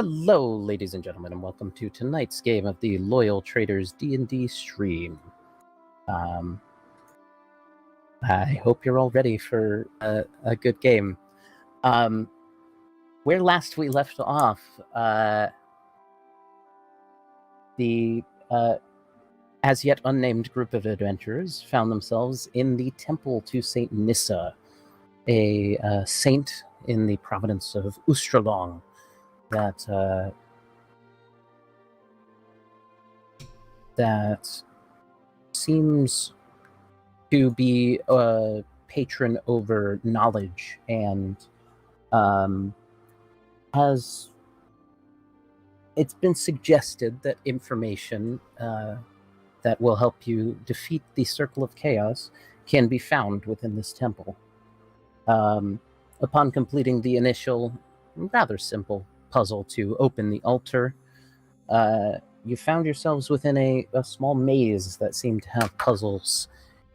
Hello, ladies and gentlemen, and welcome to tonight's game of the Loyal Traitors D&D stream. I hope you're all ready for a good game. Where last we left off, the as yet unnamed group of adventurers found themselves in the temple to Saint Nissa, a saint in the province of Ustralong that seems to be a patron over knowledge and it's been suggested that information that will help you defeat the Circle of Chaos can be found within this temple. Upon completing the initial, rather simple puzzle to open the altar, you found yourselves within a small maze that seemed to have puzzles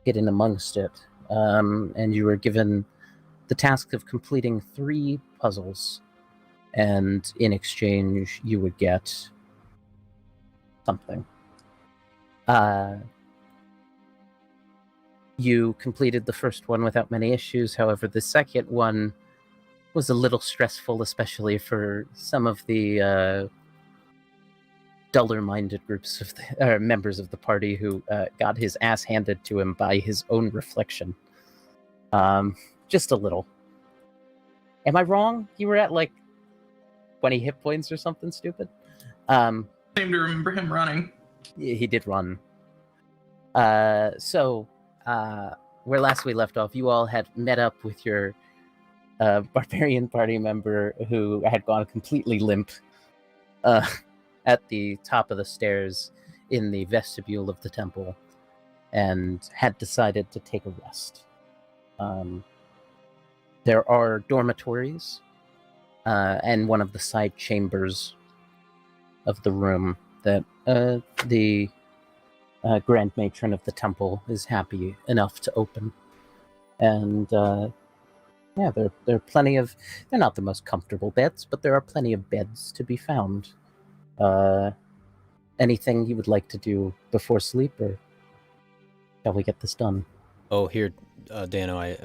hidden amongst it. And you were given the task of completing 3 puzzles, and in exchange you would get something. You completed the first one without many issues. However, the second one was a little stressful, especially for some of the duller-minded groups of the members of the party who got his ass handed to him by his own reflection. Just a little. Am I wrong? You were at like 20 hit points or something stupid? I seem to remember him running. He did run. So where last we left off, you all had met up with your barbarian party member who had gone completely limp at the top of the stairs in the vestibule of the temple and had decided to take a rest. There are dormitories and one of the side chambers of the room that the Grand Matron of the temple is happy enough to open. And yeah, there are plenty of... They're not the most comfortable beds, but there are plenty of beds to be found. Anything you would like to do before sleep, or shall we get this done? Oh, here, Dano,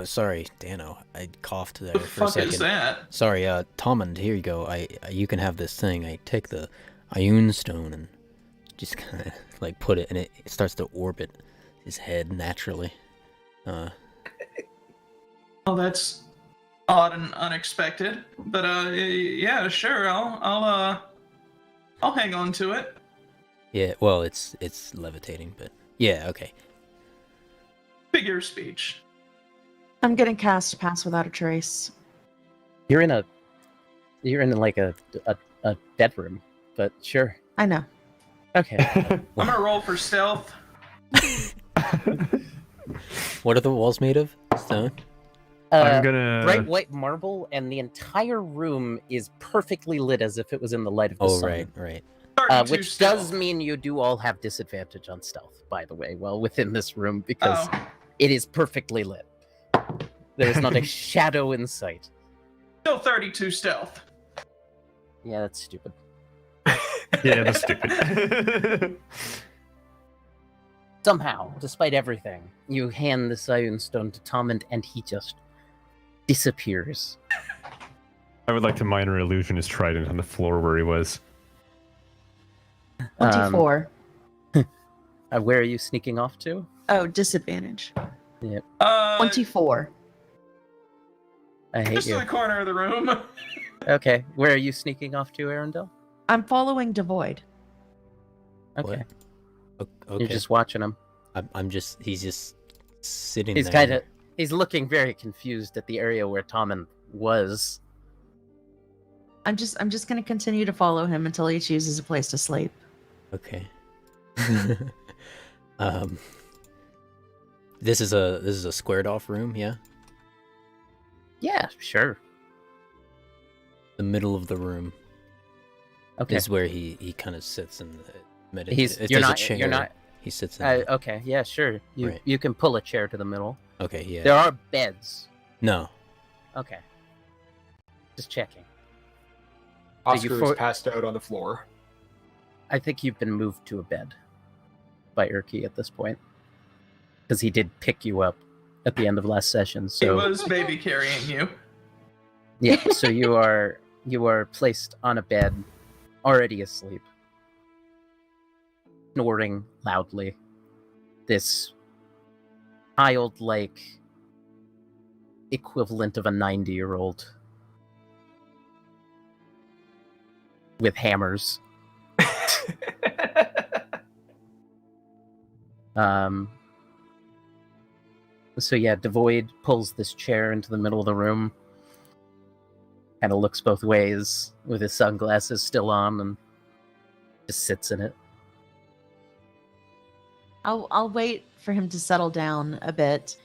sorry, Dano, I coughed there for a second. What the fuck is that? Sorry, Tomand, here you go. You can have this thing. I take the Ioun stone and just kind of, like, put it, and it starts to orbit his head naturally. Oh, that's odd and unexpected. But, yeah, sure, I'll hang on to it. Yeah, well, it's levitating, but yeah, okay. Figure of speech. I'm gonna cast Pass Without a Trace. You're in like a bedroom, but sure. I know. Okay. I'm gonna roll for stealth. What are the walls made of? Stone? I'm gonna... bright white marble, and the entire room is perfectly lit as if it was in the light of the sun. Right. Which does mean you do all have disadvantage on stealth, by the way, while within this room, because it is perfectly lit. There is not a shadow in sight. Still 32 stealth. Yeah, that's stupid. Yeah, that's stupid. Somehow, despite everything, you hand the Ioun stone to Tomand, and he just disappears. I would like to minor illusion his trident on the floor where he was. 24. Where are you sneaking off to? Oh, disadvantage. Yep. 24. I hate Just you. in the corner of the room. Okay, where are you sneaking off to, Arundel? I'm following Devoid. Okay. Okay. You're just watching him. He's just sitting He's there. he's looking very confused at the area where Tommen was. I'm just gonna continue to follow him until he chooses a place to sleep. Okay. This is a squared off room, yeah? Yeah, sure. The middle of the room Okay. is where he kind of sits and meditates. You're not. He sits in. Okay, yeah, sure. Right. You can pull a chair to the middle. Okay, yeah. There are beds. No. Okay. Just checking. Oscar is for- passed out on the floor. I think you've been moved to a bed by Urki at this point, because he did pick you up at the end of last session. He So was baby carrying you. yeah, so you are placed on a bed, already asleep, snoring loudly. This childlike equivalent of a 90-year-old with hammers. So yeah, Devoid pulls this chair into the middle of the room, kind of looks both ways with his sunglasses still on, and just sits in it. I'll wait for him to settle down a bit,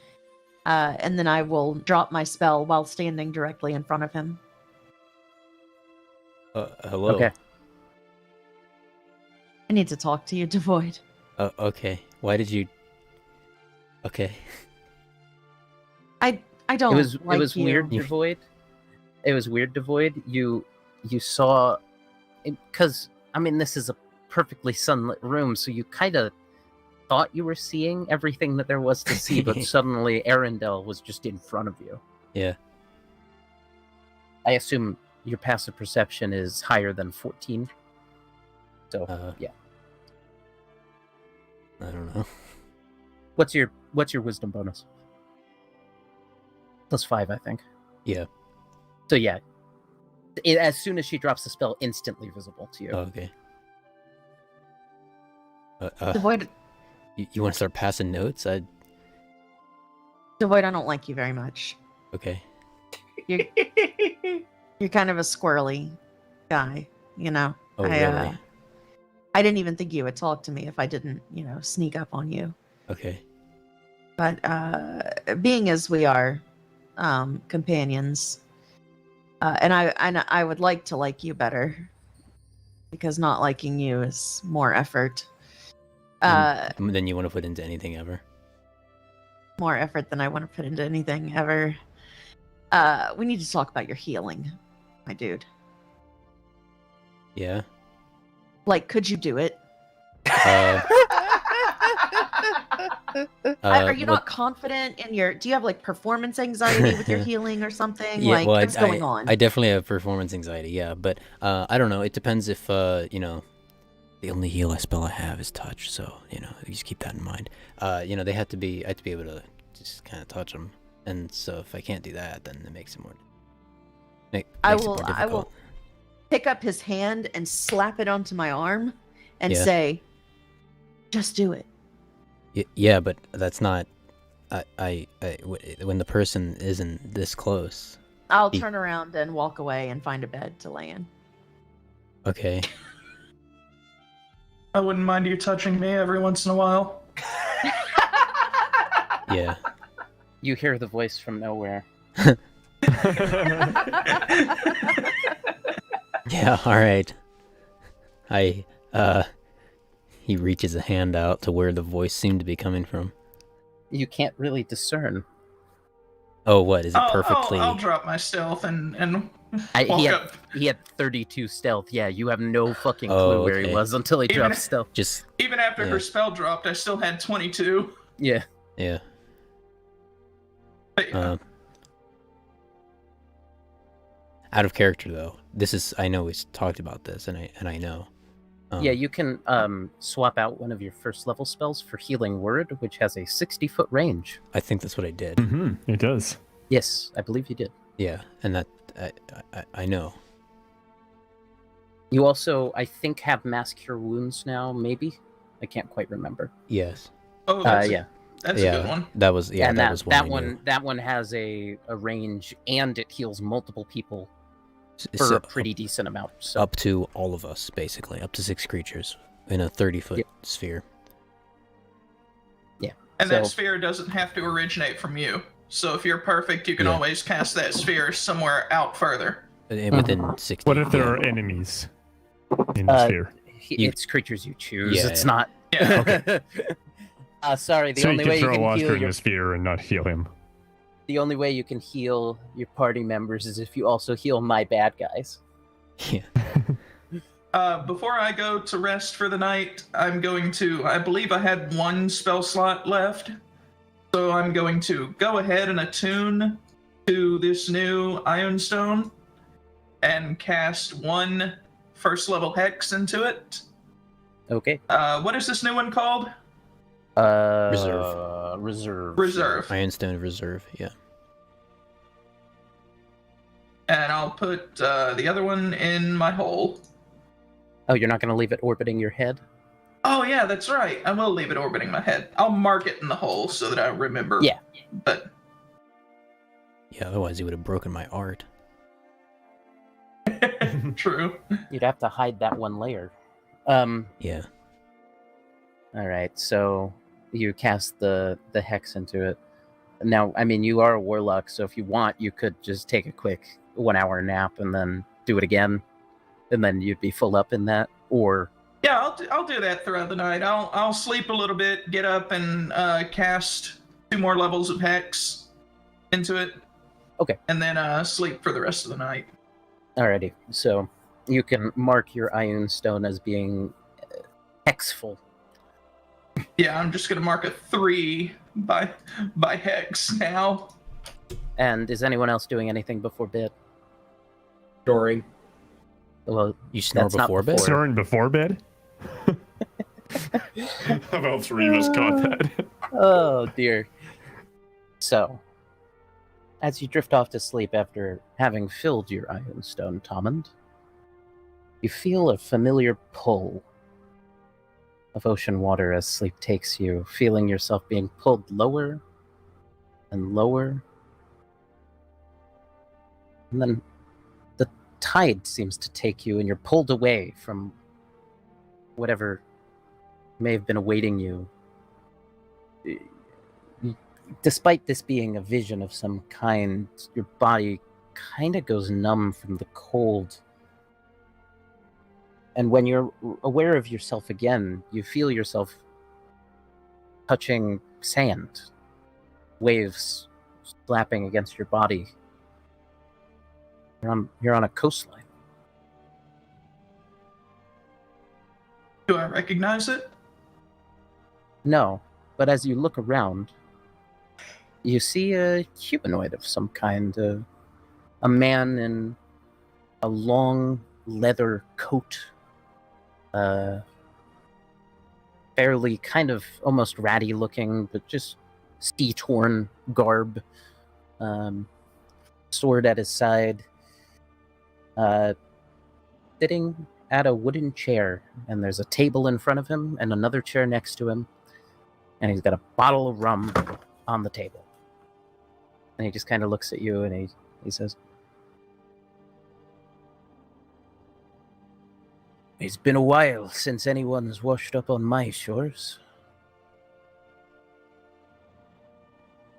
and then I will drop my spell while standing directly in front of him. Hello. Okay. I need to talk to you, Devoid. Okay. Why did you? Okay. I don't. It like was you. weird, Devoid. It was weird, Devoid. You saw, because I mean, this is a perfectly sunlit room, so you kind of thought you were seeing everything that there was to see, but suddenly Arendelle was just in front of you. Yeah. I assume your passive perception is higher than 14. So yeah. I don't know. What's your wisdom bonus? +5, I think. Yeah. So yeah, as soon as she drops the spell, instantly visible to you. Okay. Devoid, You want to start passing notes? Devoid, I don't like you very much. Okay. You're kind of a squirrely guy, you know. Oh, really? I didn't even think you would talk to me if I didn't, sneak up on you. Okay. But being as we are companions, and I would like to like you better, because not liking you is more effort. Then you want to put into anything ever? More effort than I want to put into anything ever. We need to talk about your healing, my dude. Yeah. Like, could you do it? Are you not confident in your? Do you have like performance anxiety with your healing or something? Yeah, like, well, what's going on? I definitely have performance anxiety. Yeah, but I don't know. It depends if the only heal spell I have is touch. So you just keep that in mind. I have to be able to just kind of touch them, and so if I can't do that, then it makes it more. I will pick up his hand and slap it onto my arm, and say, "Just do it." Yeah, but that's not. When the person isn't this close. I'll turn around and walk away and find a bed to lay in. Okay. I wouldn't mind you touching me every once in a while. Yeah. You hear the voice from nowhere. Yeah, all right. He reaches a hand out to where the voice seemed to be coming from. You can't really discern. Oh, what? Is it perfectly... I'll drop my stealth and walk up. He had 32 stealth. Yeah, you have no fucking clue where he was until he dropped stealth. Even after her spell dropped, I still had 22. Yeah. Yeah. But, out of character, though. I know we talked about this, and I know. Yeah, you can swap out one of your first level spells for Healing Word, which has a 60-foot range. I think that's what I did. Mm-hmm. It does. Yes, I believe you did. Yeah, and that I know. You also, I think, have Mass Cure Wounds now, maybe? I can't quite remember. Yes. Oh, that's yeah. That's a good one. That was and that was one. That one has a range, and it heals multiple people for a pretty decent amount. So. Up to all of us, basically. Up to 6 creatures in a 30-foot sphere. Yeah. And that sphere doesn't have to originate from you. So if you're perfect, you can always cast that sphere somewhere out further. Within 60. What if there are enemies in the sphere? It's creatures you choose. Yeah, it's not. Yeah. Okay. Sorry. The so only you way can you throw can heal Oscar in the sphere and not heal him. The only way you can heal your party members is if you also heal my bad guys. Yeah. Before I go to rest for the night, I'm going to. I believe I had one spell slot left, so I'm going to go ahead and attune to this new Iron Stone and cast one first level hex into it. Okay. What is this new one called? Reserve. Reserve. Ironstone Reserve, yeah. And I'll put the other one in my hole. Oh, you're not going to leave it orbiting your head? Oh yeah, that's right. I will leave it orbiting my head. I'll mark it in the hole so that I remember. Yeah. But Yeah, otherwise he would have broken my art. true. You'd have to hide that one layer. Yeah. All right, so you cast the hex into it. Now, I mean, you are a warlock, so if you want, you could just take a quick 1 hour nap and then do it again, and then you'd be full up in that. Or Yeah, I'll do that throughout the night. I'll sleep a little bit, get up and cast 2 more levels of hex into it. Okay. And then sleep for the rest of the night. alrighty, so you can mark your Iron Stone as being hexful. Yeah, I'm just gonna mark a 3 by hex now. And is anyone else doing anything before bed? Snoring. Well, You snore That's not before bed? before. Snoring before bed? How about 3 of us caught that? oh dear. So, as you drift off to sleep after having filled your Iron Stone, Tomand, you feel a familiar pull of ocean water as sleep takes you, feeling yourself being pulled lower and lower. And then the tide seems to take you, and you're pulled away from whatever may have been awaiting you. Despite this being a vision of some kind, your body kind of goes numb from the cold. And when you're aware of yourself again, you feel yourself touching sand, waves slapping against your body. You're on a coastline. Do I recognize it? No, but as you look around, you see a humanoid of some kind, a man in a long leather coat, fairly kind of almost ratty looking, but just sea-torn garb, sword at his side, sitting at a wooden chair, and there's a table in front of him and another chair next to him, and he's got a bottle of rum on the table. And he just kind of looks at you and he says, "It's been a while since anyone's washed up on my shores."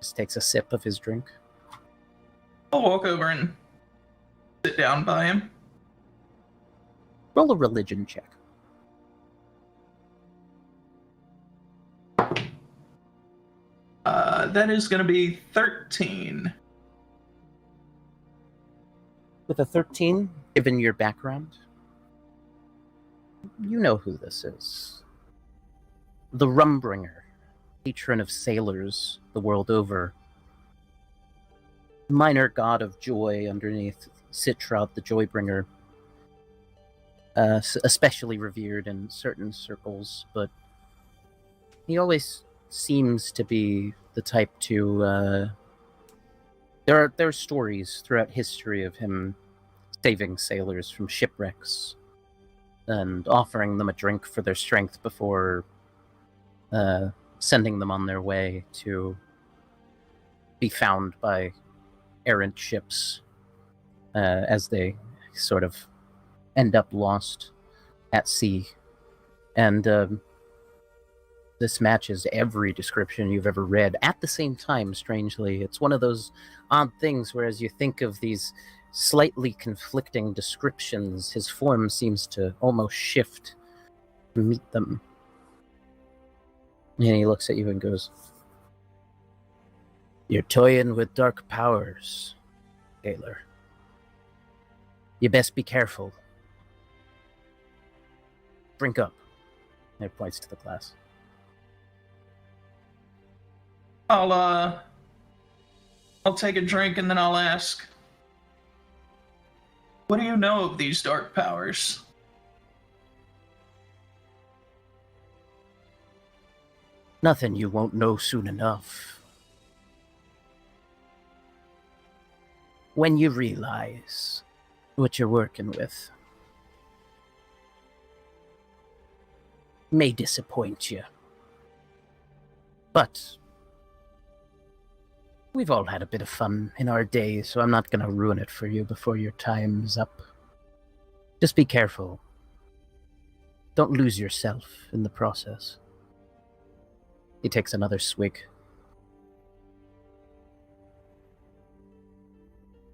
Just takes a sip of his drink. I'll walk over and sit down by him. Roll a religion check. That is going to be 13. With a 13, given your background, you know who this is. The Rumbringer, patron of sailors the world over. Minor god of joy underneath Sitrod the Joybringer. Especially revered in certain circles, but he always seems to be the type to... There are stories throughout history of him saving sailors from shipwrecks and offering them a drink for their strength before sending them on their way to be found by errant ships as they sort of end up lost at sea. And this matches every description you've ever read. At the same time, strangely, it's one of those odd things where as you think of these slightly conflicting descriptions, his form seems to almost shift to meet them. And he looks at you and goes, "You're toying with dark powers, Gaylor. You best be careful. drink up. And it points to the glass. I'll take a drink and then I'll ask, what do you know of these dark powers? Nothing you won't know soon enough. When you realize what you're working with, may disappoint you. But we've all had a bit of fun in our day, so I'm not going to ruin it for you before your time's up. Just be careful. Don't lose yourself in the process. He takes another swig.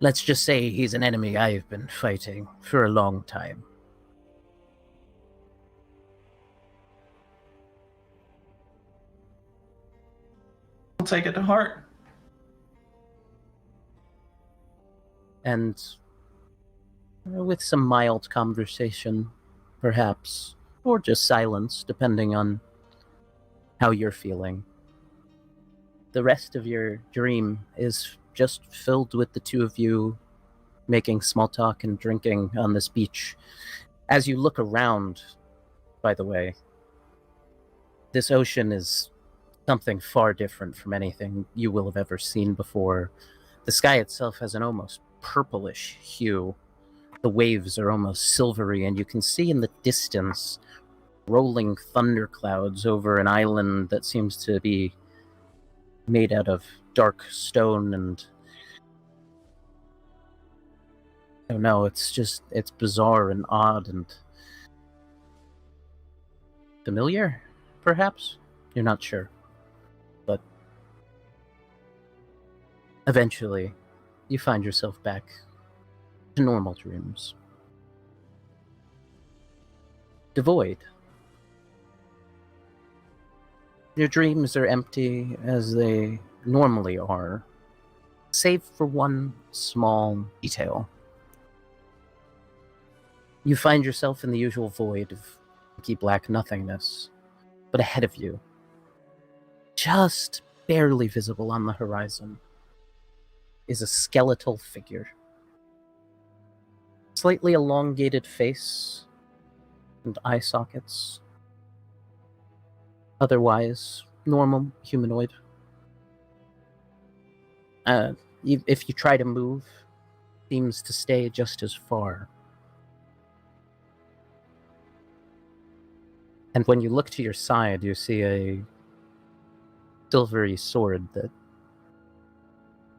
Let's just say he's an enemy I've been fighting for a long time. I'll take it to heart. And with some mild conversation, perhaps, or just silence, depending on how you're feeling, the rest of your dream is just filled with the two of you making small talk and drinking on this beach. As you look around, by the way, this ocean is something far different from anything you will have ever seen before. The sky itself has an almost purplish hue. The waves are almost silvery, and you can see in the distance rolling thunderclouds over an island that seems to be made out of dark stone. And I don't know, it's bizarre and odd and familiar, perhaps? You're not sure. But eventually, you find yourself back to normal dreams. Devoid. Your dreams are empty as they normally are, save for one small detail. You find yourself in the usual void of inky black nothingness, but ahead of you, just barely visible on the horizon, is a skeletal figure. Slightly elongated face and eye sockets. Otherwise, normal humanoid. If you try to move, seems to stay just as far. And when you look to your side, you see a silvery sword that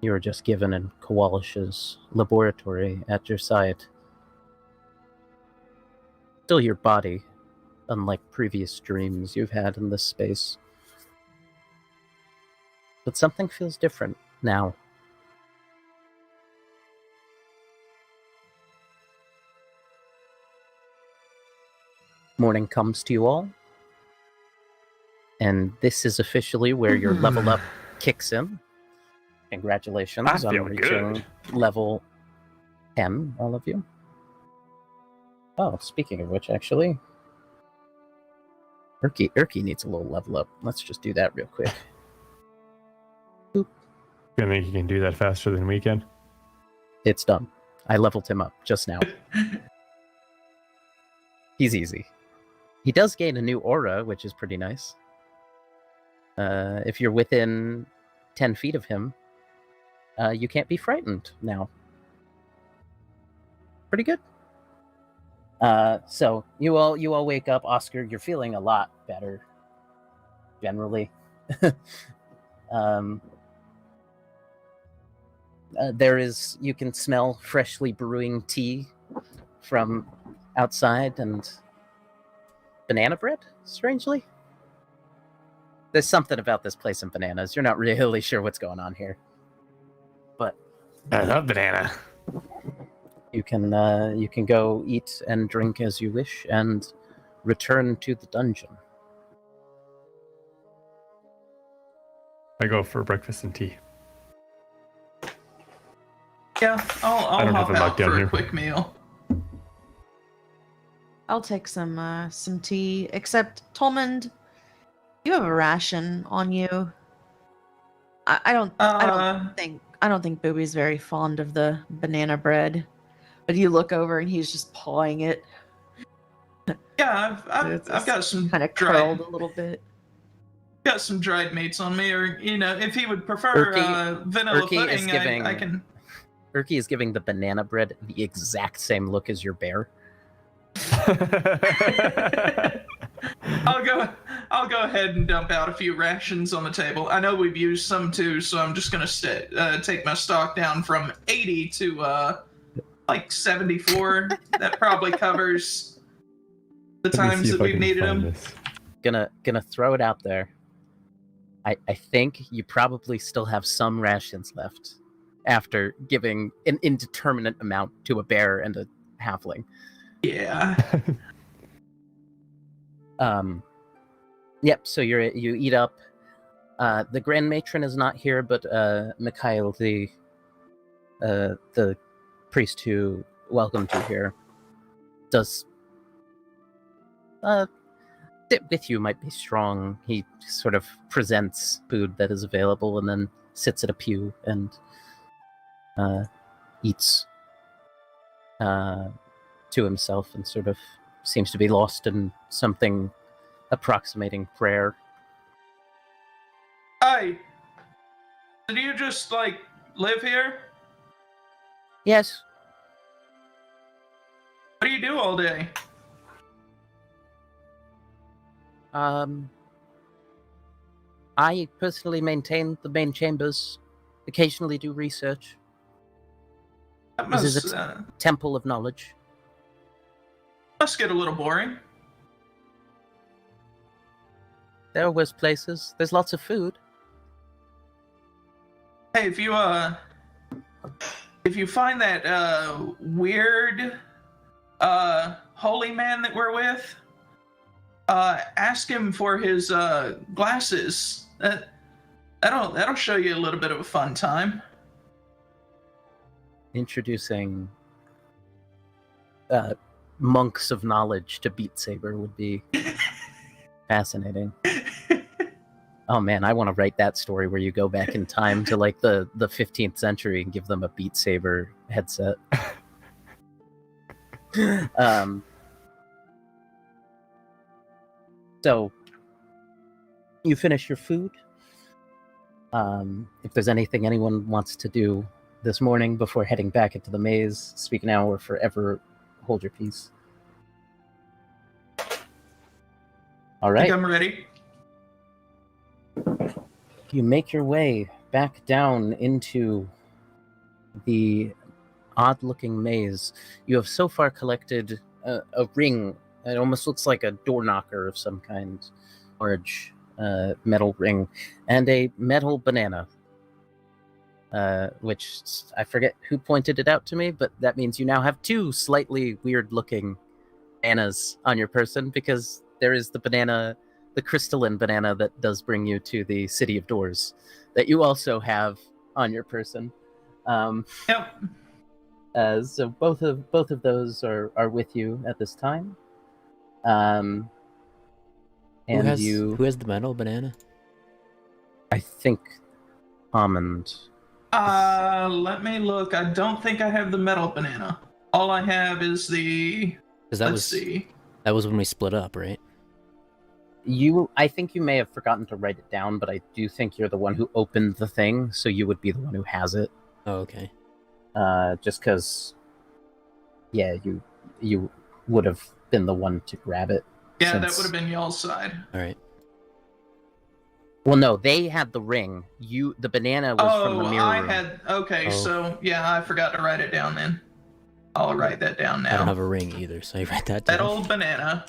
you were just given in Kowalish's laboratory at your side. Still your body, unlike previous dreams you've had in this space. But something feels different now. Morning comes to you all, and this is officially where your level up kicks in. Congratulations I feel on reaching good. level 10, all of you. Oh, speaking of which, actually, Erky needs a little level up. Let's just do that real quick. You think you can do that faster than we can? It's done. I leveled him up just now. He's easy. He does gain a new aura, which is pretty nice. If you're within 10 feet of him, you can't be frightened now. Pretty good. So you all wake up. Oscar, you're feeling a lot better, generally. You can smell freshly brewing tea from outside and banana bread, strangely. There's something about this place and bananas. You're not really sure what's going on here. But I love banana. you can go eat and drink as you wish and return to the dungeon. I go for breakfast and tea. Yeah, I'll I don't have hop a mug out down for here. a quick meal. I'll take some tea. Except Tolmond, you have a ration on you. I don't think Booby's very fond of the banana bread. But you look over and he's just pawing it. Yeah, I've got some kind of curled a little bit. Got some dried meats on me, or if he would prefer vanilla pudding, I can. Urki is giving the banana bread the exact same look as your bear. I'll go ahead and dump out a few rations on the table. I know we've used some too, so I'm just gonna take my stock down from 80 to like 74. That probably covers the times that we've needed them. Gonna throw it out there. I think you probably still have some rations left after giving an indeterminate amount to a bear and a halfling. Yeah. Yep. So you eat up. The Grand Matron is not here, but Mikhail, the priest who welcomed you here, does sit with you. Might be strong. He sort of presents food that is available, and then sits at a pew and eats to himself, and sort of seems to be lost in something approximating prayer. Hey, did you just live here? Yes. What do you do all day? I personally maintain the main chambers, occasionally do research. That This is a temple of knowledge. Must get a little boring. There are worse places. There's lots of food. Hey, if you find that weird holy man that we're with, ask him for his glasses. That'll show you a little bit of a fun time. Introducing Monks of knowledge to Beat Saber would be fascinating. Oh man, I want to write that story where you go back in time to the 15th century and give them a Beat Saber headset. So you finish your food. If there's anything anyone wants to do this morning before heading back into the maze, speak now or forever hold your peace. All right. I think I'm ready. You make your way back down into the odd-looking maze. You have so far collected a ring. It almost looks like a door knocker of some kind. Large metal ring. And a metal banana. Which, I forget who pointed it out to me, but that means you now have two slightly weird-looking bananas on your person, because there is the banana, the crystalline banana that does bring you to the City of Doors, that you also have on your person. Yep. So both of those are with you at this time. And who has the metal banana? I think Almond. Let me look. I don't think I have the metal banana. All I have is the. Let's see. That was when we split up, right? I think you may have forgotten to write it down, but I do think you're the one who opened the thing, so you would be the one who has it. Oh, okay. Just because, yeah, you would have been the one to grab it. Yeah, that would have been y'all's side. All right. Well, no, they had the ring. The banana was from the mirror room. Okay, so yeah, I forgot to write it down then. I'll write that down now. I don't have a ring either, so you write that down. That old banana.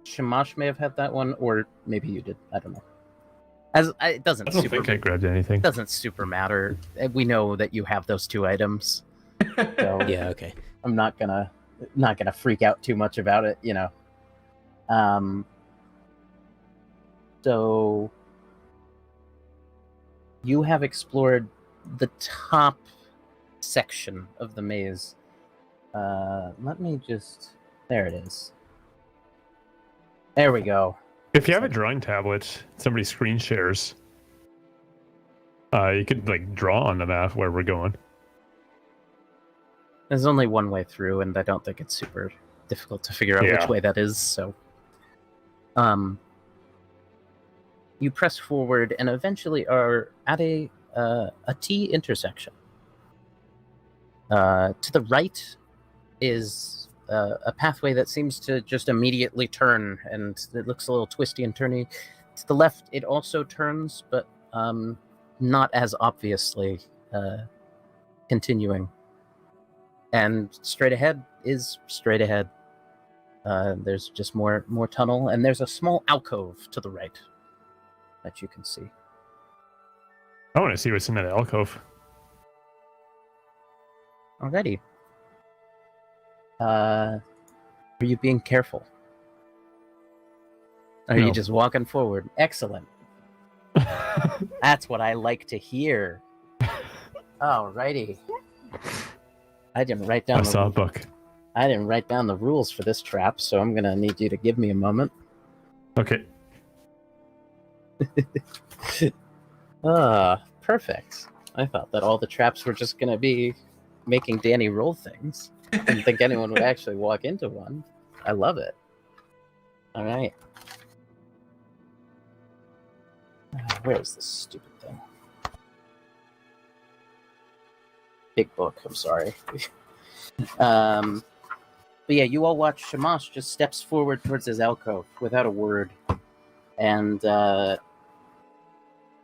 Shamash may have had that one, or maybe you did. I don't know. It doesn't. I don't think I grabbed anything. Doesn't super matter. We know that you have those two items. So yeah. Okay. I'm not gonna freak out too much about it, you know. So you have explored the top section of the maze. Let me just. There it is. There we go. If you have a drawing tablet, somebody screen shares. You could like draw on the map where we're going. There's only one way through, and I don't think it's super difficult to figure out Yeah. which way that is. So, you press forward and eventually are at a T intersection. To the right is a pathway that seems to just immediately turn, and it looks a little twisty and turny. To the left, it also turns, but not as obviously continuing. And straight ahead is straight ahead. There's just more tunnel, and there's a small alcove to the right that you can see. I want to see what's in that alcove. Alrighty. Are you being careful? Are you No. just walking forward? Excellent. That's what I like to hear. Alrighty. I didn't write down I saw a book. I didn't write down the rules for this trap, so I'm gonna need you to give me a moment. Okay. Perfect. I thought that all the traps were just gonna be making Danny roll things. I didn't think anyone would actually walk into one. I love it. All right. Where's this stupid thing? Big book. I'm sorry. But yeah, you all watch Shamash just steps forward towards his alcove without a word, and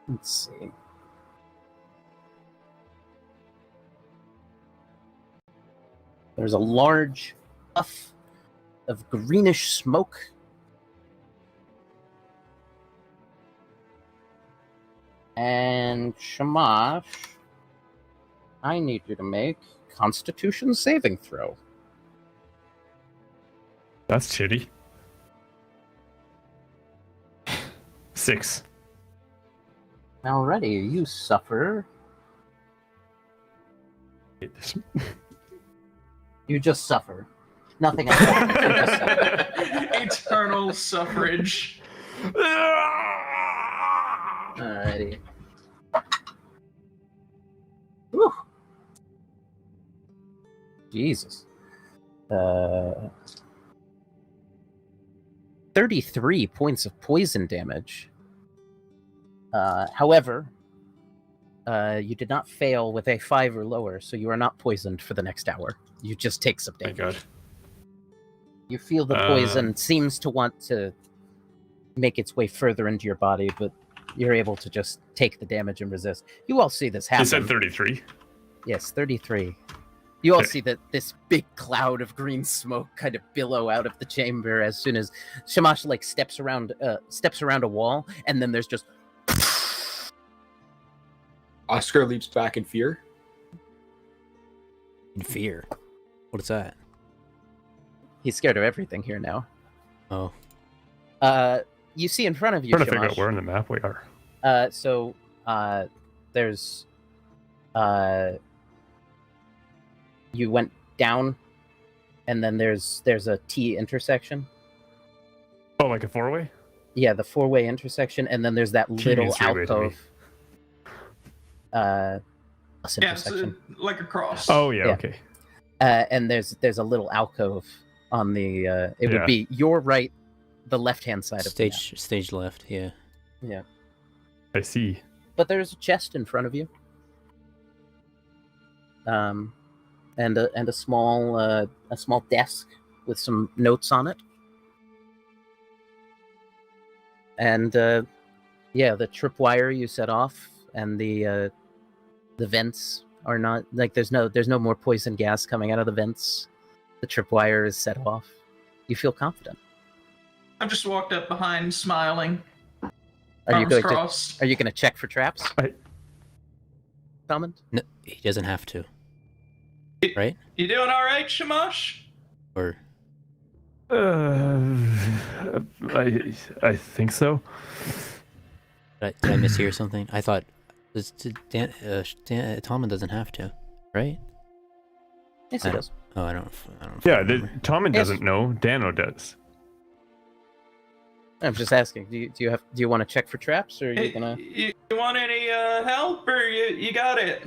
let's see. There's a large puff of greenish smoke. And Shamash, I need you to make Constitution saving throw. That's shitty. 6. Alrighty, you suffer. You just suffer. Nothing else. You just suffer. Eternal suffrage. Alrighty. Whew. Jesus. 33 points of poison damage. However, you did not fail with a 5 or lower, so you are not poisoned for the next hour. You just take some My damage. God. You feel the poison seems to want to make its way further into your body, but you're able to just take the damage and resist. You all see this happen. You said 33. Yes, 33. You all Okay. see that this big cloud of green smoke kind of billow out of the chamber as soon as Shamash like steps around a wall, and then there's just Oscar leaps back in fear. In fear. What is that? he's scared of everything here now. Oh. You see in front of you, Trying to figure Shamash, out where on the map we are. There's you went down, and then there's a T intersection. Oh, like a 4-way? Yeah, the 4-way intersection, and then there's that little means 3-way to me. alcove. Bus Yeah, it's intersection. like a cross. Oh, yeah, Yeah. okay. And there's a little alcove on the. It would Yeah. be your right, the left-hand side of the map. Stage left, yeah. Yeah, I see. but there's a chest in front of you. And a small desk with some notes on it. And yeah, the tripwire you set off, and the vents are not like there's no more poison gas coming out of the vents. The tripwire is set off. You feel confident. I've just walked up behind, smiling. Are you Arms going crossed. to check for traps? Comment? No, he doesn't have to. Right? You doing all right, Shamash? Or I think so. did I mishear something? I thought Tommen doesn't have to, right? Yes, it does. Oh, I don't. Yeah, remember. Tommen Yes. doesn't know. Dano does. I'm just asking. Do you want to check for traps, or are you Hey, gonna? you want any help, or you got it?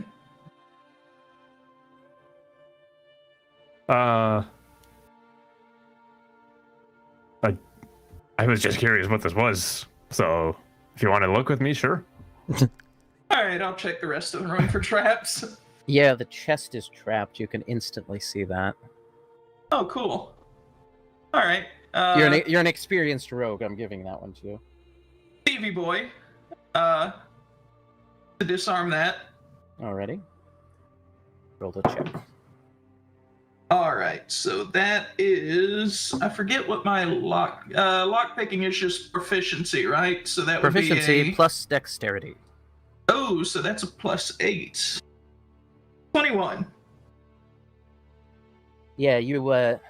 I was just curious what this was. So if you want to look with me, sure. All right, I'll check the rest of the room for traps. Yeah, the chest is trapped. You can instantly see that. Oh, cool. All right. You're an experienced rogue. I'm giving that one to you. Stevie boy. To disarm that. Already. Roll a check. All right, so that is, I forget what my lock picking is, just proficiency, right? So that would Proficiency be plus dexterity. Oh, so that's a +8. 21. Yeah, you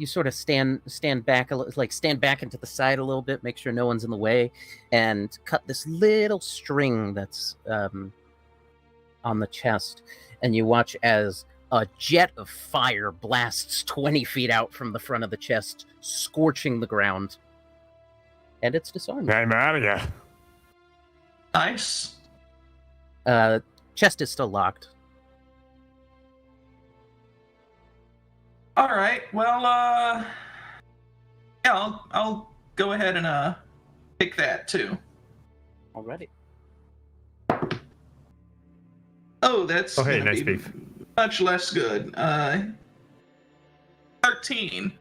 sort of stand back stand back into the side a little bit, make sure no one's in the way, and cut this little string that's on the chest, and you watch as a jet of fire blasts 20 feet out from the front of the chest, scorching the ground. And it's disarmed. I'm out of here. Nice. Chest is still locked. All right. Well, yeah, I'll go ahead and pick that too. Already. Oh, that's Oh, hey, gonna nice be beef. much less good. 13.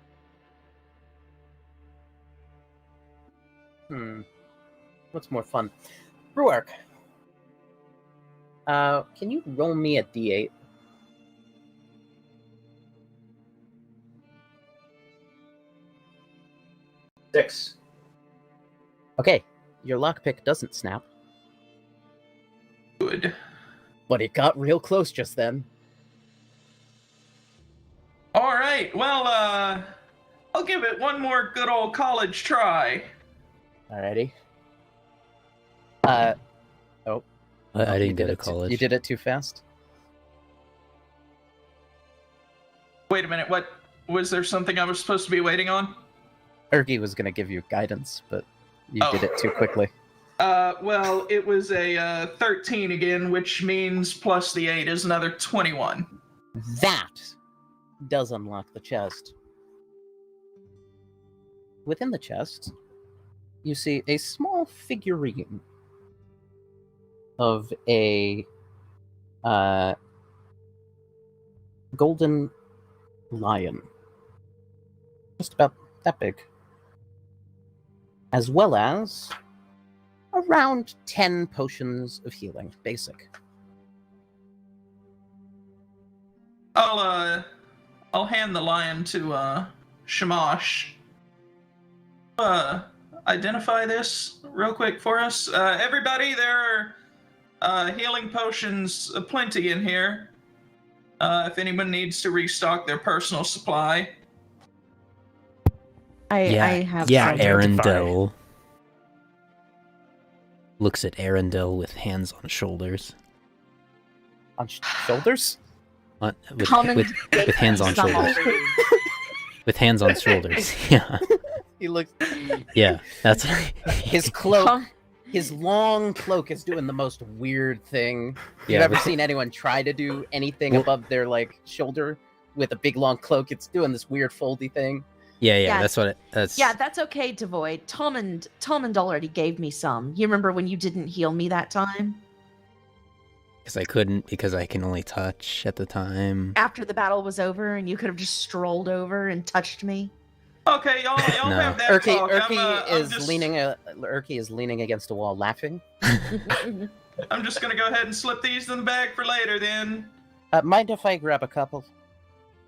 What's more fun? Ruark. Can you roll me a d8? Six. Okay, your lockpick doesn't snap, Good. but it got real close just then. All right. Well, I'll give it one more good old college try. Alrighty. I You didn't go did to it college. You did it too fast. Wait a minute. What was there something I was supposed to be waiting on? Ergy was gonna give you guidance, but you did Oh. it too quickly. Well, it was a 13 again, which means plus the 8 is another 21. That does unlock the chest. Within the chest, you see a small figurine of a golden lion. Just about that big. As well as around 10 potions of healing, basic. I'll hand the lion to Shamash. Identify this real quick for us. Everybody, there are healing potions aplenty in here. If anyone needs to restock their personal supply. I have Yeah, some. Arendelle looks at Arendelle with hands on shoulders. On shoulders? With Common hands on shoulders. With hands on shoulders. Yeah. He looks. Yeah. That's His cloak. Com- His long cloak is doing the most weird thing. You've Yeah, ever with- seen anyone try to do anything Well- above their shoulder with a big long cloak? It's doing this weird foldy thing. yeah, Yeah. that's what it that's Yeah, that's okay, Devoid. Tomand already gave me some. You remember when you didn't heal me that time? because I couldn't because I can only touch at the time. After the battle was over and you could have just strolled over and touched me? Okay, y'all No. have that Urki, talk. Urki is leaning against a wall, laughing. I'm just gonna go ahead and slip these in the bag for later then. Mind if I grab a couple?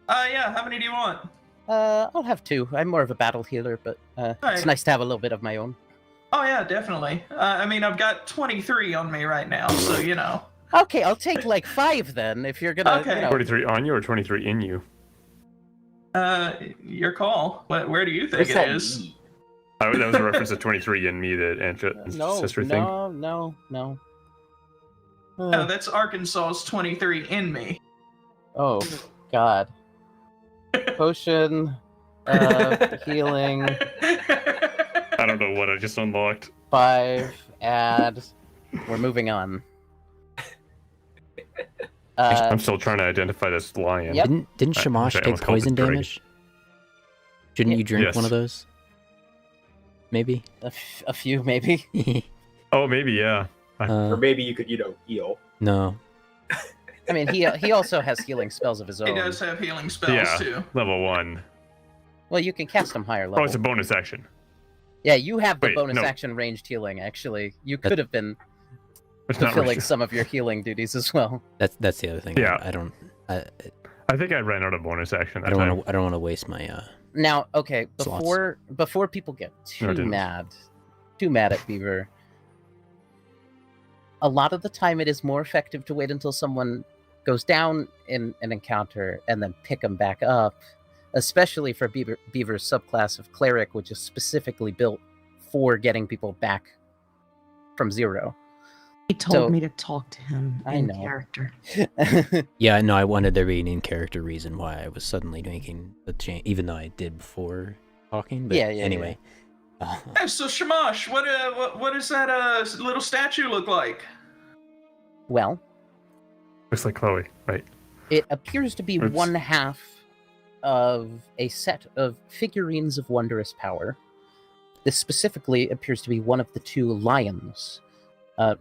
Yeah, how many do you want? I'll have 2. I'm more of a battle healer, but it's Alright. nice to have a little bit of my own. Oh yeah, definitely. I mean, I've got 23 on me right now, so you know. Okay, I'll take 5 then, if you're gonna. Okay. 23 on you or 23 in you? Your call. Where do you think it is? That was a reference to 23 in me, that ancestor thing. No. No, that's Arkansas's 23 in me. Oh, God. Potion, healing. I don't know what I just unlocked. 5, add. We're moving on. I'm still trying to identify this lion. Yep. Didn't I Shamash take almost called it poison Drake. damage? Shouldn't Yeah. you drink one Yes. of those? Maybe. A few, maybe. Oh, maybe, yeah. Or maybe you could, heal. No. I mean, he also has healing spells of his own. He does have healing spells Yeah, too. level 1. Well, you can cast them higher Oh, level. it's a bonus action. Yeah, you have the Wait, bonus no. action ranged healing. Actually, you could have been It's not fulfilling ranged. some of your healing duties as well. That's the other thing. Yeah. I don't I think I ran out of bonus action that I time. don't want to waste my Now, okay, Slots. before people get No, I too didn't. mad at Beaver, a lot of the time it is more effective to wait until someone goes down in an encounter and then pick them back up, especially for Beaver's subclass of cleric, which is specifically built for getting people back from 0. He told So- me to talk to him I in know. character. Yeah, no, I wanted there to be an in-character reason why I was suddenly making the change, even though I did before talking. But Yeah, anyway. Hey, so Shamash, what does that little statue look like? Well, Looks like Chloe, right? it appears to be Oops. one half of a set of figurines of wondrous power. This specifically appears to be one of the 2 lions.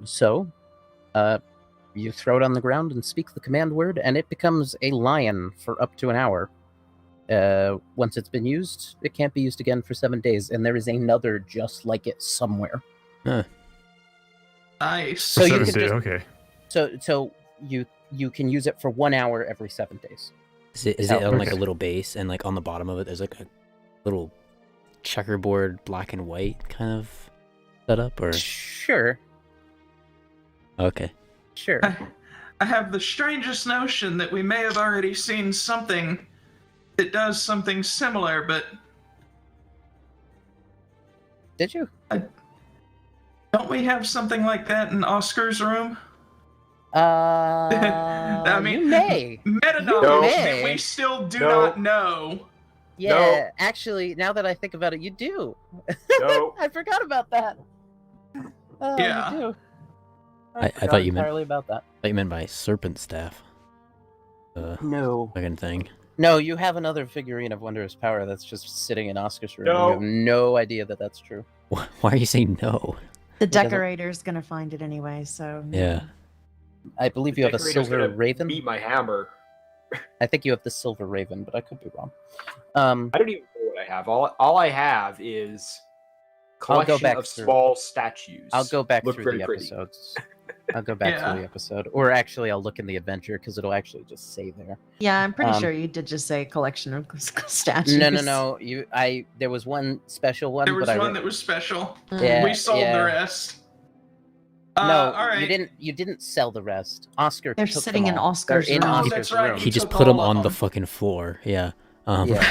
So, you throw it on the ground and speak the command word, and it becomes a lion for up to an hour. Once it's been used, it can't be used again for 7 days, and there is another just like it somewhere. Nice. So you 7 can days, just- okay. So you can use it for 1 hour every 7 days. Is it How it on like a works. little base, and like on the bottom of it there's like a little checkerboard black and white kind of setup, or Sure. okay. Sure. I have the strangest notion that we may have already seen something that does something similar, but Did you? don't we have something like that in Oscar's room? I mean, you may. Meta No. knowledge May. that we still do No. not know. Yeah, actually, now that I think about it, you do. No. I forgot about that. Oh, Yeah. you do. I forgot thought you meant- entirely about that. I thought you meant by serpent staff. No. Fucking thing. No, you have another figurine of wondrous power that's just sitting in Oscar's room. No. You have no idea that that's true. Why are you saying no? The Because decorator's gonna find it anyway, so Yeah. I believe you have a Decorator's silver gonna raven. Beat my hammer. I think you have the silver raven, but I could be wrong. I don't even know what I have. All I have is I'll go collection back of through. small statues. I'll go back Look through very the pretty. episodes. I'll go back Yeah. through the episode, or actually, I'll look in the adventure because it'll actually just say there. yeah, I'm pretty Um, sure you did just say collection of statues. No. There was one special one, There was but one that was special. Yeah, We sold yeah. the rest. No, all right. you didn't sell the rest. Oscar. They're took sitting them in all. They're Oscar's in room. Oh, Oscar's that's right. room. He just took put them all of on the them. fucking floor. Yeah. Yeah.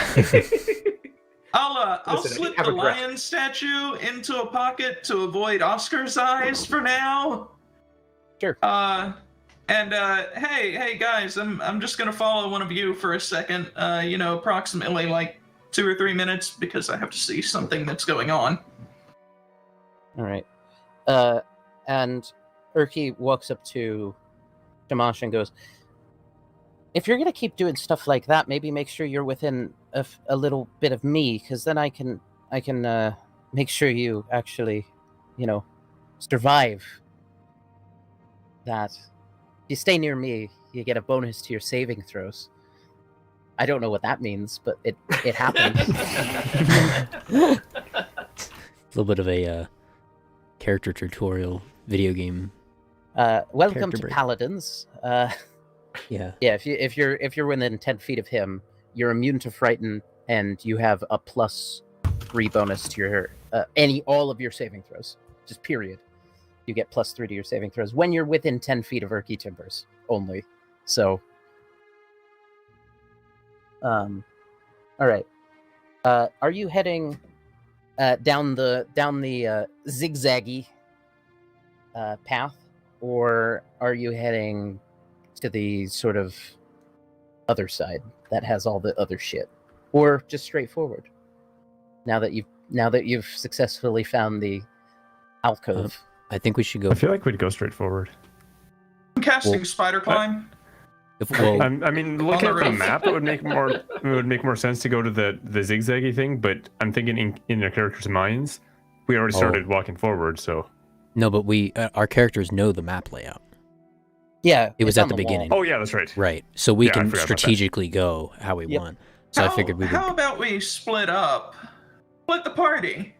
I'll Listen, I slip have the a grasp. lion statue into a pocket to avoid Oscar's eyes for now. Sure. Hey guys, I'm just gonna follow one of you for a second. Approximately like 2 or 3 minutes because I have to see something that's going on. All right. And Urki walks up to Shamash and goes, "If you're gonna keep doing stuff like that, maybe make sure you're within a little bit of me, because then I can make sure you actually, survive that. If you stay near me, you get a bonus to your saving throws. I don't know what that means, but it happens." A little bit of a character tutorial video game. Welcome Character to break. Paladins. Yeah. Yeah, if you're within 10 feet of him, you're immune to frighten, and you have a +3 bonus to your all of your saving throws. Just period. You get +3 to your saving throws when you're within 10 feet of Urky Timbers only. So, all right. Are you heading down the zigzaggy path, or are you heading to the sort of other side that has all the other shit, or just straight forward? Now that you've now that you've successfully found the alcove. I think we should go. I feel like we'd go straight forward. I'm casting Well, spider climb. Well, I mean, looking On at the the roof. map, it would make more sense to go to the zigzaggy thing. But I'm thinking in your characters' minds, we already started walking forward, so. no, but our characters know the map layout. Yeah, It was it's at on the wall. beginning. Oh yeah, that's right. Right. So we Yeah, I can forgot about that. strategically go how we Yep. want. So I figured we would. How about we split up? Split the party.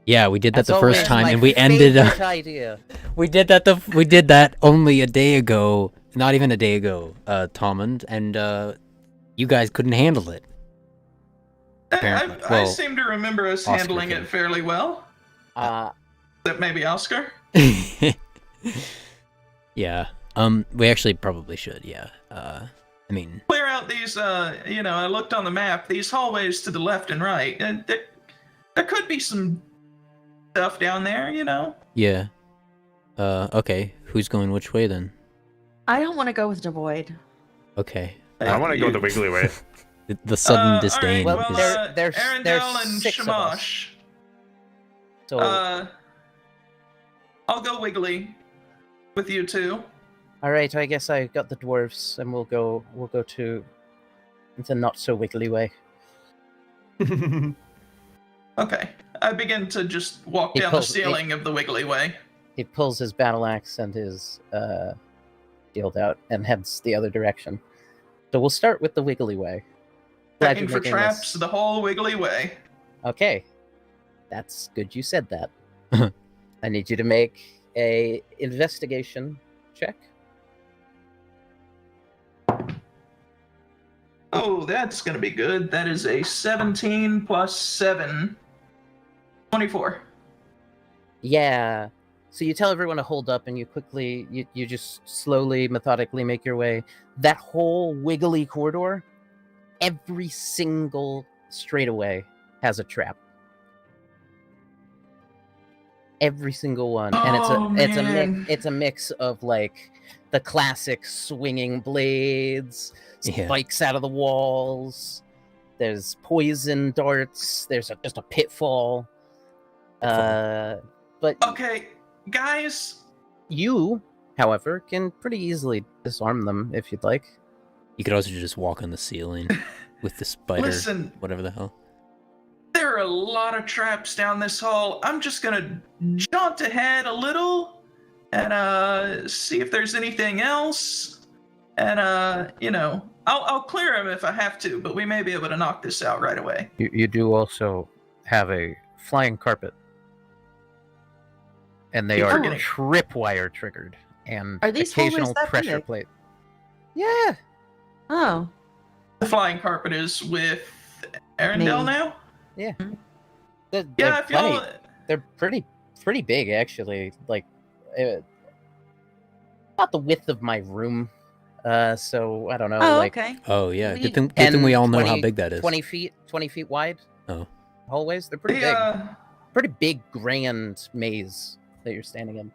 Yeah, we did that That's the first always time, my and we ended favorite idea. we did that only a day ago. Not even a day ago, Tomand, and you guys couldn't handle it. Apparently. I Well, seem to remember us Oscar handling can. it fairly well. That maybe Oscar? Yeah. We actually probably should. Yeah. I mean, Clear out these, I looked on the map, these hallways to the left and right. There could be some stuff down there, yeah. Okay. Who's going which way then? I don't want to go with Devoid. Okay. I want to go the wiggly way. The sudden All disdain. right, Well, well, there's Arendelle and six of us. Shamash. So, I'll go Wiggly with you two. all right, I guess I got the dwarves, and we'll go to the not so wiggly way. Okay. I begin to just walk He down pulls- the ceiling of the Wiggly Way. He pulls his battle axe and his shield out and heads the other direction. So we'll start with the wiggly way. Glad Checking you're for making traps this. the whole Wiggly Way. Okay, that's good. You said that. I need you to make a investigation check. Oh, that's going to be good. That is a 17 plus 7. 24. Yeah. So you tell everyone to hold up, and you just slowly, methodically make your way. That whole wiggly corridor, every single straightaway has a trap. Every single one, and man. it's a mix of like the classic swinging blades, Yeah. spikes out of the walls. There's poison darts. There's just a pitfall. But Okay, guys. you, however, can pretty easily disarm them if you'd like. You could also just walk on the ceiling with the spider, Listen. whatever the hell. There are a lot of traps down this hall. I'm just gonna jaunt ahead a little and see if there's anything else. And I'll clear them if I have to, but we may be able to knock this out right away. You do also have a flying carpet, and they Keep are forgetting. tripwire triggered and Are these hallways occasional that pressure big? plate. Yeah. Oh, The flying carpet is with Arendelle Me. now. They're Yeah, if plenty- y'all. They're pretty big actually. Like, about the width of my room. So I don't know. oh, like okay. Oh yeah, We- good thing we all know how 20 big that is. 20 feet wide. Oh. Hallways. They're pretty big. Pretty big, grand maze that you're standing in.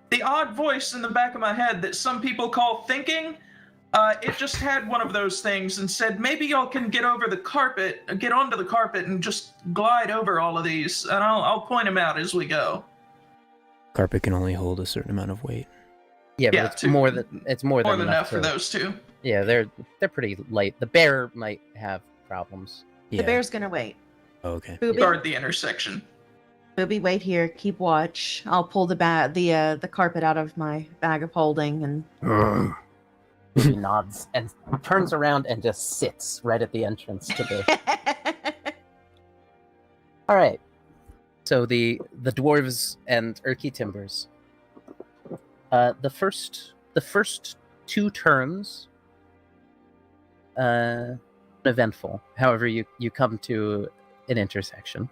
The odd voice in the back of my head that some people call thinking, it just had one of those things and said, maybe y'all can get onto the carpet and just glide over all of these, and I'll point them out as we go. Carpet can only hold a certain amount of weight. Yeah, Yeah, but it's two- more than More than enough enough for to- those two. Yeah, they're pretty light. The bear might have problems. Yeah. The bear's gonna wait. Oh, okay. Booby, Guard the intersection. Booby, wait here. Keep watch. I'll pull the carpet out of my bag of holding and. He nods and turns around and just sits right at the entrance to the. All right. So the dwarves and Urky Timbers. The first two turns. Eventful. However, you come to an intersection.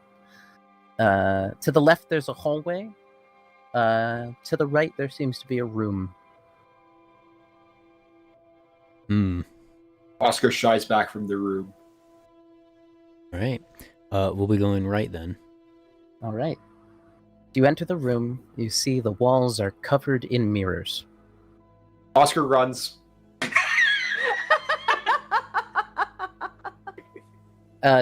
To the left, there's a hallway. To the right, there seems to be a room. Hmm. Oscar shies back from the room. All right. We'll be going right then. All right. You enter the room. You see the walls are covered in mirrors. Oscar runs.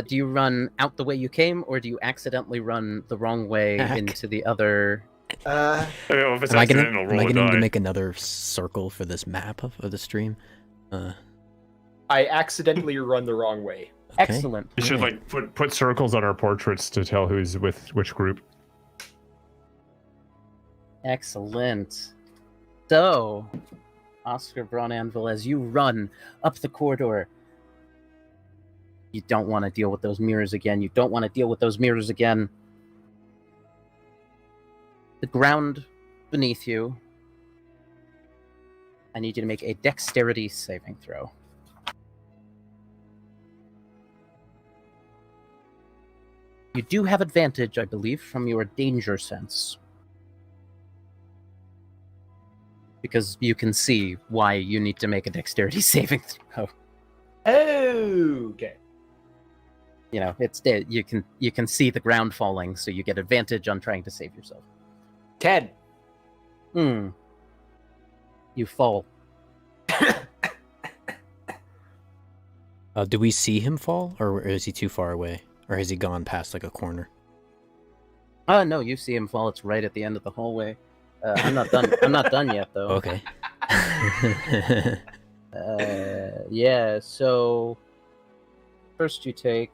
Do you run out the way you came, or do you accidentally run the wrong way into the other? If it's Am I accidental, gonna roll a need to die. make another circle for this map of the stream? I accidentally run the wrong way. Okay. Excellent. You should like put circles on our portraits to tell who's with which group. Excellent. So, Oscar Braun Anvil, as you run up the corridor, you don't want to deal with those mirrors again. You don't want to deal with those mirrors again. The ground beneath you. I need you to make a dexterity saving throw. You do have advantage, I believe, from your danger sense. Because you can see why you need to make a dexterity saving throw. Okay. You know, it's dead. You can see the ground falling, so you get advantage on trying to save yourself. 10. You fall. Do we see him fall, or is he too far away, or has he gone past like a corner? No, you see him fall. It's right at the end of the hallway. I'm not done. I'm not done yet, though. Okay. Yeah. So first, you take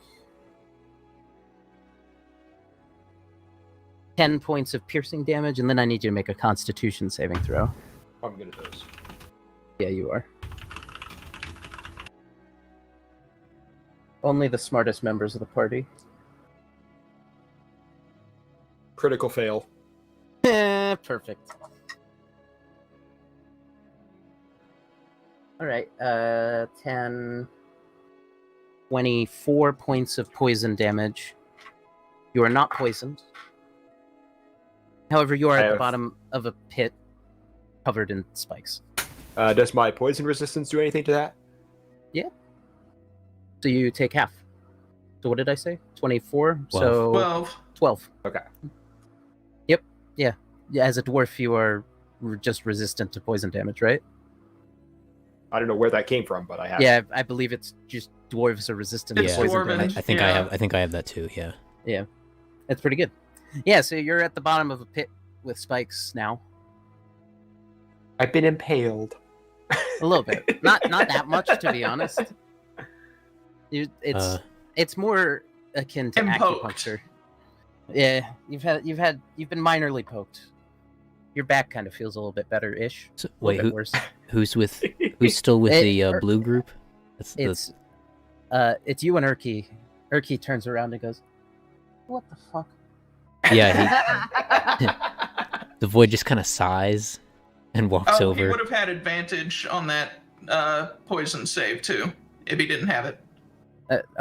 10 points of piercing damage, and then I need you to make a Constitution saving throw. I'm good at those. Yeah, you are. Only the smartest members of the party. Critical fail. Perfect. All right. 10, 24 points of poison damage. You are not poisoned. However, you are at the bottom of a pit covered in spikes. Does my poison resistance do anything to that? So you take half. So what did I say? 24? 12. So 12. Okay. Yep. Yeah. As a dwarf, you are just resistant to poison damage, right? I don't know where that came from, but I have. Yeah, I believe it's just dwarves are resistant It's to poison dwarven. damage. I think I think I have that too. Yeah. Yeah. That's pretty good. Yeah, so you're at the bottom of a pit with spikes now. I've been impaled. A little bit. Not that much, to be honest. It's more akin to Poked. acupuncture. Yeah, you've been minorly poked. Your back kind of feels a little bit better-ish. So, A wait, little bit worse. who's still with the blue group? That's It's you and Urki. Urki turns around and goes, "What the fuck?" Yeah, the void just kind of sighs and walks He over. would have had advantage on that poison save too if he didn't have it.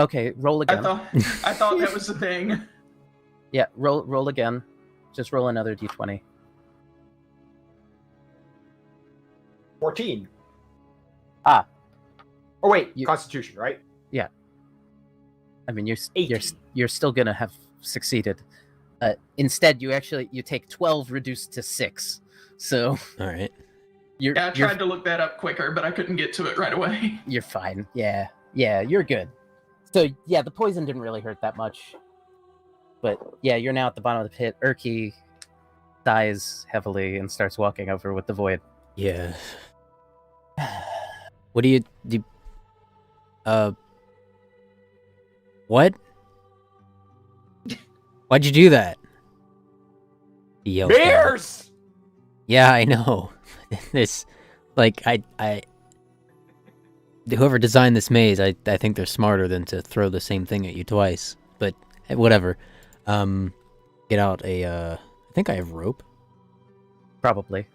Okay, roll again. I thought that was the thing. Yeah, roll again. Just roll another d20. 14. Ah. Oh wait, You- Constitution, right? I mean, you're 18. you're still gonna have succeeded. Instead, you take 12 reduced to 6. So All right. you're Yeah, I tried to look that up quicker, but I couldn't get to it right away. you're fine. Yeah, you're good. So yeah, the poison didn't really hurt that much. But yeah, you're now at the bottom of the pit. Urki dies heavily and starts walking over with the void. Yeah. What do you do? What? Why'd you do that? He yells down. Bears! Yeah, I know. This, like, I whoever designed this maze, I think they're smarter than to throw the same thing at you twice. But whatever. Get out a. I think I have rope. Probably.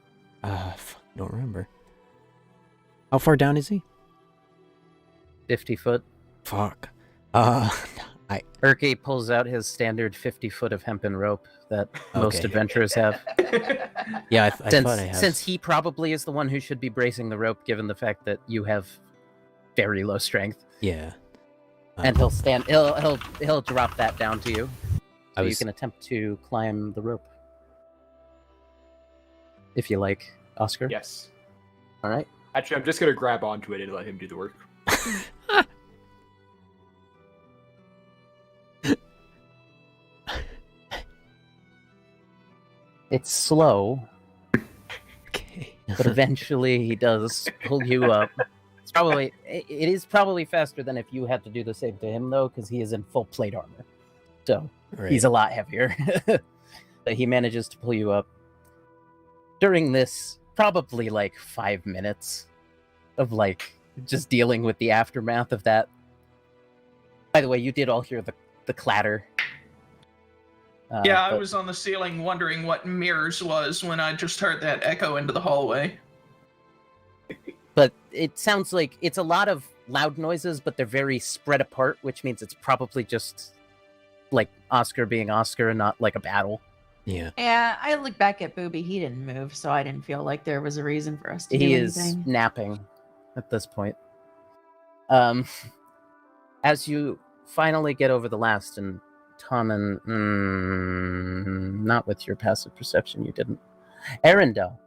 Don't remember. How far down is he? 50 foot. Fuck. Urki pulls out his standard 50 foot of hempen rope that most Okay. adventurers have. Yeah, I thought I have. Since he probably is the one who should be bracing the rope, given the fact that you have very low strength, Yeah. and he'll stand. He'll drop that down to you, so you was- can attempt to climb the rope if you like, Oscar. Yes. All right. Actually, I'm just gonna grab onto it and let him do the work. It's slow, Okay. but eventually he does pull you up. It is probably faster than if you had to do the same to him, though, because he is in full plate armor. So Right. he's a lot heavier. But he manages to pull you up. During this, probably like 5 minutes of like just dealing with the aftermath of that. By the way, you did all hear the clatter. Yeah, I but- was on the ceiling wondering what mirrors was when I just heard that echo into the hallway. But it sounds like it's a lot of loud noises, but they're very spread apart, which means it's probably just like Oscar being Oscar and not like a battle. Yeah. Yeah, I look back at Booby. He didn't move, so I didn't feel like there was a reason for us to He do is anything. napping at this point. As you finally get over the last, and Tommen, not with your passive perception, you didn't. Arendelle,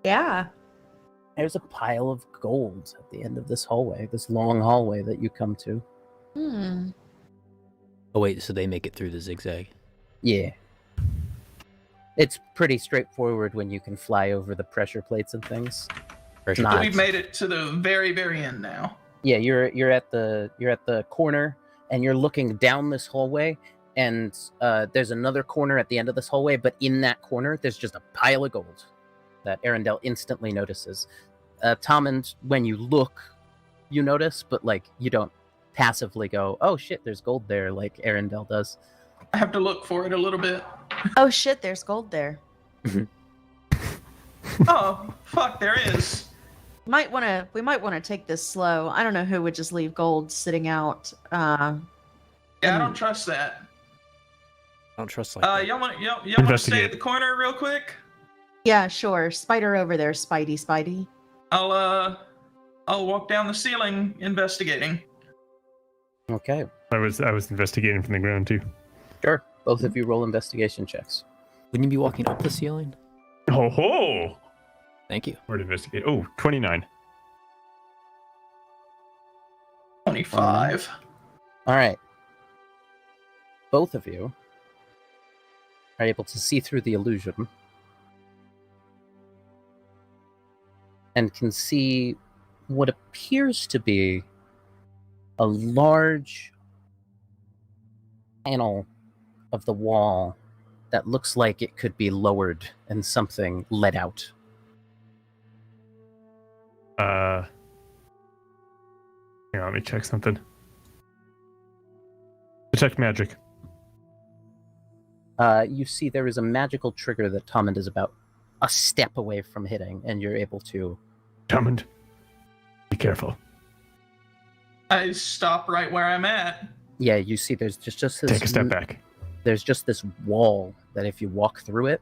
Yeah. there's a pile of gold at the end of this hallway, this long hallway that you come to. Hmm. Oh wait, so they make it through the zigzag. Yeah. It's pretty straightforward when you can fly over the pressure plates and things. Pressure Not- So plates. we've made it to the very, very end now. Yeah, you're at the corner, and you're looking down this hallway, and there's another corner at the end of this hallway, but in that corner, there's just a pile of gold that Arendelle instantly notices. Tommen, when you look, you notice, but like you don't passively go, "Oh shit, there's gold there," like Arendelle does. I have to look for it a little bit. Oh shit, there's gold there. Oh, fuck, there is. We might want to take this slow. I don't know who would just leave gold sitting out. Yeah, I don't trust that. I don't trust like that. Y'all want to stay Investigate. at the corner real quick? Yeah, sure. Spider over there, Spidey. I'll walk down the ceiling investigating. Okay, I was investigating from the ground too. sure. Both of you roll investigation checks. Wouldn't you be walking up the ceiling? Oh ho! Thank you. Where to investigate? Oh, 29. 25. All right. Both of you are able to see through the illusion and can see what appears to be a large panel of the wall that looks like it could be lowered and something let out. Hang on, let me check something. Detect magic. You see there is a magical trigger that Tommen is about a step away from hitting, and you're able to... Hammond, be careful. I stop right where I'm at. Yeah, you see there's just this... Take a step back. There's just this wall that if you walk through it,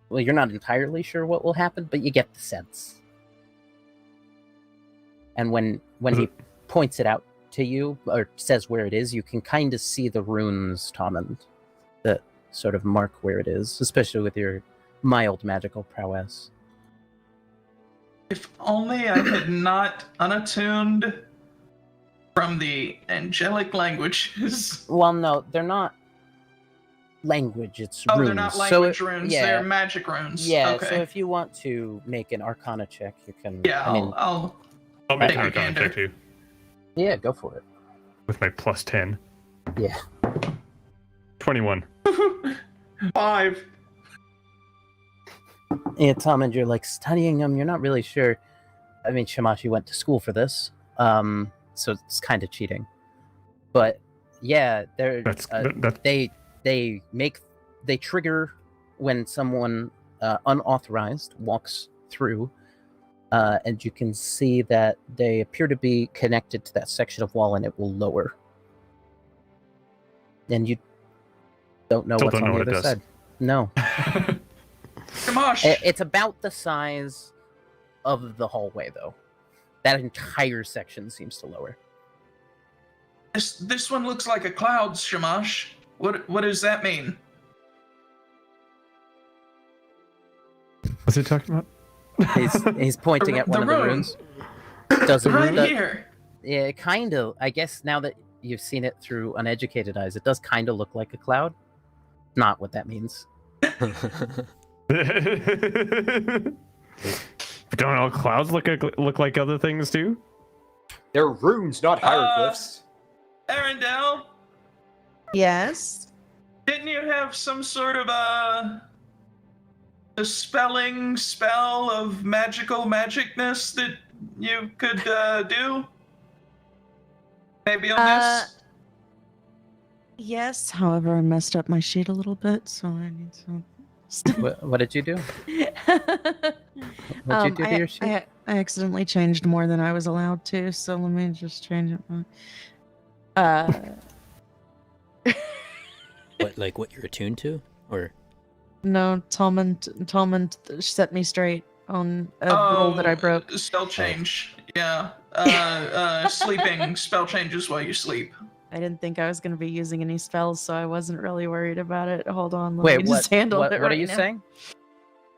well, you're not entirely sure what will happen, but you get the sense. And when he points it out to you, or says where it is, you can kind of see the runes, Tommen, that sort of mark where it is, especially with your mild magical prowess. If only I had not unattuned from the angelic languages. Well, no, they're not language, it's Oh, runes. they're not So language it- runes, yeah, they're magic runes. yeah, Okay. so if you want to make an Arcana check, you can... Yeah, I mean, I'll I'll make Take an a Arcana gander. check too. yeah, go for it. With my plus 10. Yeah. 21. 5. Yeah, Tom, and you're like studying them. You're not really sure. I mean, Shamashi went to school for this, so it's kind of cheating. But yeah, they're That's they trigger when someone unauthorized walks through, and you can see that they appear to be connected to that section of wall, and it will lower. And you don't know Still what's don't on know the what it other does. side. No. Kamash! It's about the size of the hallway, though. That entire section seems to lower. This one looks like a cloud, Shamash. What does that mean? What's he talking about? He's pointing at one The of the rune. runes. Doesn't Right that- here. Yeah, kind of. I guess now that you've seen it through uneducated eyes, it does kind of look like a cloud. Not what that means. But don't all clouds look like other things too? They're runes, not hieroglyphs. Arendelle, Yes. didn't you have some sort of a dispelling spell of magical magicness that you could do? Maybe on this? Yes. However, I messed up my sheet a little bit, so I need to. What did you do? What'd you do to your sheet? I accidentally changed more than I was allowed to, so let me just change it. What you're attuned to, or No, Talmud set me straight on a rule that I broke. Spell change. Yeah. Sleeping spell changes while you sleep. I didn't think I was going to be using any spells, so I wasn't really worried about it. Hold on, let Wait, me just handle it what right are you now. saying?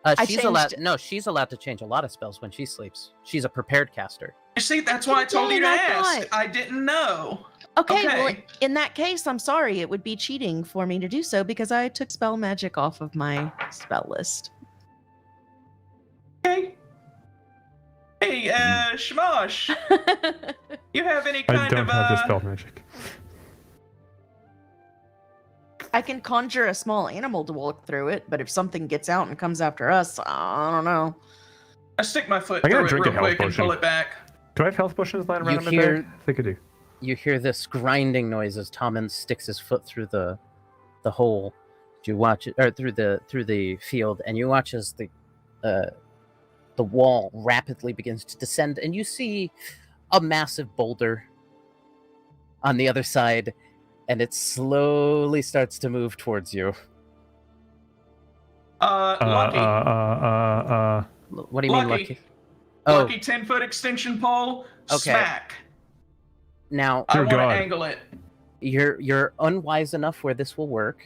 I She's allowed. changed- No, she's allowed to change a lot of spells when she sleeps. She's a prepared caster. You see, that's why I told you to Dang, I ask. thought. I didn't know. Okay, well, Okay. in that case, I'm sorry. It would be cheating for me to do so because I took spell magic off of my spell list. Okay. Hey, Shamash, you have any I kind don't of have the spell magic. I can conjure a small animal to walk through it, but if something gets out and comes after us, I don't know. I stick my foot I gotta through it drink a real health quick and potion. pull it back. Do I have health potions lying around in my hear- bag? I think I do. You hear this grinding noise as Tommen sticks his foot through the hole. You watch it, or through the field, and you watch as the wall rapidly begins to descend, and you see a massive boulder on the other side, and it slowly starts to move towards you. Lucky. What do you mean, Lucky. Lucky? Oh, Lucky 10-foot extension pole. Okay. Smack. now I Dear want to God. angle it. you're unwise enough where this will work.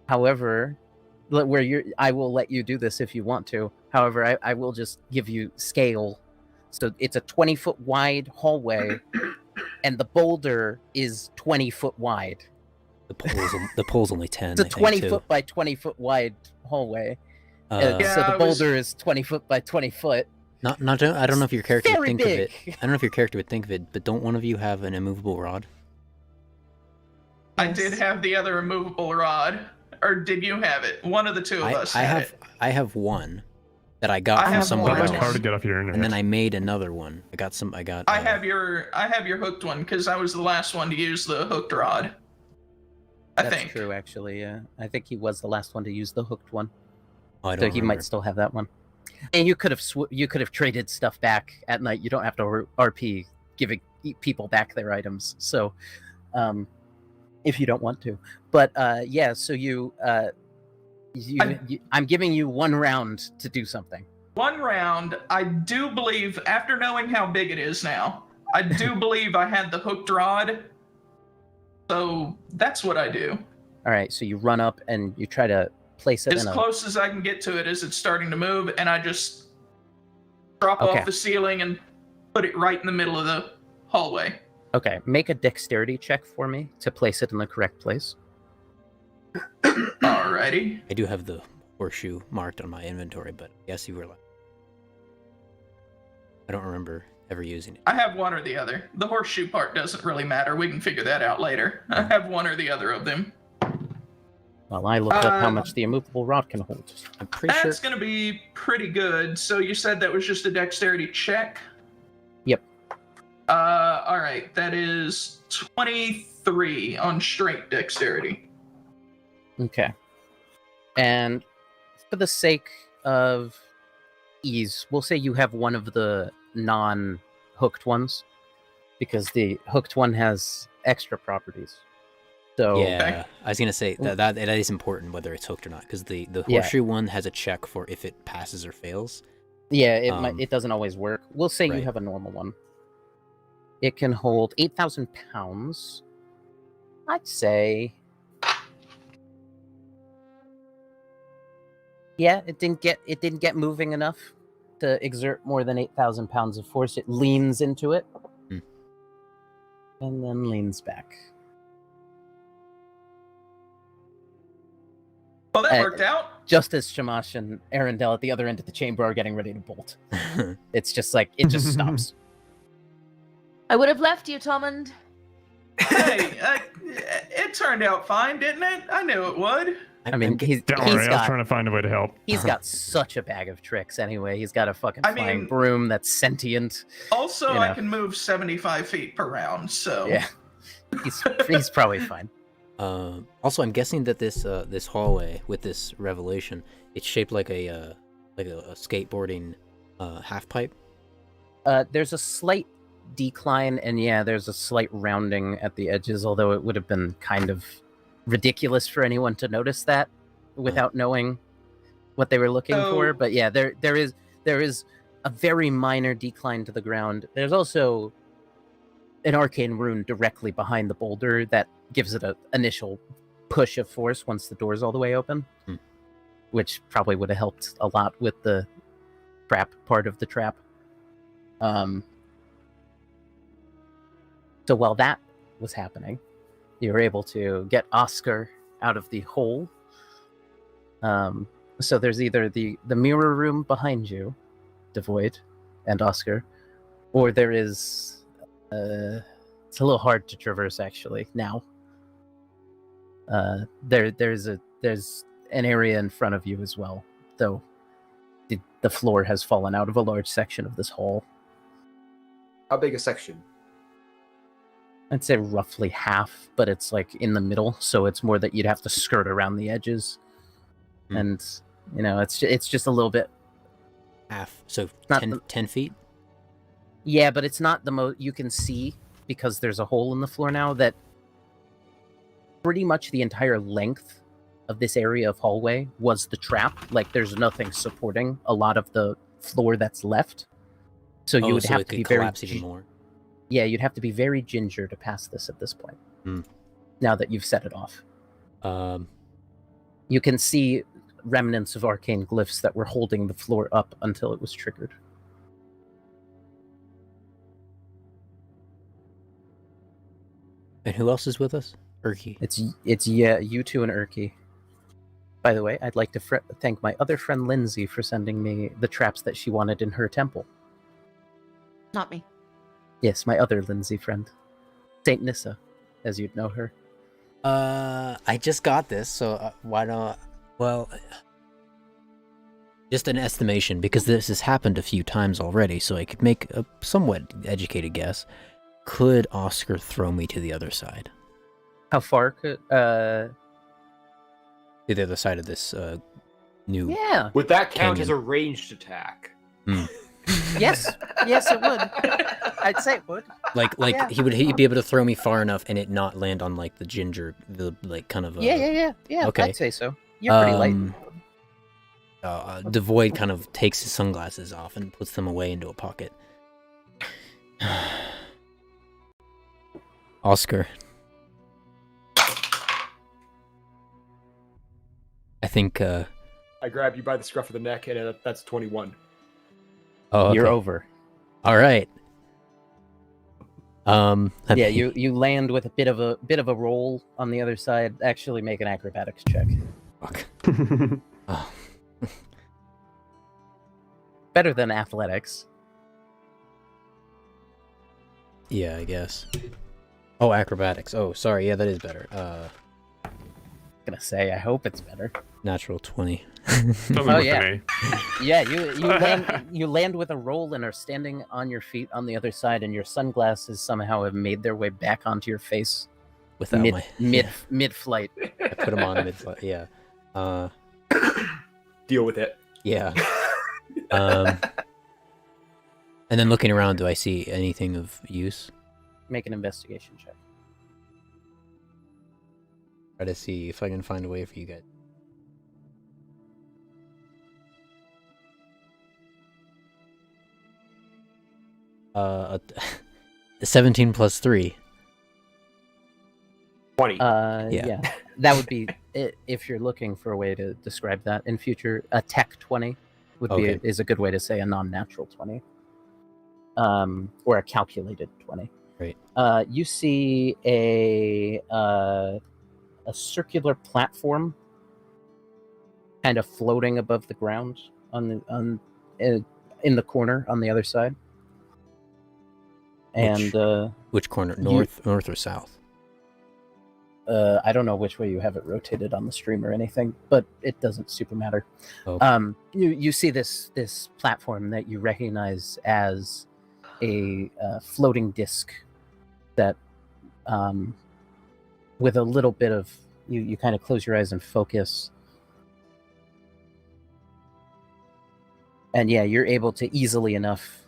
However, I will let you do this if you want to. However, I will just give you scale. So it's a 20-foot wide hallway, and the boulder is 20 foot wide. the pole's only 10. It's a I think, 20 too. foot by 20 foot wide hallway. Yeah, So I the was- boulder is 20 foot by 20 foot. I don't know if your character would Very think big. of it. I don't know if your character would think of it, but don't one of you have an immovable rod? I did have the other immovable rod. Or did you have it? One of the two of us had it. I have one that I got I from have somewhere one. That's else, hard to get off your internet. and then I made another one. I have your hooked one because I was the last one to use the hooked rod. I That's think. true, actually. Yeah, I think he was the last one to use the hooked one, Oh, I so don't he remember. might still have that one. And you could have traded stuff back at night. You don't have to RP giving people back their items. So, if you don't want to, but yeah. So I'm giving you 1 round to do something. 1 round. I do believe, after knowing how big it is now, I do believe I had the hooked rod. So that's what I do. All right. So you run up and you try to place it As in a. close as I can get to it as it's starting to move, and I just drop Okay. off the ceiling and put it right in the middle of the hallway. Okay. Make a dexterity check for me to place it in the correct place. Alrighty. I do have the horseshoe marked on my inventory, but yes, you were like, I don't remember ever using it. I have one or the other. The horseshoe part doesn't really matter. We can figure that out later. I have one or the other of them. While I look up how much the immovable rod can hold. I'm pretty sure. That's going to be pretty good. So you said that was just a dexterity check? Yep. All right. That is 23 on straight dexterity. Okay. And for the sake of ease, we'll say you have one of the non-hooked ones, because the hooked one has extra properties. So Yeah, I was gonna say that is important whether it's hooked or not, because the horseshoe one has a check for if it passes or fails. yeah, it doesn't always work. We'll say you Right. have a normal one. It can hold 8,000 pounds. I'd say. Yeah, it didn't get moving enough to exert more than 8,000 pounds of force. It leans into it, and then leans back. Well, that worked out. Just as Shamash and Arendelle at the other end of the chamber are getting ready to bolt. It's just like, it just stops. I would have left you, Tomund. Hey, it turned out fine, didn't it? I knew it would. I mean, Don't worry, I was trying to find a way to help. he's got such a bag of tricks anyway. He's got a fucking I flying mean- broom that's sentient. Also, You I know. can move 75 feet per round, so... Yeah. He's probably fine. Also, I'm guessing that this hallway with this revelation, it's shaped like a skateboarding half pipe. There's a slight decline, and yeah, there's a slight rounding at the edges, although it would have been kind of ridiculous for anyone to notice that without knowing what they were looking for. So- But yeah, there is a very minor decline to the ground. There's also an arcane rune directly behind the boulder that gives it an initial push of force once the door's all the way open, which probably would have helped a lot with the trap part of the trap. So while that was happening, you were able to get Oscar out of the hole. So there's either the mirror room behind you, Devoid and Oscar, or there is it's a little hard to traverse actually now. There's an area in front of you as well, though the floor has fallen out of a large section of this hall. How big a section? I'd say roughly half, but it's like in the middle, so it's more that you'd have to skirt around the edges, and it's just a little bit. Half, so Not 10 feet. Yeah, but it's not the most you can see because there's a hole in the floor now that pretty much the entire length of this area of hallway was the trap. Like there's nothing supporting a lot of the floor that's left, so you would so have it to could be very collapse even more. Yeah, you'd have to be very ginger to pass this at this point. Now that you've set it off. You can see remnants of arcane glyphs that were holding the floor up until it was triggered. And who else is with us? Urki. It's you two and Urki. By the way, I'd like to thank my other friend Lindsay for sending me the traps that she wanted in her temple. Not me. Yes, my other Lindsay friend. Saint Nissa, as you'd know her. I just got this, so why don't... Well, just an estimation, because this has happened a few times already, so I could make a somewhat educated guess. Could Oscar throw me to the other side? How far could... To the other side of this new... Yeah. Would that count Canyon. as a ranged attack? Yes, it would. I'd say it would. Like Yeah. he'd be able to throw me far enough and it not land on like the ginger, the like kind of... Yeah. Okay. I'd say so. You're pretty light. Devoid kind of takes his sunglasses off and puts them away into a pocket. Oscar. I think, I grab you by the scruff of the neck, and that's 21. Oh, okay. You're over. All right. Yeah, you land with a bit of a roll on the other side. Actually, make an acrobatics check. Fuck. Oh. Better than athletics. Yeah, I guess. Oh, acrobatics. Oh, sorry. Yeah, that is better. Gonna say, I hope it's better. Natural 20. Something Oh, with yeah. an A. Yeah, you land with a roll and are standing on your feet on the other side, and your sunglasses somehow have made their way back onto your face Without my... mid flight. I put them on mid-flight. Yeah. Deal with it. Yeah. And then looking around, do I see anything of use? Make an investigation check. Try to see if I can find a way for you guys. Uh, 17 plus 3. 20. Yeah. That would be if you're looking for a way to describe that in future. A tech 20 would Okay. is a good way to say a non-natural 20, or a calculated 20. Right. You see a circular platform kind of floating above the ground in the corner on the other side. And Which corner? North or south? I don't know which way you have it rotated on the stream or anything, but it doesn't super matter. Okay. You see this platform that you recognize as a floating disc that, with a little bit of you kind of close your eyes and focus, and yeah, you're able to easily enough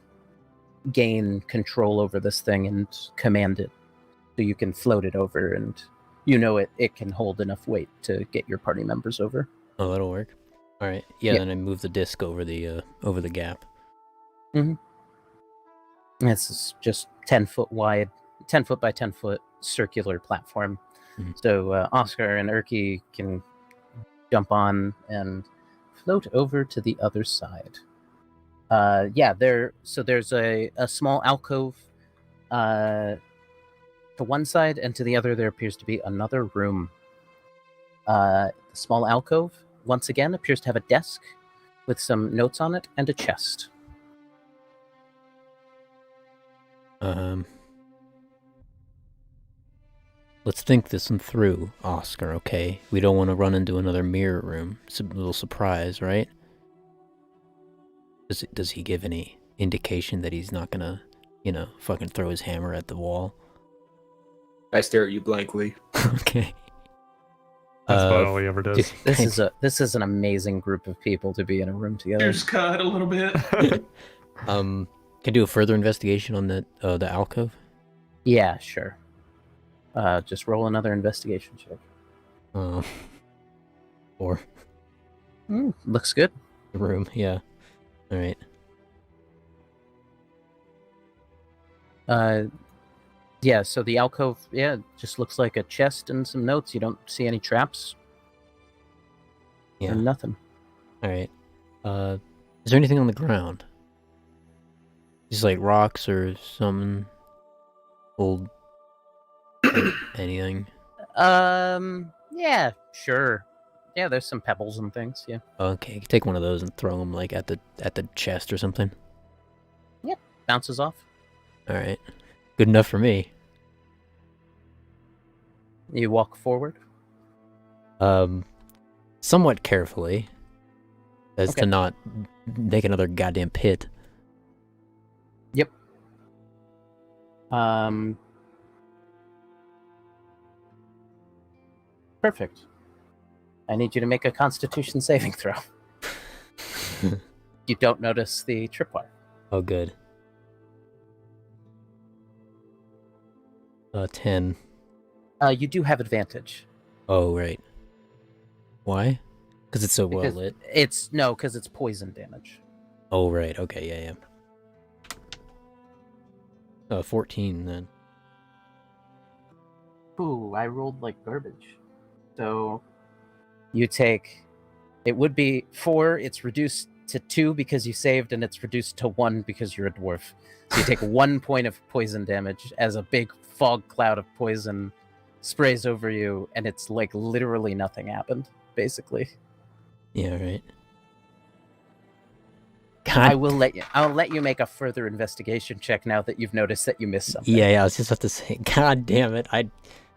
gain control over this thing and command it, so you can float it over, and it can hold enough weight to get your party members over. Oh, that'll work. All right. Yeah. Yeah. Then I move the disc over the gap. It's just 10 foot wide, 10 foot by 10 foot circular platform. Mhm. So Oscar and Erky can jump on and float over to the other side. There's a small alcove to one side, and to the other there appears to be another room. The small alcove, once again, appears to have a desk with some notes on it and a chest. Let's think this one through, Oscar, okay? We don't want to run into another mirror room. It's a little surprise, right? Does he give any indication that he's not gonna, fucking throw his hammer at the wall? I stare at you blankly. Okay. That's about all he ever does. This is an amazing group of people to be in a room together. Here's cut a little bit. Can I do a further investigation on the alcove? Yeah, sure. Just roll another investigation check. 4. Looks good. The room, yeah. All right. Yeah, so the alcove, just looks like a chest and some notes. You don't see any traps. Yeah. Or nothing. All right. Is there anything on the ground? Just like rocks or some old anything? Yeah, sure. Yeah, there's some pebbles and things, yeah. Okay, take one of those and throw them like at the chest or something. Yep, bounces off. All right. Good enough for me. You walk forward. Somewhat carefully, as Okay. to not make another goddamn pit. Yep. Perfect. I need you to make a Constitution saving throw. You don't notice the tripwire. Oh, good. 10. You do have advantage. Oh, right. Why? Because it's so well lit. Because it's poison damage. Oh, right. Okay, yeah. 14 then. Ooh, I rolled like garbage. So you take, it would be 4, it's reduced to 2 because you saved, and it's reduced to 1 because you're a dwarf. So you take 1 point of poison damage as a big fog cloud of poison sprays over you, and it's like literally nothing happened, basically. Yeah, right. God. I'll let you make a further investigation check now that you've noticed that you missed something. Yeah, I was just about to say, God damn it.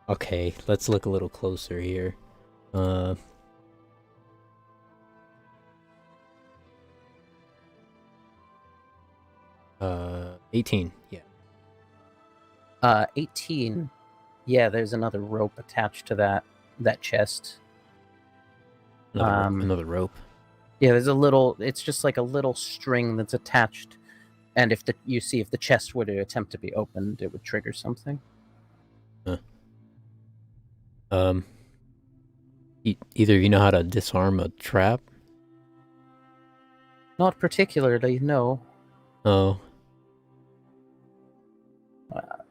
Okay, let's look a little closer here. 18, yeah. 18. Yeah, there's another rope attached to that chest. Another rope. Yeah, it's just like a little string that's attached, and if the chest were to attempt to be opened, it would trigger something. Either you know how to disarm a trap? Not particularly, no. Oh.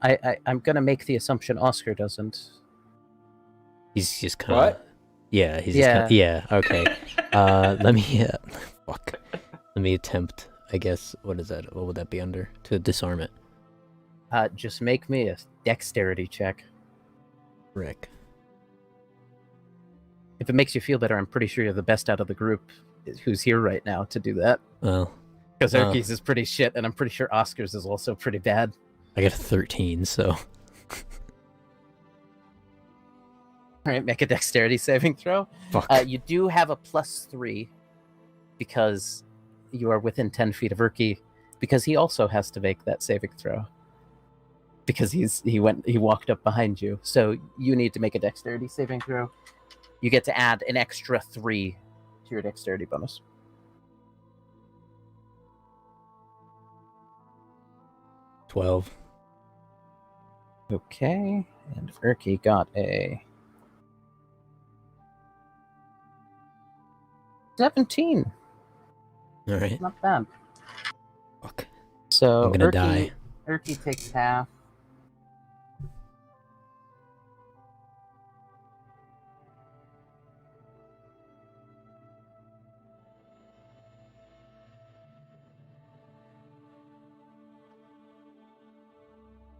I'm gonna make the assumption Oscar doesn't. He's just kind of... What? Yeah, he's Yeah. just yeah, okay. Let me... fuck. Let me attempt, I guess. What is that? What would that be under? To disarm it. Just make me a dexterity check. Rick. If it makes you feel better, I'm pretty sure you're the best out of the group who's here right now to do that. Well, Because Erky's is pretty shit, and I'm pretty sure Oscar's is also pretty bad. I got a 13, so. Alright, make a dexterity saving throw. Fuck. You do have a +3 because you are within 10 feet of Erky, because he also has to make that saving throw. Because he walked up behind you. So you need to make a dexterity saving throw. You get to add an extra 3 to your dexterity bonus. 12. Okay, and Erky got a 17. All right. Not bad. Fuck. So I'm gonna die. Erky takes half.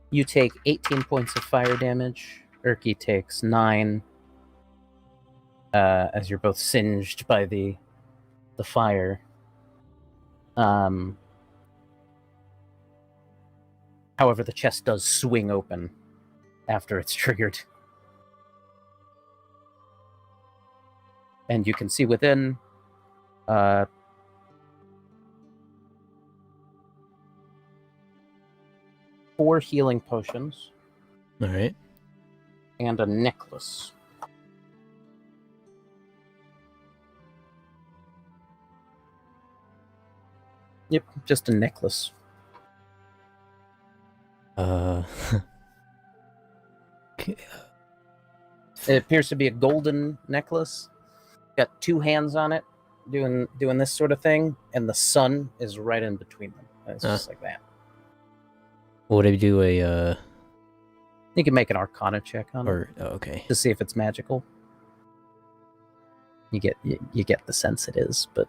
You take 18 points of fire damage. Erky takes 9. As you're both singed by the fire. However, the chest does swing open after it's triggered. And you can see within 4 healing potions All right. and a necklace. Yep, just a necklace. Okay. It appears to be a golden necklace. Got 2 hands on it, doing this sort of thing, and the sun is right in between them. It's just like that. What would I do? A You can make an Arcana check on it or okay. to see if it's magical. You get the sense it is, but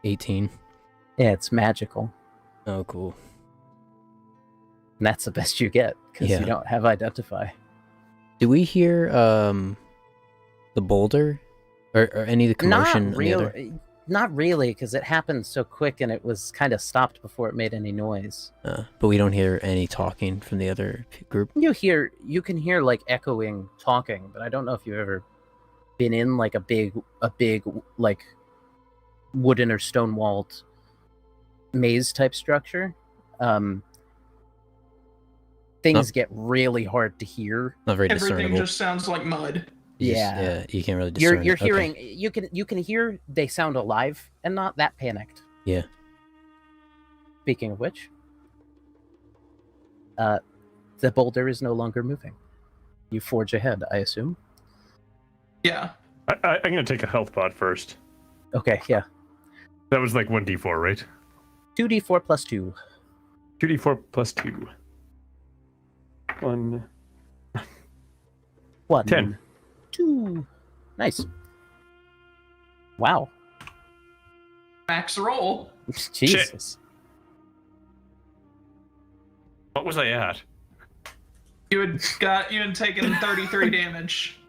18. yeah, it's magical, Oh, cool. and that's the best you get because Yeah. you don't have identify. Do we hear the boulder or any of the commotion? Not really, because it happened so quick and it was kind of stopped before it made any noise. But we don't hear any talking from the other group. You can hear like echoing talking, but I don't know if you've ever been in like a big like wooden or stone walled maze type structure. Things get really hard to hear. Not very Everything discernible. just sounds like mud. Yeah. You can't really discern. You're it. Okay. hearing you can hear they sound alive and not that panicked. Yeah. Speaking of which, the boulder is no longer moving. You forge ahead, I assume. Yeah. I'm gonna take a health pot first. Okay, yeah. That was like 1d4, right? 2d4 plus 2. 2d4 plus 2. 1. 1. 10. 2. Nice. Wow. Max roll. Jesus. What was I at? You had taken 33 damage.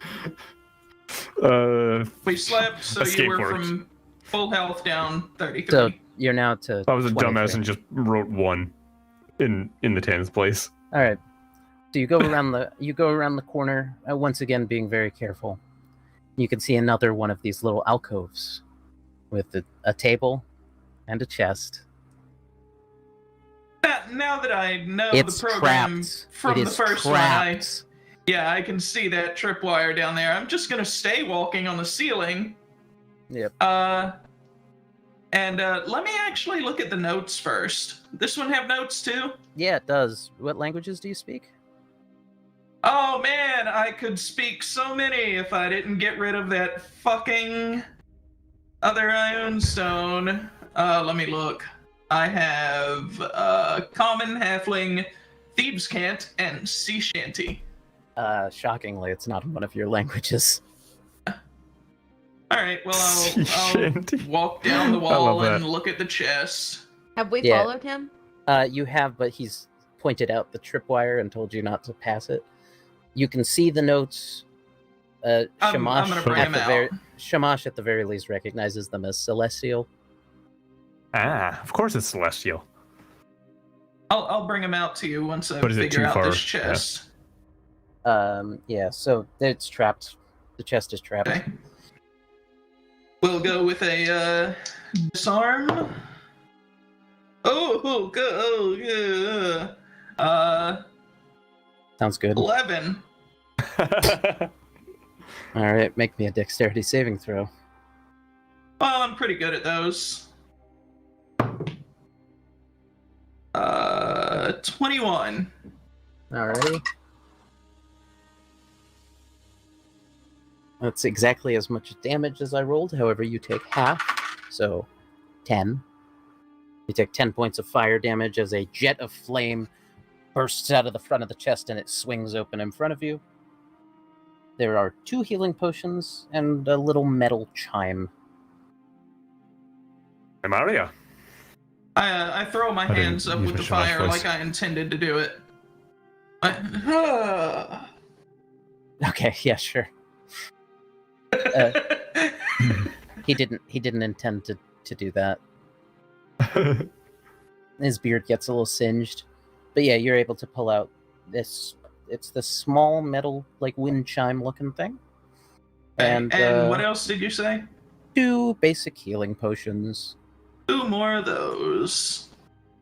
We slept, so Escape you were works. from full health down 33. So you're now to I was a 23. dumbass and just wrote 1 in the tens place. All right. So you go around the corner, once again being very careful. You can see another one of these little alcoves with a table and a chest. Now that I know It's the program trapped. from It the is first trapped. one, I can see that tripwire down there. I'm just gonna stay walking on the ceiling. Yep. And let me actually look at the notes first. This one have notes too? Yeah, it does. What languages do you speak? Oh man, I could speak so many if I didn't get rid of that fucking other ion stone. Let me look. I have Common, Halfling, Thieves' Cant, and Sea Shanty. Shockingly, it's not one of your languages. Alright, well, Sea I'll Shanty. walk down the I love wall that. and look at the chest. Have we Yeah. followed him? You have, but he's pointed out the tripwire and told you not to pass it. You can see the notes I'm gonna bring him out. Shamash at the very least recognizes them as celestial. Ah, of course it's celestial. I'll bring him out to you once I But is it figure too out far? this chest. Yeah, so it's trapped. The chest is trapped. Okay. We'll go with a disarm. Oh, good. Oh, yeah. Sounds good. 11. All right, make me a dexterity saving throw. Well, I'm pretty good at those. 21. Alrighty. That's exactly as much damage as I rolled. However, you take half, so 10. You take 10 points of fire damage as a jet of flame bursts out of the front of the chest and it swings open in front of you. There are 2 healing potions and a little metal chime. Hey, Mario. I throw my hands up with the fire like I intended to do it. Okay, yeah, sure. He didn't intend to do that. His beard gets a little singed. But yeah, you're able to pull out this. It's the small metal, like wind chime looking thing. And what else did you say? 2 basic healing potions. 2 more of those.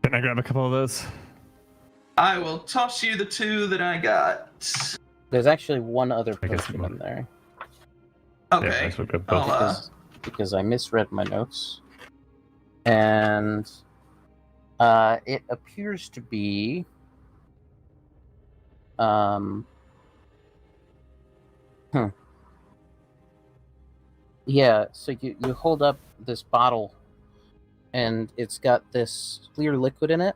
Can I grab a couple of those? I will toss you the 2 that I got. There's actually 1 other I guess potion in there. Okay. Yeah, nice, we'll grab both. Because I misread my notes. And it appears to be Yeah, so you hold up this bottle and it's got this clear liquid in it,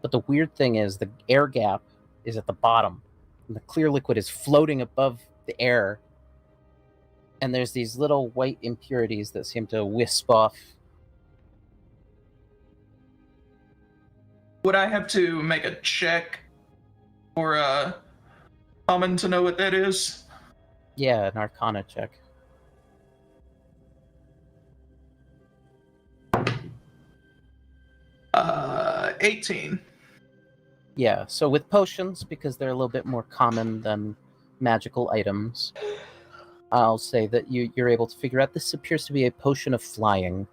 but the weird thing is the air gap is at the bottom and the clear liquid is floating above the air, and there's these little white impurities that seem to wisp off. Would I have to make a check for common to know what that is? Yeah, an arcana check. Uh, 18. Yeah, so with potions, because they're a little bit more common than magical items, I'll say that you're able to figure out this appears to be a potion of flying.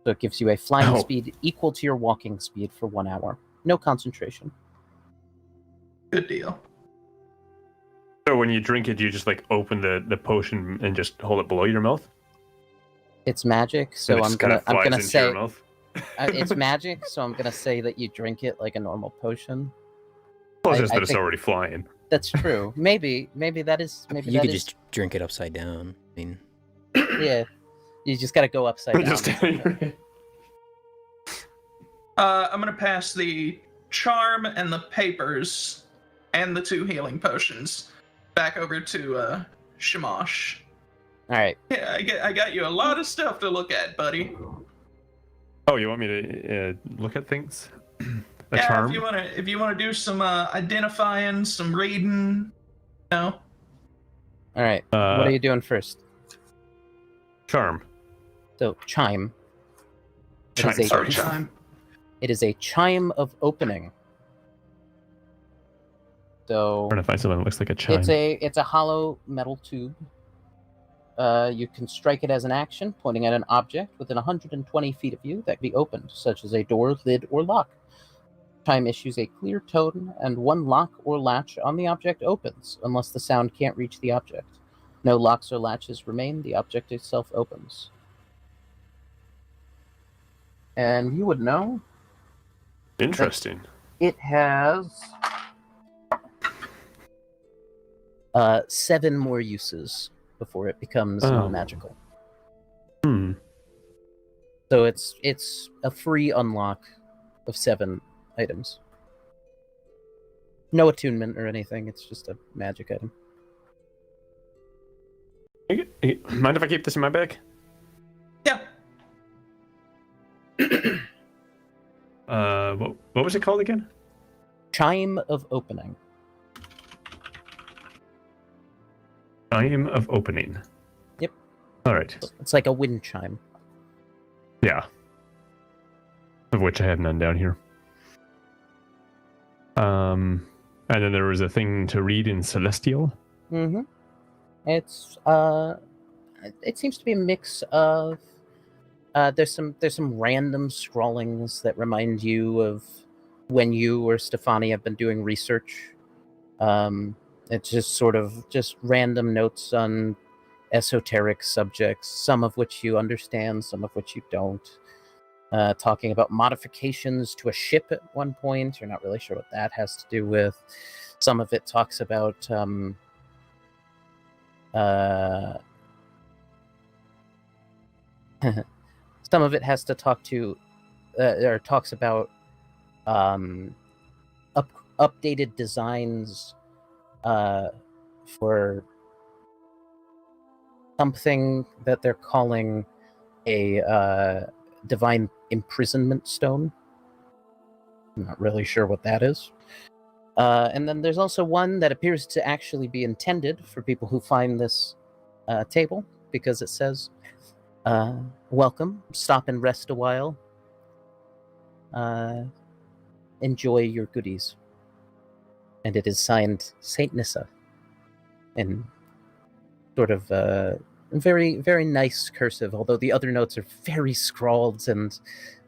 So it gives you a flying speed equal to your walking speed for 1 hour. No concentration. Good deal. So when you drink it, you just like open the potion and just hold it below your mouth? It's magic, so And it I'm just kinda gonna flies into say your mouth? it's magic, so I'm gonna say that you drink it like a normal potion. Well, I- just I that it's think- already flying. That's true. Maybe that is You could just drink it upside down. I mean, yeah. You just gotta go upside down. Just I'm gonna pass the charm and the papers and the 2 healing potions back over to Shamash. All right. Yeah, I got you a lot of stuff to look at, buddy. Oh, you want me to look at things? A Yeah, charm? if you wanna do some identifying, some reading, you know. All right. What are you doing first? Charm. So chime. Chime, Sorry, chime. It is a chime of opening. So I'm trying to find something that looks like a chime. it's a hollow metal tube. You can strike it as an action, pointing at an object within 120 feet of you that can be opened, such as a door, lid, or lock. Chime issues a clear tone, and 1 lock or latch on the object opens, unless the sound can't reach the object. No locks or latches remain, the object itself opens. And you would know Interesting. it has 7 more uses before it becomes non-magical. Hmm. So it's a free unlock of 7 items. No attunement or anything, it's just a magic item. Mind if I keep this in my bag? Yeah. What was it called again? Chime of opening. Chime of opening. Yep. All right. It's like a wind chime. Yeah. Of which I have none down here. And then there was a thing to read in Celestial. Mm-hmm. It's it seems to be a mix of there's some random scrawlings that remind you of when you or Stefani have been doing research. It's just sort of just random notes on esoteric subjects, some of which you understand, some of which you don't. Talking about modifications to a ship at one point. You're not really sure what that has to do with. Some of it talks about some of it has to talk to or talks about updated designs for something that they're calling a divine imprisonment stone. I'm not really sure what that is. And then there's also one that appears to actually be intended for people who find this table, because it says, welcome, stop and rest a while. Enjoy your goodies. And it is signed Saint Nissa in sort of very, very nice cursive, although the other notes are very scrawled, and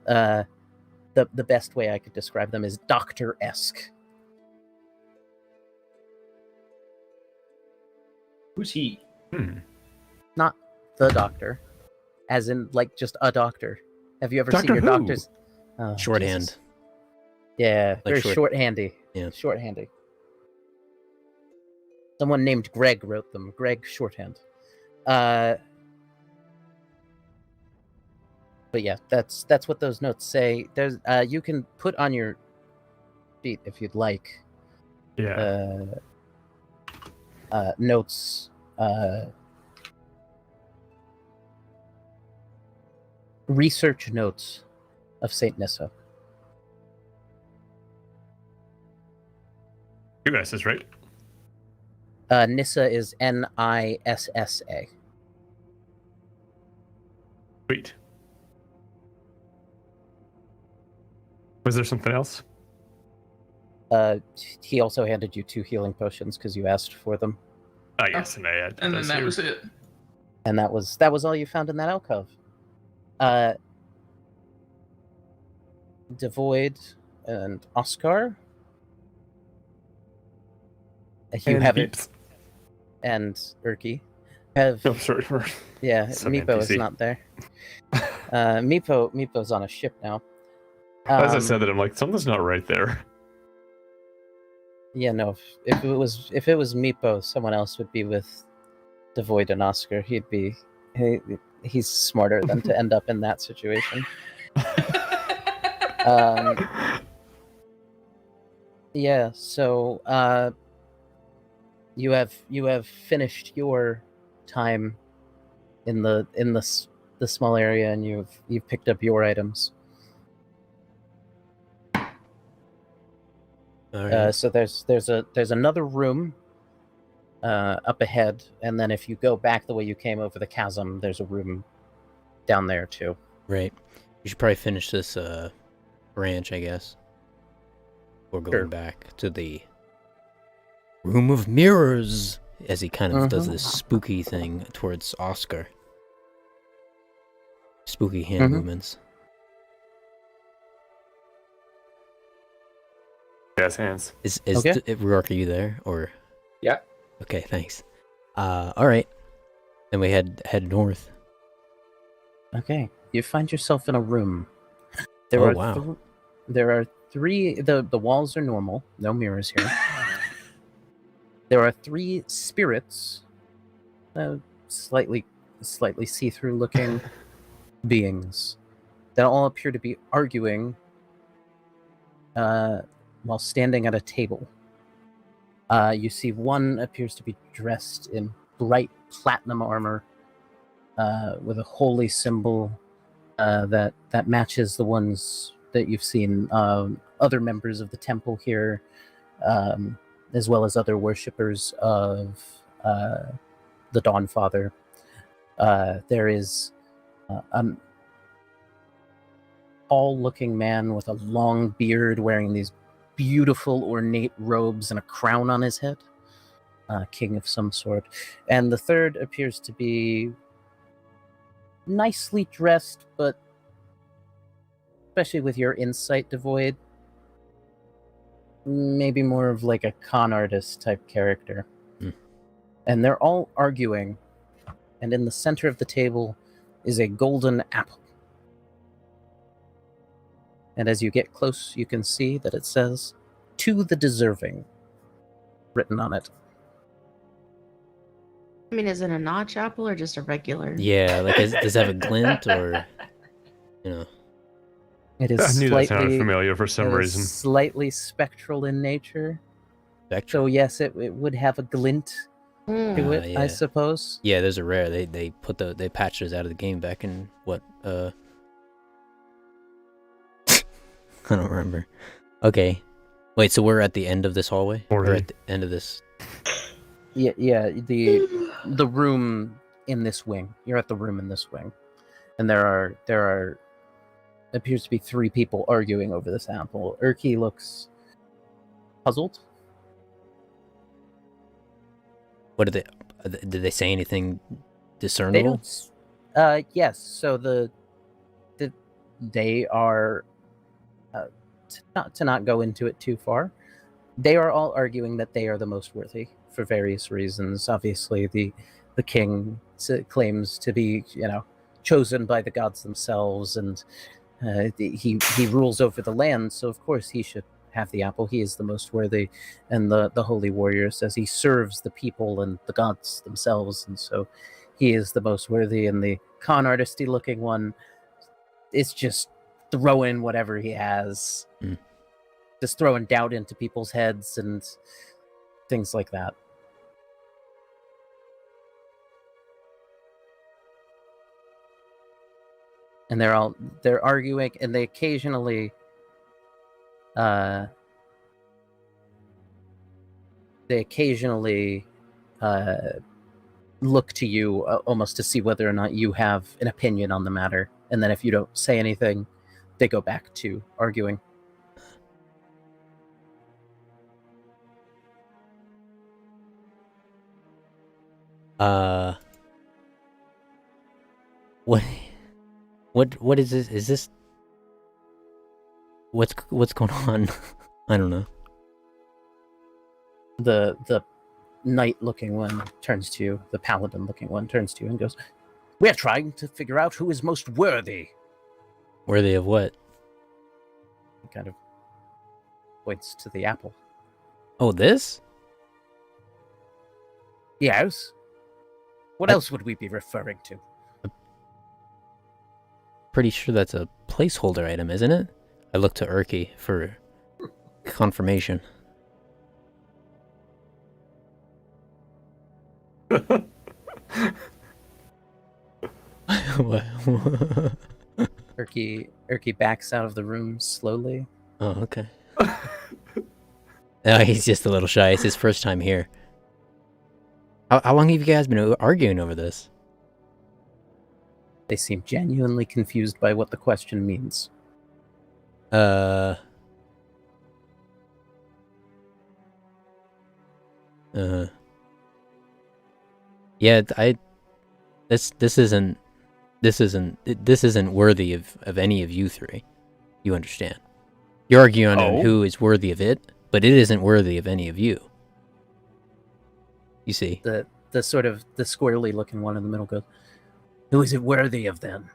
the best way I could describe them is doctor-esque. Who's he? Not the doctor, as in like just a doctor. Have you ever Doctor seen your Who? doctors? Oh, Shorthand. Jesus. Yeah, Like very short- shorthandy. Yeah. Shorthandy. Someone named Greg wrote them. Greg Shorthand. But yeah, that's what those notes say. There's you can put on your sheet if you'd like. Yeah. Notes. Research notes of Saint Nissa. Two S's, right? Nissa is Nissa. Sweet. Was there something else? He also handed you 2 healing potions because you asked for them, Ah, yes, and I had And then those that here. was it. and that was all you found in that alcove. Devoid and Oscar. You And haven't, Beeps. and Urki have. Oh, sorry. Yeah, Some Meepo is NPC. not there. Meepo's on a ship now. As I said that, I'm like, something's not right there. Yeah, no. If it was Meepo, someone else would be with Devoid and Oscar. He's smarter than to end up in that situation. Yeah. So you have finished your time in the small area, and you've picked up your items. All right. So there's another room up ahead, and then if you go back the way you came over the chasm, there's a room down there too. Right. We should probably finish this branch, I guess. We're going Sure. back to the room of mirrors, as he kind of does this spooky thing towards Oscar. Spooky hand movements. Yes, hands. Is Okay. Rourke, are you there or? Yeah. Okay, thanks. All right. Then we head north. Okay, you find yourself in a room. There Oh, are wow. there are 3. The walls are normal, no mirrors here. There are 3 spirits, slightly see-through looking beings that all appear to be arguing while standing at a table. You see one appears to be dressed in bright platinum armor with a holy symbol that matches the ones that you've seen other members of the temple here, as well as other worshippers of the Dawn Father. There is a tall-looking man with a long beard wearing these beautiful ornate robes and a crown on his head. King of some sort. And the third appears to be nicely dressed, but especially with your insight devoid, maybe more of like a con artist type character. And they're all arguing, and in the center of the table is a golden apple. And as you get close, you can see that it says, "To the deserving," written on it. I mean, is it a notch apple or just a regular? Yeah, like does it have a glint or, you know? It is I knew that sounded slightly familiar for some it is reason. slightly spectral in nature. Spectral. So yes, it would have a glint to it, yeah. I suppose. Yeah, those are rare. They patched those out of the game back in what I don't remember. Okay. Wait, so we're at the end of this hallway? Or 40. at the end of this? Yeah, the room in this wing. You're at the room in this wing. And there are appears to be 3 people arguing over this apple. Urki looks puzzled. What did they say anything They discernible? don't. Yes. So they are to not go into it too far. They are all arguing that they are the most worthy for various reasons. Obviously, the king claims to be, chosen by the gods themselves, and he rules over the land. So of course he should have the apple. He is the most worthy. And the holy warrior says he serves the people and the gods themselves, and so he is the most worthy. And the con artisty looking one is just throwing whatever he has, just throwing doubt into people's heads and things like that. And they're arguing, and they occasionally look to you almost to see whether or not you have an opinion on the matter. And then if you don't say anything, they go back to arguing. What is this? Is this what's going on? I don't know. The knight-looking one turns to you. The paladin-looking one turns to you and goes, "We're trying to figure out who is most worthy." Worthy of what? He kind of points to the apple. Oh, this? Yes. What else would we be referring to? Pretty sure that's a placeholder item, isn't it? I look to Urki for confirmation. What? Urki backs out of the room slowly. Oh, okay. No, he's just a little shy. It's his first time here. How long have you guys been arguing over this? They seem genuinely confused by what the question means. Yeah, this isn't worthy of any of you 3. You understand? You're arguing on who is worthy of it, but it isn't worthy of any of you. You see? The squirrely looking one in the middle goes, "Who is it worthy of then?"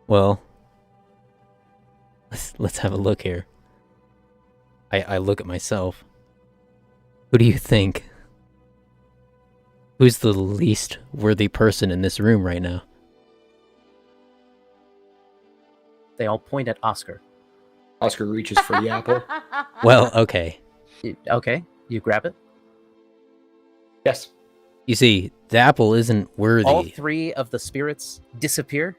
Well, let's have a look here. I look at myself. Who do you think? Who's the least worthy person in this room right now? They all point at Oscar. Oscar reaches for the apple. Well, okay. Okay, you grab it. Yes. You see, the apple isn't worthy. All 3 of the spirits disappear,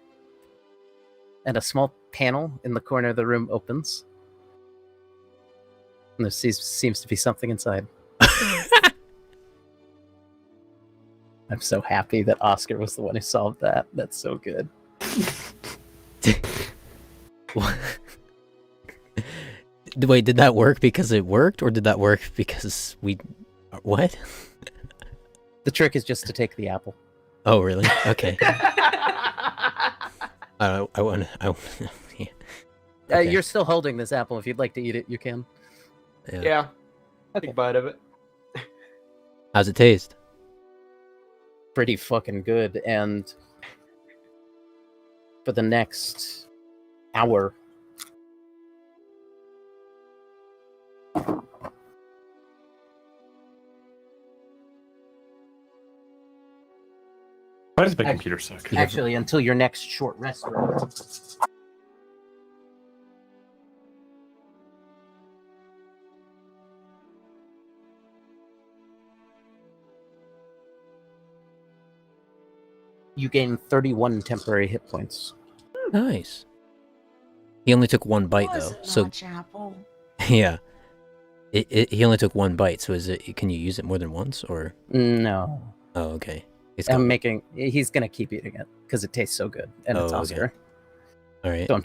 and a small panel in the corner of the room opens. And there seems to be something inside. I'm so happy that Oscar was the one who solved that. That's so good. What? Wait, did that work because it worked, or did that work because we... What? The trick is just to take the apple. Oh, really? Okay. I want yeah. Okay. You're still holding this apple. If you'd like to eat it, you can. Yeah. Okay. Big bite of it. How's it taste? Pretty fucking good. And for the next hour, Why does my computer suck? actually, until your next short rest round, you gain 31 temporary hit points. Nice. He only took one bite, Was though. it So, Notch apple? yeah. He only took one bite, so is it? Can you use it more than once, or? No. Oh, okay. It's He's gonna keep eating it because it tastes so good, and it's Oh, okay. Oscar. All right. So I'm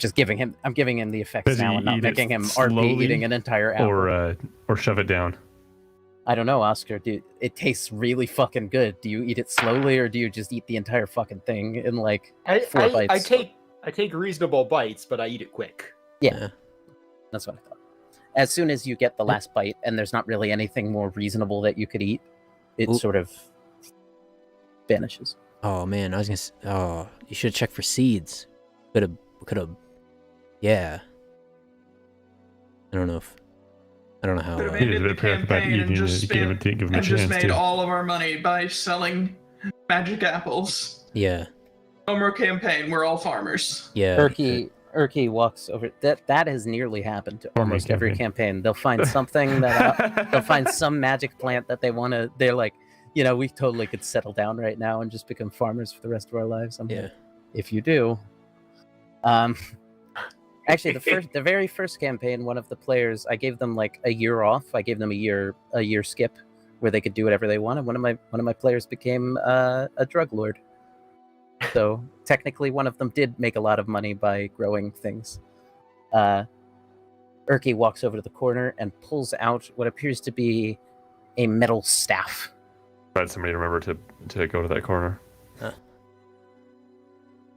giving him the effects Does he now and not eat it making him slowly, RP eating an entire apple. or shove it down. I don't know, Oscar. It tastes really fucking good. Do you eat it slowly or do you just eat the entire fucking thing in like 4 bites? I take reasonable bites, but I eat it quick. Yeah. That's what I thought. As soon as you get the last bite and there's not really anything more reasonable that you could eat, it Ooh. sort of vanishes. Oh man, I was gonna. Oh, you should have checked for seeds. Could have. Yeah. I don't know how. Could have He ended did the a bit about campaign eating and just it. Give spent him a and just chance made to. all of our money by selling magic apples. Yeah. No more campaign. We're all farmers. Yeah. Urki walks over. That has nearly happened to Farming almost every campaign. They'll find something they'll find some magic plant that they want to. They're like, we totally could settle down right now and just become farmers for the rest of our lives. I'm Yeah. like, if you do. Actually, the very first campaign, one of the players, I gave them like a year off. I gave them a year skip where they could do whatever they wanted. One of my players became a drug lord. So technically, one of them did make a lot of money by growing things. Urki walks over to the corner and pulls out what appears to be a metal staff. Glad somebody remember to go to that corner.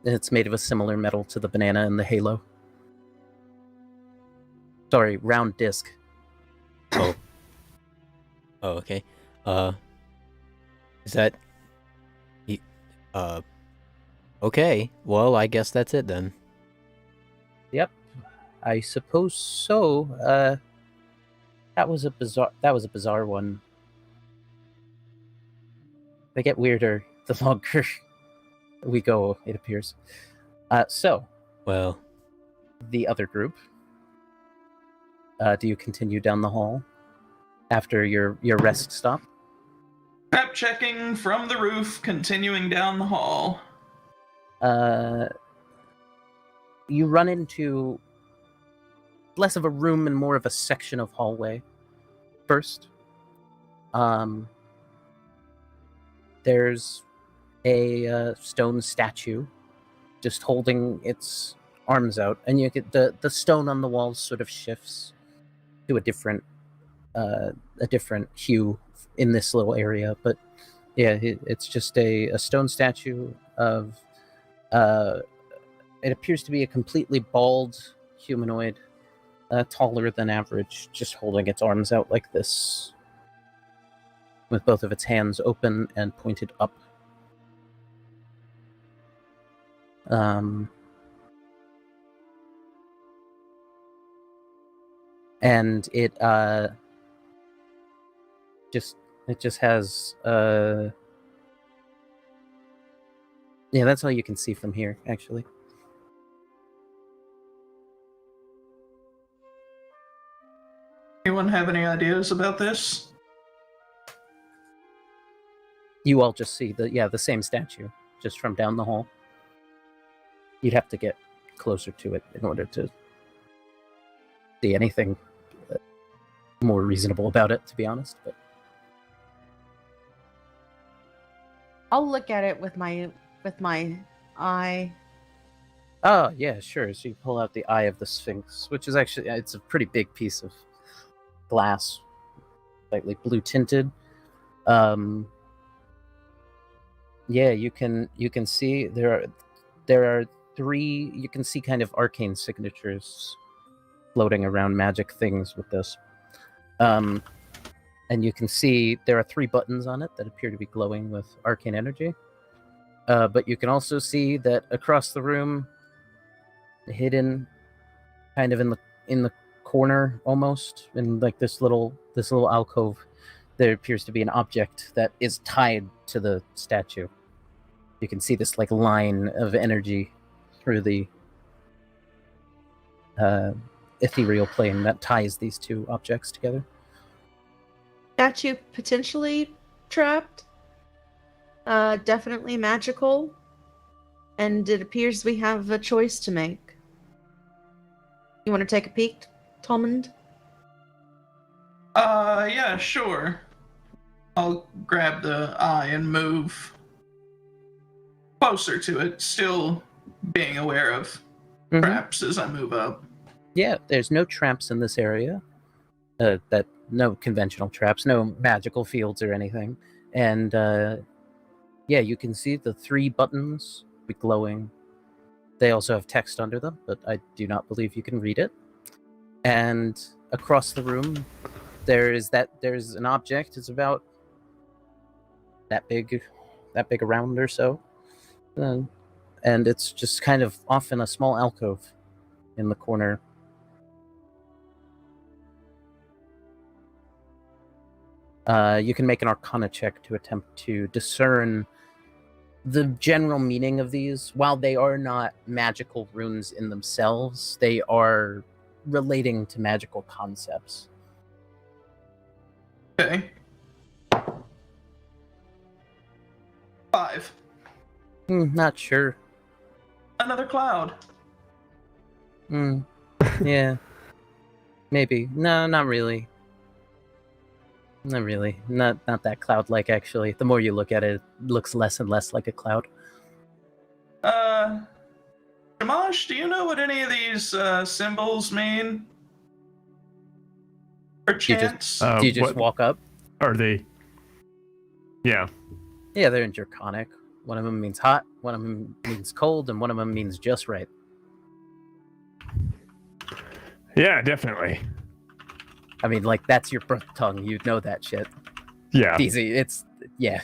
It's made of a similar metal to the banana and the halo. Sorry, round disc. Oh. Oh, okay. Is that? Okay. Well, I guess that's it then. Yep, I suppose so. That was a bizarre one. They get weirder the longer we go, it appears. So, Well, the other group. Do you continue down the hall after your rest stop? Map checking from the roof, continuing down the hall. You run into less of a room and more of a section of hallway. First, there's a stone statue just holding its arms out, and you get the stone on the walls sort of shifts to a different hue in this little area. But yeah, it's just a stone statue of it appears to be a completely bald humanoid, taller than average, just holding its arms out like this, with both of its hands open and pointed up. And it just has yeah, that's all you can see from here, actually. Anyone have any ideas about this? You all just see the same statue, just from down the hall. You'd have to get closer to it in order to see anything more reasonable about it, to be honest. But I'll look at it with my eye. Oh, yeah, sure. So you pull out the eye of the Sphinx, which is actually, it's a pretty big piece of glass, slightly blue tinted. Yeah, you can see there are three. You can see kind of arcane signatures floating around magic things with this. And you can see there are 3 buttons on it that appear to be glowing with arcane energy. But you can also see that across the room, hidden, kind of in the corner, almost in like this little alcove, there appears to be an object that is tied to the statue. You can see this like line of energy through the ethereal plane that ties these 2 objects together. Statue potentially trapped. Definitely magical. And it appears we have a choice to make. You want to take a peek, Tolmond? Yeah, sure. I'll grab the eye and move closer to it, still being aware of traps as I move up. Yeah, there's no traps in this area. That no conventional traps, no magical fields or anything. And yeah, you can see the 3 buttons be glowing. They also have text under them, but I do not believe you can read it. And across the room, there's an object. It's about that big around or so, and it's just kind of off in a small alcove in the corner. You can make an Arcana check to attempt to discern the general meaning of these. While they are not magical runes in themselves, they are relating to magical concepts. Okay. 5. Not sure. Another cloud. Yeah. Maybe. No, not really. Not really. Not that cloud-like, actually. The more you look at it, it looks less and less like a cloud. Shamash, do you know what any of these symbols mean? Perchance? Do you just walk up? Are they? Yeah. Yeah, they're in Draconic. One of them means hot, one of them means cold, and one of them means just right. Yeah, definitely. I mean, like, that's your birth tongue. You know that shit. Yeah. Easy. It's, yeah.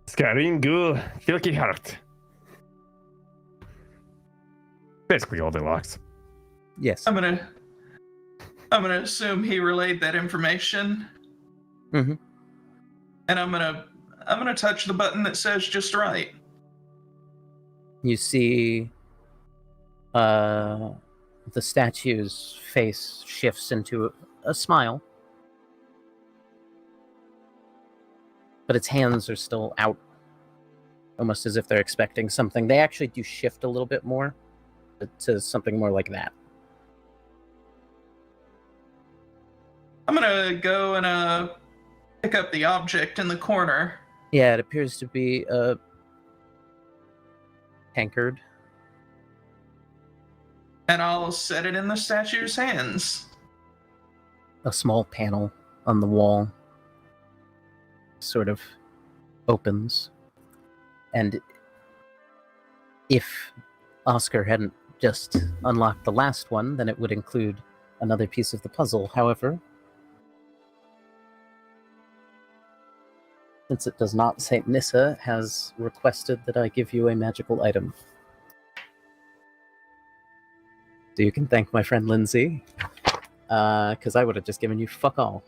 Scarin Ghoul, Filky Heart. Basically all the locks. Yes. I'm gonna assume he relayed that information. Mm-hmm. And I'm gonna touch the button that says just right. You see the statue's face shifts into a smile. But its hands are still out, almost as if they're expecting something. They actually do shift a little bit more to something more like that. I'm gonna go and pick up the object in the corner. Yeah, it appears to be a tankard. And I'll set it in the statue's hands. A small panel on the wall sort of opens. And if Oscar hadn't just unlocked the last one, then it would include another piece of the puzzle. However, since it does not, Saint Nissa has requested that I give you a magical item. So you can thank my friend Lindsay, because I would have just given you fuck all.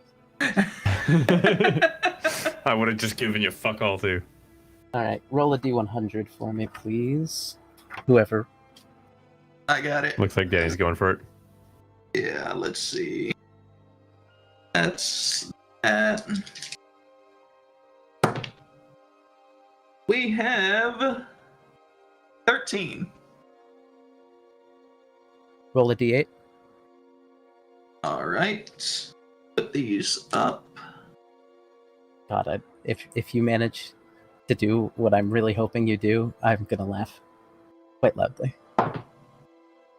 I would have just given you fuck all too. Alright, roll a d100 for me, please. Whoever. I got it. Looks like Danny's going for it. Yeah, let's see. That's that. We have 13. Roll a d8. All right. Put these up. God, if you manage to do what I'm really hoping you do, I'm gonna laugh quite loudly.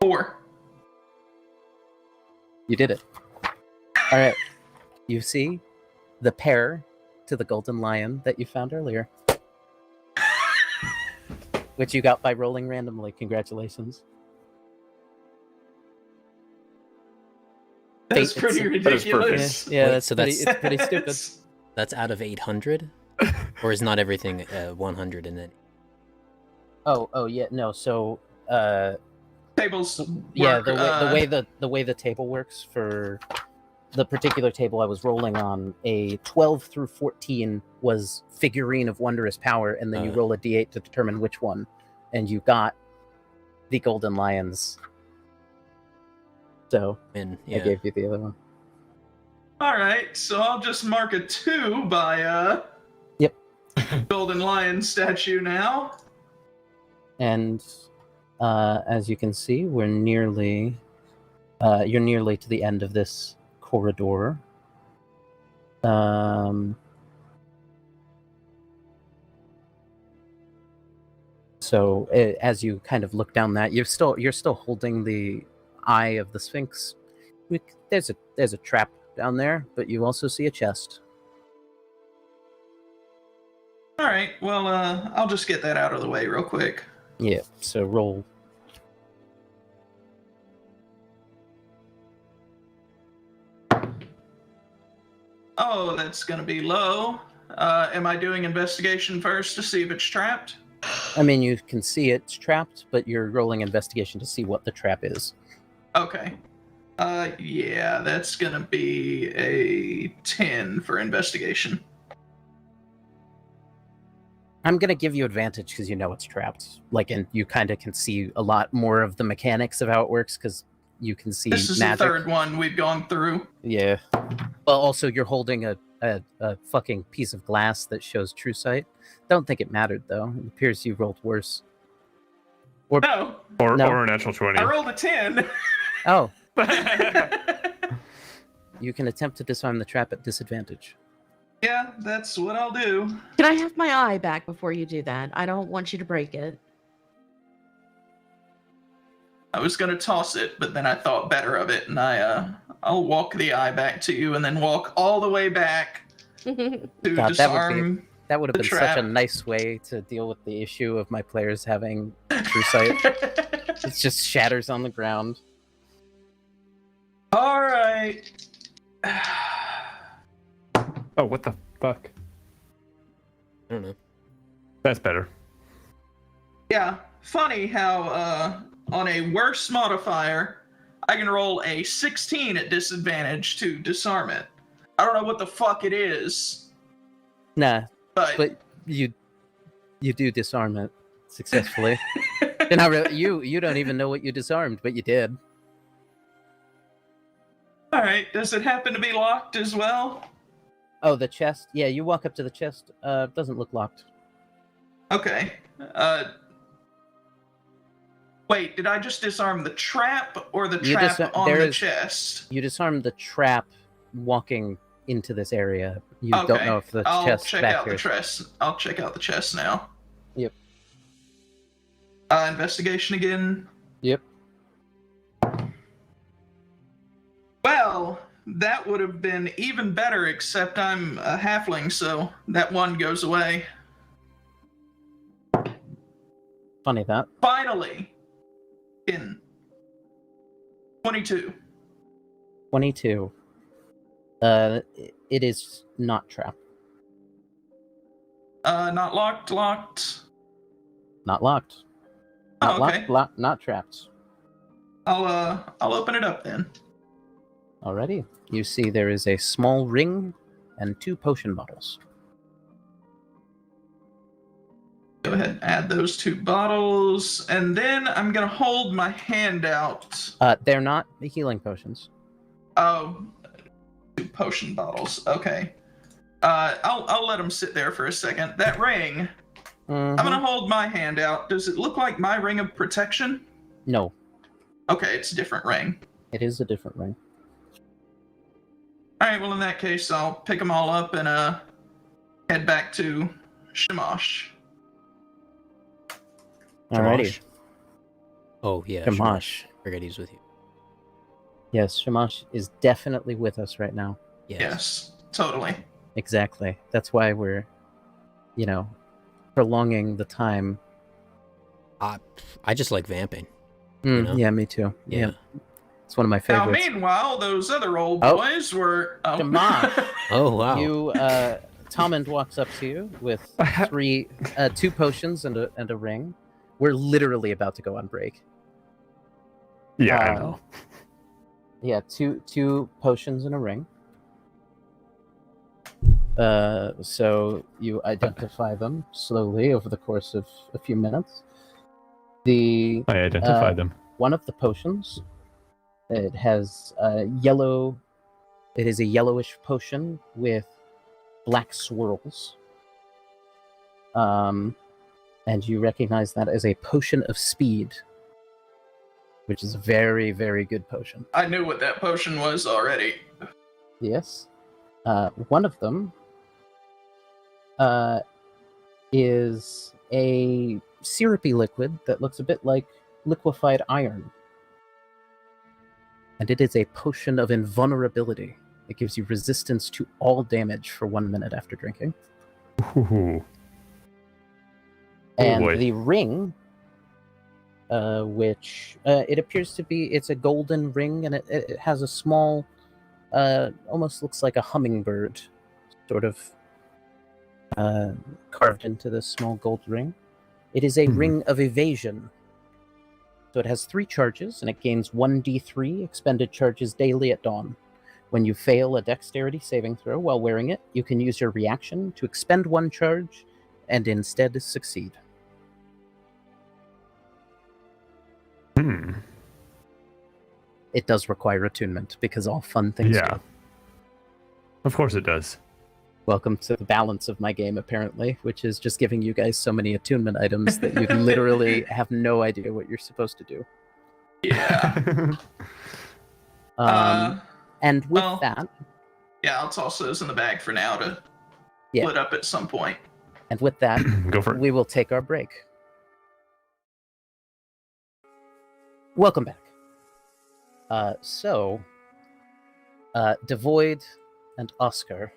4. You did it. All right. You see the pair to the golden lion that you found earlier, which you got by rolling randomly. Congratulations. That's Fate pretty itself. That is ridiculous. perfect. Yeah, Wait, that's so pretty, that's- it's pretty stupid. That's out of 800, or is not everything 100 and then? Oh yeah, no. So Tables. yeah, work, the way the table works for the particular table I was rolling on, a 12 through 14 was figurine of wondrous power, and then you roll a d8 to determine which one, and you got the golden lions. So And I gave you the other one. All right, so I'll just mark a 2 by Yep. Golden Lion statue now. And as you can see, we're nearly you're nearly to the end of this corridor. So as you kind of look down that, you're still holding the eye of the Sphinx. There's a trap down there, but you also see a chest. All right, well, I'll just get that out of the way real quick. Yeah. So roll. Oh, that's gonna be low. Am I doing investigation first to see if it's trapped? I mean, you can see it's trapped, but you're rolling investigation to see what the trap is. Okay. Yeah, that's gonna be a 10 for investigation. I'm gonna give you advantage because you know it's trapped. Like, and you kind of can see a lot more of the mechanics of how it works because you can see This is magic. the third one we've gone through. Yeah. Well, also you're holding a fucking piece of glass that shows true sight. Don't think it mattered though. It appears you rolled worse. No, Or No. or a natural 20. I rolled a 10. Oh, you can attempt to disarm the trap at disadvantage. Yeah, that's what I'll do. Can I have my eye back before you do that? I don't want you to break it. I was gonna toss it, but then I thought better of it, and I'll walk the eye back to you, and then walk all the way back to God, disarm. That would have The been such a trap. nice way to deal with the issue of my players having true sight. It just shatters on the ground. All right. Oh, what the fuck? I don't know. That's better. Yeah, funny how on a worse modifier, I can roll a 16 at disadvantage to disarm it. I don't know what the fuck it is, Nah, but but you do disarm it successfully. And you don't even know what you disarmed, but you did. all right. Does it happen to be locked as well? Oh, the chest. Yeah, you walk up to the chest. Doesn't look locked. Okay. Wait, did I just disarm the trap or the You trap on there the is- chest? You disarmed the trap walking into this area. You don't Okay, know if the I'll chest check back out here. the chest. I'll check out the chest now. Yep. Investigation again. Yep. Well, that would have been even better, except I'm a halfling, so that one goes away. Funny that. Finally, in 22. 22. It is not trapped. Not locked. Not locked. Oh, Not okay. locked. Not trapped. I'll open it up then. Alrighty. You see there is a small ring and 2 potion bottles. Go ahead and add those 2 bottles, and then I'm gonna hold my hand out. They're not healing potions. Oh, 2 potion bottles. Okay. I'll let them sit there for a second. That ring, Mhm. I'm gonna hold my hand out. Does it look like my ring of protection? No, Okay, it's a different ring. it is a different ring. All right. Well, in that case, I'll pick them all up and head back to Shamash. Alrighty. Oh yeah, Shamash. Forget he's with you. Yes, Shamash is definitely with us right now. Yes, totally. Exactly. That's why we're, prolonging the time. I just like vamping. You know? Yeah, me too. Yeah. It's one of my Now, favorites. meanwhile, those other old Oh. boys were. Oh. Shamash. Oh wow. You, Tommen walks up to you with two potions and a ring. We're literally about to go on break. Yeah, I know. Yeah, two potions and a ring. So you identify them slowly over the course of a few minutes. I identified them. One of the potions, it has yellow. It is a yellowish potion with black swirls. And you recognize that as a potion of speed, which is a very, very good potion. I knew what that potion was already. Yes. One of them is a syrupy liquid that looks a bit like liquefied iron. And it is a potion of invulnerability. It gives you resistance to all damage for 1 minute after drinking. Ooh. And boy. the ring, which it appears to be, it's a golden ring, and it has a small, almost looks like a hummingbird, sort of carved into this small gold ring. It is a ring of evasion. So it has 3 charges, and it gains 1d3 expended charges daily at dawn. When you fail a dexterity saving throw while wearing it, you can use your reaction to expend 1 charge and instead succeed. It does require attunement, because all fun things Yeah. do. Of course it does. Welcome to the balance of my game, apparently, which is just giving you guys so many attunement items that you literally have no idea what you're supposed to do. Yeah. And with well, that... Yeah, I'll toss those in the bag for now to split up at some point. And with that, Go for it. we will take our break. Welcome back. Devoid and Oscar,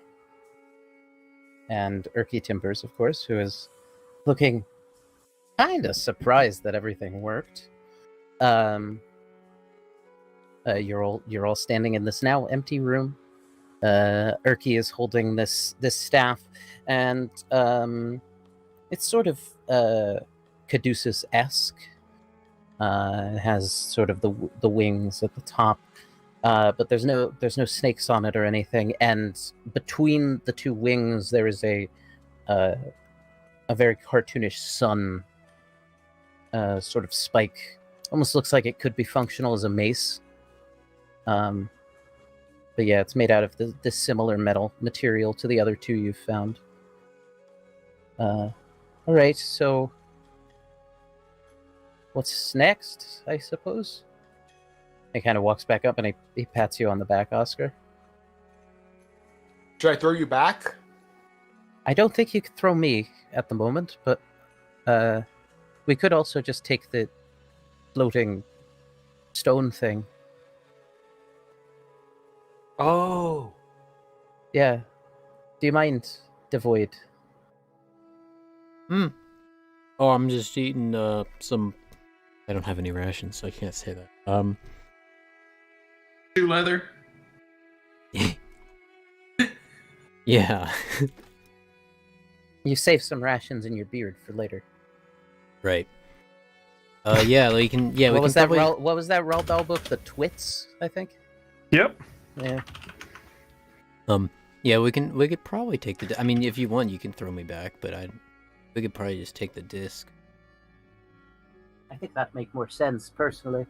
and Erky Timbers, of course, who is looking kind of surprised that everything worked. You're all standing in this now empty room. Erky is holding this staff, and it's sort of Caduceus-esque. It has sort of the wings at the top, but there's no snakes on it or anything. And between the 2 wings, there is a very cartoonish sun, sort of spike. Almost looks like it could be functional as a mace. But yeah, it's made out of this similar metal material to the other 2 you've found. All right, so what's next, I suppose? He kind of walks back up and he pats you on the back, Oscar. Should I throw you back? I don't think you could throw me at the moment, but we could also just take the floating stone thing. Oh. Yeah. Do you mind, Devoid? Oh, I'm just eating some... I don't have any rations, so I can't say that. 2 leather. Yeah. You save some rations in your beard for later. Right. Yeah, we can... Yeah, what we was can that? probably... What was that Roald Dahl book? The Twits, I think. Yep. Yeah. Yeah, we could probably take the... I mean, if you want, you can throw me back, but we could probably just take the disc. I think that'd make more sense, personally.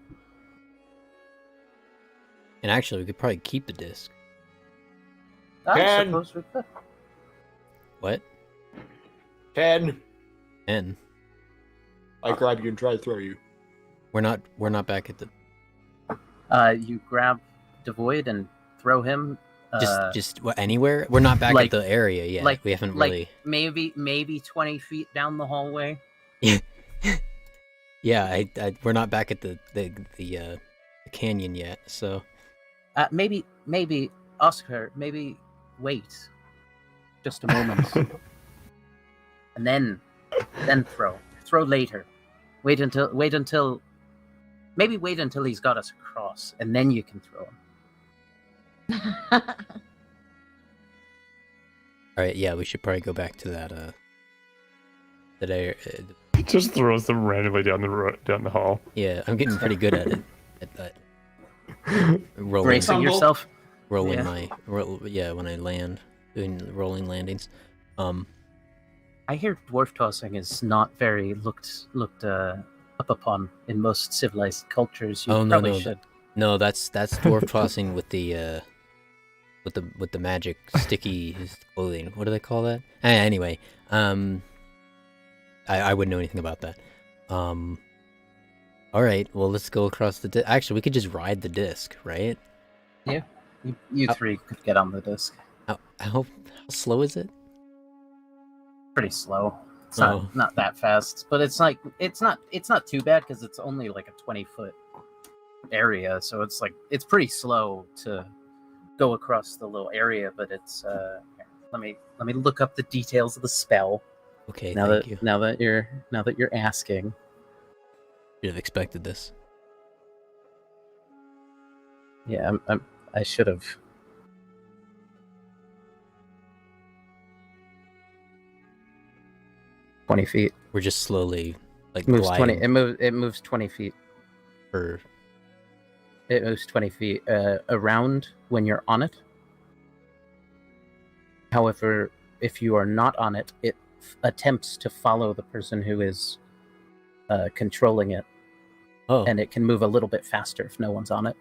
And actually, we could probably keep the disc. I suppose we could. What? 10. 10. I grab you and try to throw you. We're not back at the... You grab Devoid and throw him Anywhere. We're not back like- at the area yet. like- we haven't like really. maybe 20 feet down the hallway. Yeah, we're not back at the canyon yet. So Maybe Oscar. Maybe wait just a moment, and then throw later. Wait until he's got us across, and then you can throw him. all right, yeah, we should probably go back to that. That area. Just throws them randomly down the hall. Yeah, I'm getting pretty good at it. At that. Rolling, Bracing Tumble. yourself. rolling Yeah. when I land, doing rolling landings. I hear dwarf tossing is not very looked up upon in most civilized cultures. You Oh, no, probably no, should. No, that's dwarf tossing with the magic sticky clothing. What do they call that? Anyway, I wouldn't know anything about that. All right, well, let's go across the. Actually, we could just ride the disc, right? You three could get on the disc. How slow is it? Pretty slow. It's Oh. not that fast, but it's not too bad because it's only like a 20-foot area, so it's pretty slow to go across the little area. But it's here, let me look up the details of the spell. Okay, Now thank that you. now that you're asking. Should have expected this. Yeah, I should have. $20 feet. We're just slowly like Moves gliding 20. It moves 20 feet. for. It moves 20 feet around when you're on it. However, if you are not on it, it attempts to follow the person who is controlling it, Oh, and it can move a little bit faster if no one's on it.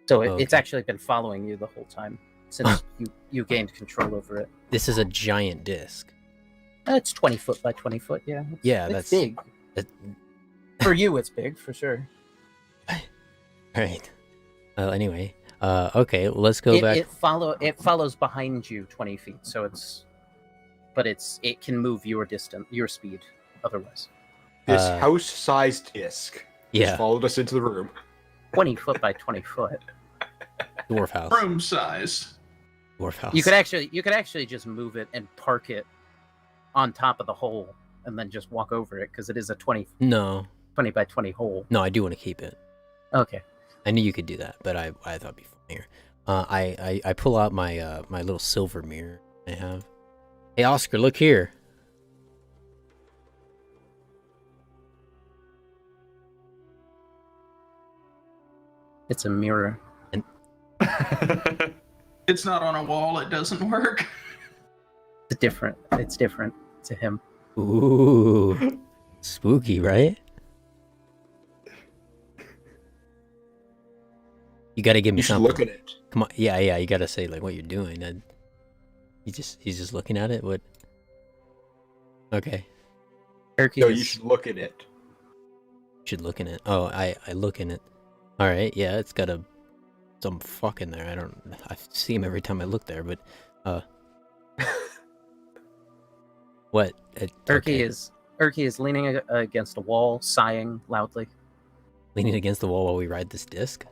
So it's Okay. actually been following you the whole time since you gained control over it. this is a giant disc. It's 20 foot by 20 foot. Yeah. Yeah, it's that's big. that- For you, it's big for sure. Right. Anyway, okay, well, let's go back. It follows behind you 20 feet, so it can move your speed otherwise. This Uh, house-sized disc Yeah, just followed us into the room. 20 foot by 20 foot. dwarf house. Room size. Dwarf house. You could actually just move it and park it on top of the hole and then just walk over it because it is a 20 No, by 20 hole. no, I do want to keep it. Okay. I knew you could do that, but I thought it'd be funnier. I pull out my my little silver mirror I have. Hey, Oscar, look here. It's a mirror. It's not on a wall. It doesn't work. It's different to him. Ooh, spooky, right? You gotta give me You should something. look at it. Come on, yeah, you gotta say like what you're doing. And he's just looking at it. What? Okay, Turkey No, is you should look at it. should look in it. Oh, I look in it. All right, yeah, it's got some fuck in there. I see him every time I look there, but what? Turkey Okay. is leaning against a wall, sighing loudly. Leaning against the wall while we ride this disc.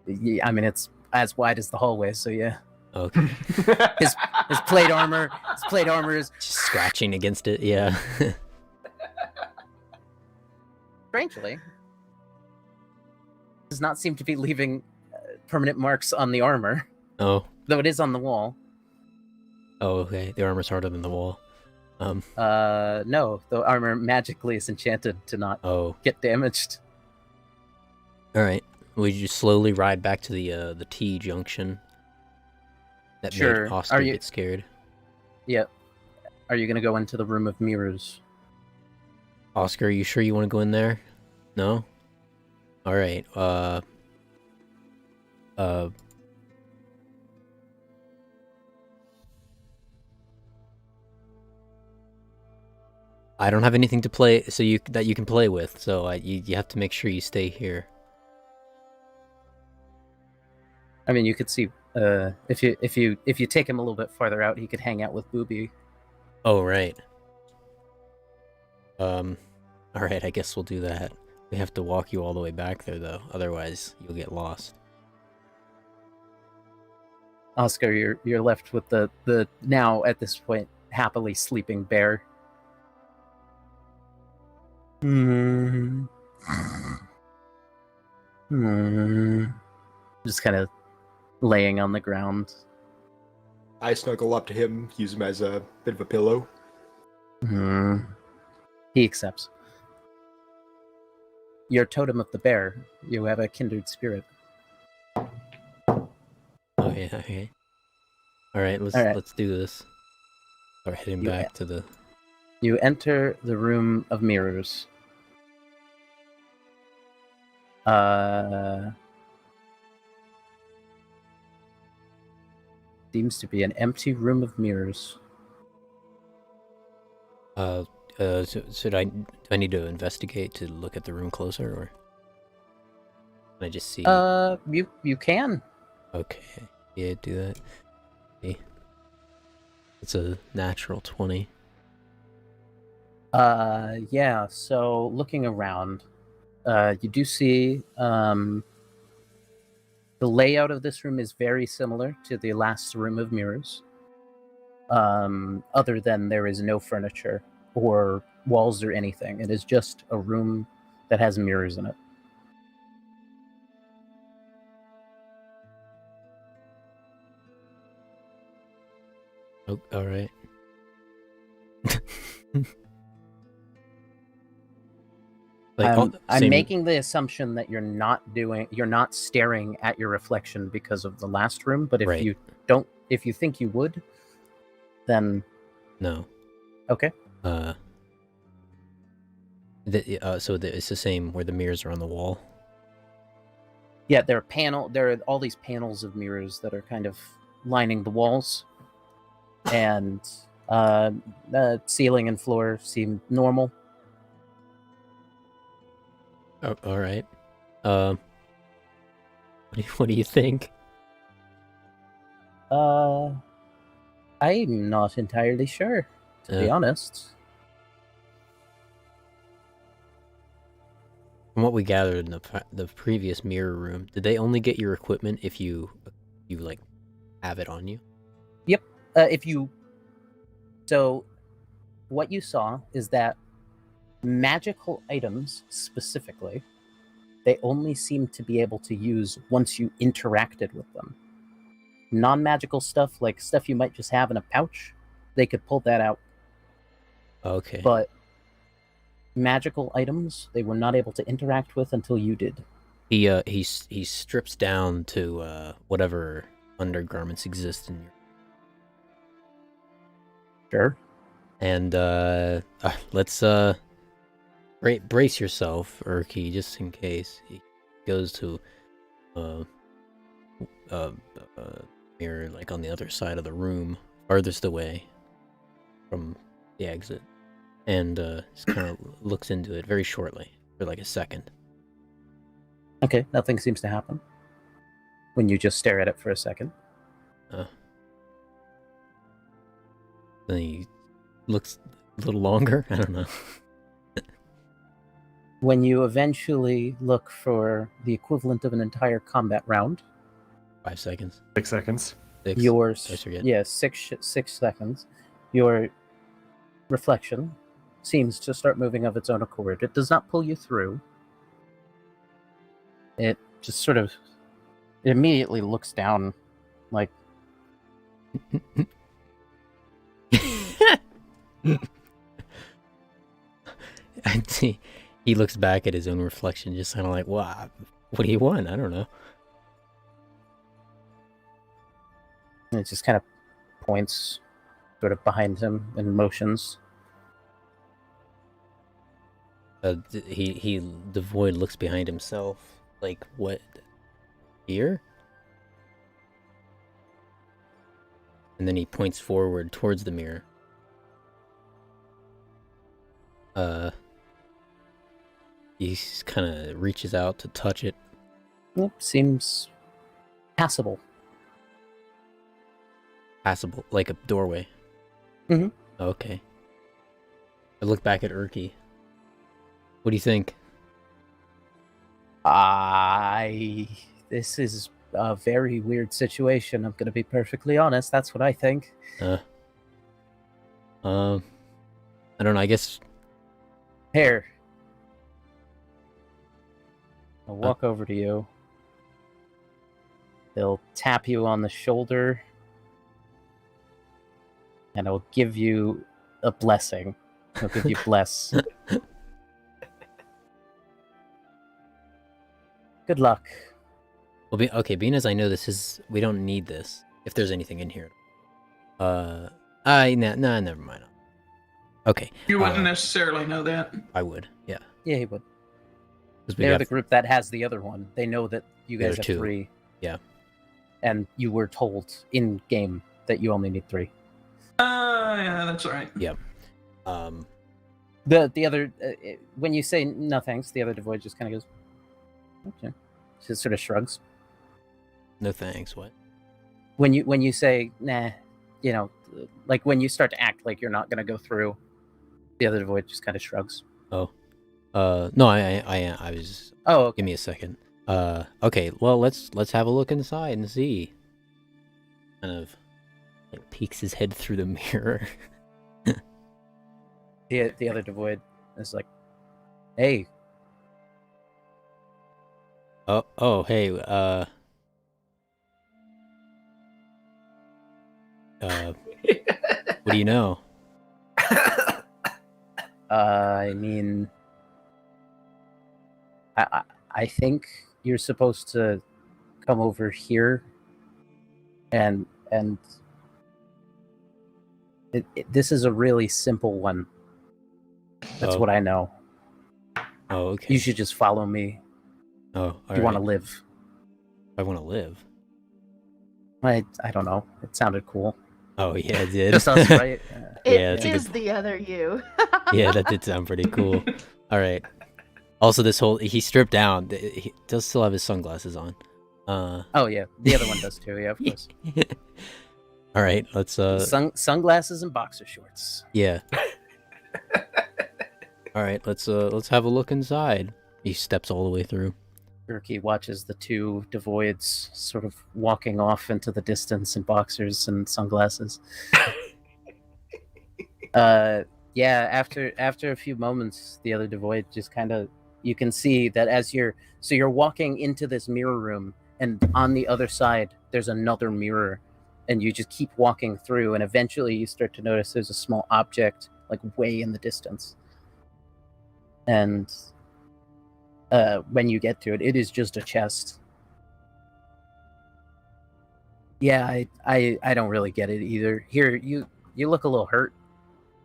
Yeah, I mean it's as wide as the hallway, so yeah. Okay, His plate armor is just scratching against it. Yeah. strangely does not seem to be leaving permanent marks on the armor, Oh, though it is on the wall. okay. The armor's harder than the wall. No, the armor magically is enchanted to not Oh, get damaged. all right. We just slowly ride back to the T junction. That Sure. made Oscar Are you- get scared. Yep. Are you gonna go into the room of mirrors? Oscar, are you sure you want to go in there? No? All right. I don't have anything to play that you can play with, so you have to make sure you stay here. I mean, you could see If you take him a little bit farther out, he could hang out with Booby. Oh, right. All right, I guess we'll do that. We have to walk you all the way back there, though. Otherwise, you'll get lost. Oscar, you're left with the now at this point happily sleeping bear. Just kind of laying on the ground. I snuggle up to him, use him as a bit of a pillow. He accepts. Your totem of the bear. You have a kindred spirit. Oh yeah, okay. All right, let's do this. Start heading back to the. You enter the room of mirrors. Seems to be an empty room of mirrors. Should I? Do I need to investigate to look at the room closer, or can I just see? You can. Okay, yeah, do that. See. It's a natural 20. Yeah. So looking around, you do see the layout of this room is very similar to the last room of mirrors. Other than there is no furniture or walls or anything. It is just a room that has mirrors in it. Oh, all right. I'm making the assumption that you're not staring at your reflection because of the last room, but if if you think you would, then no. Okay. So it's the same where the mirrors are on the wall. Yeah, there are all these panels of mirrors that are kind of lining the walls, and the ceiling and floor seem normal. Oh, all right. What do you think? I'm not entirely sure, to be honest. From what we gathered in the previous mirror room, did they only get your equipment if you like have it on you? Yep. So what you saw is that magical items specifically, they only seem to be able to use once you interacted with them. Non-magical stuff, like stuff you might just have in a pouch, they could pull that out. Okay. But magical items, they were not able to interact with until you did. He strips down to whatever undergarments exist in your. Sure. And let's brace yourself, Urki, just in case. He goes to mirror like on the other side of the room, farthest away from the exit, and just kind of looks into it very shortly for like a second. Okay, nothing seems to happen when you just stare at it for a second. Then he looks a little longer. I don't know. When you eventually look for the equivalent of an entire combat round, 5 seconds. 6 seconds. 6. Yeah, 6 seconds. Your reflection seems to start moving of its own accord. It does not pull you through. It just sort of it immediately looks down, like. I see. He looks back at his own reflection, just kind of like, "Wow, what do you want? I don't know." It just kind of points, sort of behind him, and motions. The void looks behind himself, like, what? Here? And then he points forward towards the mirror. He kind of reaches out to touch it. Yep, seems passable. passable, like a doorway. Mhm. Okay. I look back at Urki. What do you think? This is a very weird situation. I'm gonna be perfectly honest. That's what I think. I don't know. I guess. Here, I'll walk over to you. They'll tap you on the shoulder, and I'll give you a blessing. I'll give you bless. Good luck. Well, okay. Being as I know this is, we don't need this. If there's anything in here. Never mind. Okay. You wouldn't necessarily know that. I would. Yeah. Yeah, he would. 'Cause we They're got the group that has the other one. They know that you The guys other have two. 3. Yeah. And you were told in game that you only need 3. Yeah, that's right. Yeah. Um. The other when you say no thanks, the other devoid just kind of goes, okay, just sort of shrugs. No thanks. What? When you say nah, you know, like when you start to act like you're not gonna go through, the other devoid just kind of shrugs. Oh. No. I was. Oh, okay. Give me a second. Okay. Well, let's have a look inside and see. Kind of, like, peeks his head through the mirror. The other devoid is like, hey, Oh, hey. What do you know? I mean, I think you're supposed to come over here, and this is a really simple one. That's Oh. what I know. Oh, okay. You should just follow me. Oh, all You want to right. live. I want to live. I don't know. It sounded cool. Oh, yeah, it did. Just us, right? Yeah, It that's a good is the other you. Yeah, that did sound pretty cool. All right. Also, he stripped down. He does still have his sunglasses on. Oh yeah, the other one does too. Yeah, of course. All right, let's Sunglasses and boxer shorts. yeah. All right, let's have a look inside. He steps all the way through. Urki watches the 2 devoids sort of walking off into the distance in boxers and sunglasses. Yeah, after a few moments, the other devoid just kind of, you can see that as you're walking into this mirror room, and on the other side there's another mirror, and you just keep walking through, and eventually you start to notice there's a small object like way in the distance, and when you get to it, it is just a chest. Yeah, I don't really get it either. Here, you look a little hurt.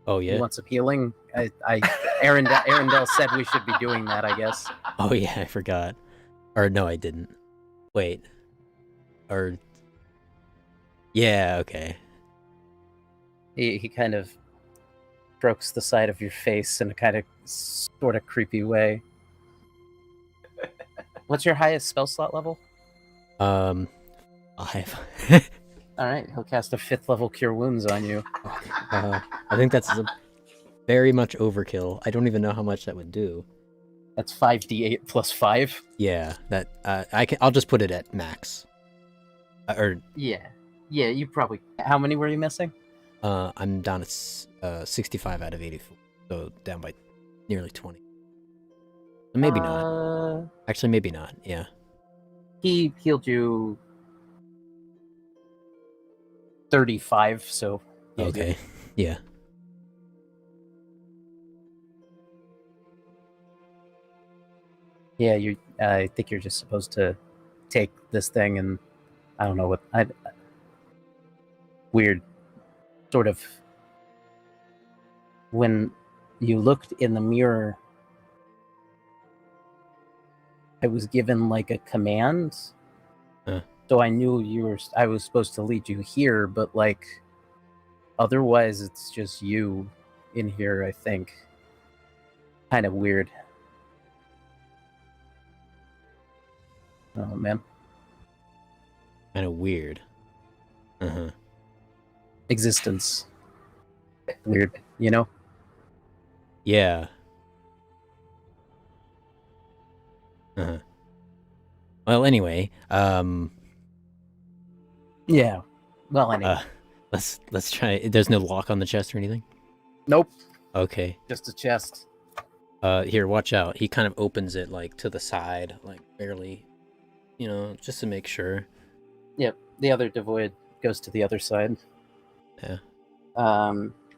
Oh You yeah. want some healing? Arendelle said we should be doing that, I guess. Oh yeah, I forgot. Or no, I didn't. Wait. Or yeah, okay. He kind of strokes the side of your face in a kind of sort of creepy way. What's your highest spell slot level? 5. All right, he'll cast a 5th level Cure Wounds on you. I think that's very much overkill. I don't even know how much that would do. That's 5d8 plus 5. Yeah, that I'll just put it at max. Yeah, you probably. How many were you missing? I'm down at 65 out of 84, so down by nearly 20. Maybe not. Actually, maybe not. Yeah. He healed you 35, so yeah, Okay. Yeah. Yeah, I think you're just supposed to take this thing, and I don't know what weird sort of, when you looked in the mirror, I was given like a command. So I knew I was supposed to lead you here, but like otherwise it's just you in here, I think. Kind of weird. Oh man. Kind of weird. Uh-huh. existence. Weird, you know? Yeah. Uh-huh. Well, anyway, Yeah. Well, anyway. let's try. There's no lock on the chest or anything? Nope. Okay. Just a chest. Here, watch out. He kind of opens it like to the side, like barely, just to make sure. Yep. The other devoid goes to the other side. Yeah.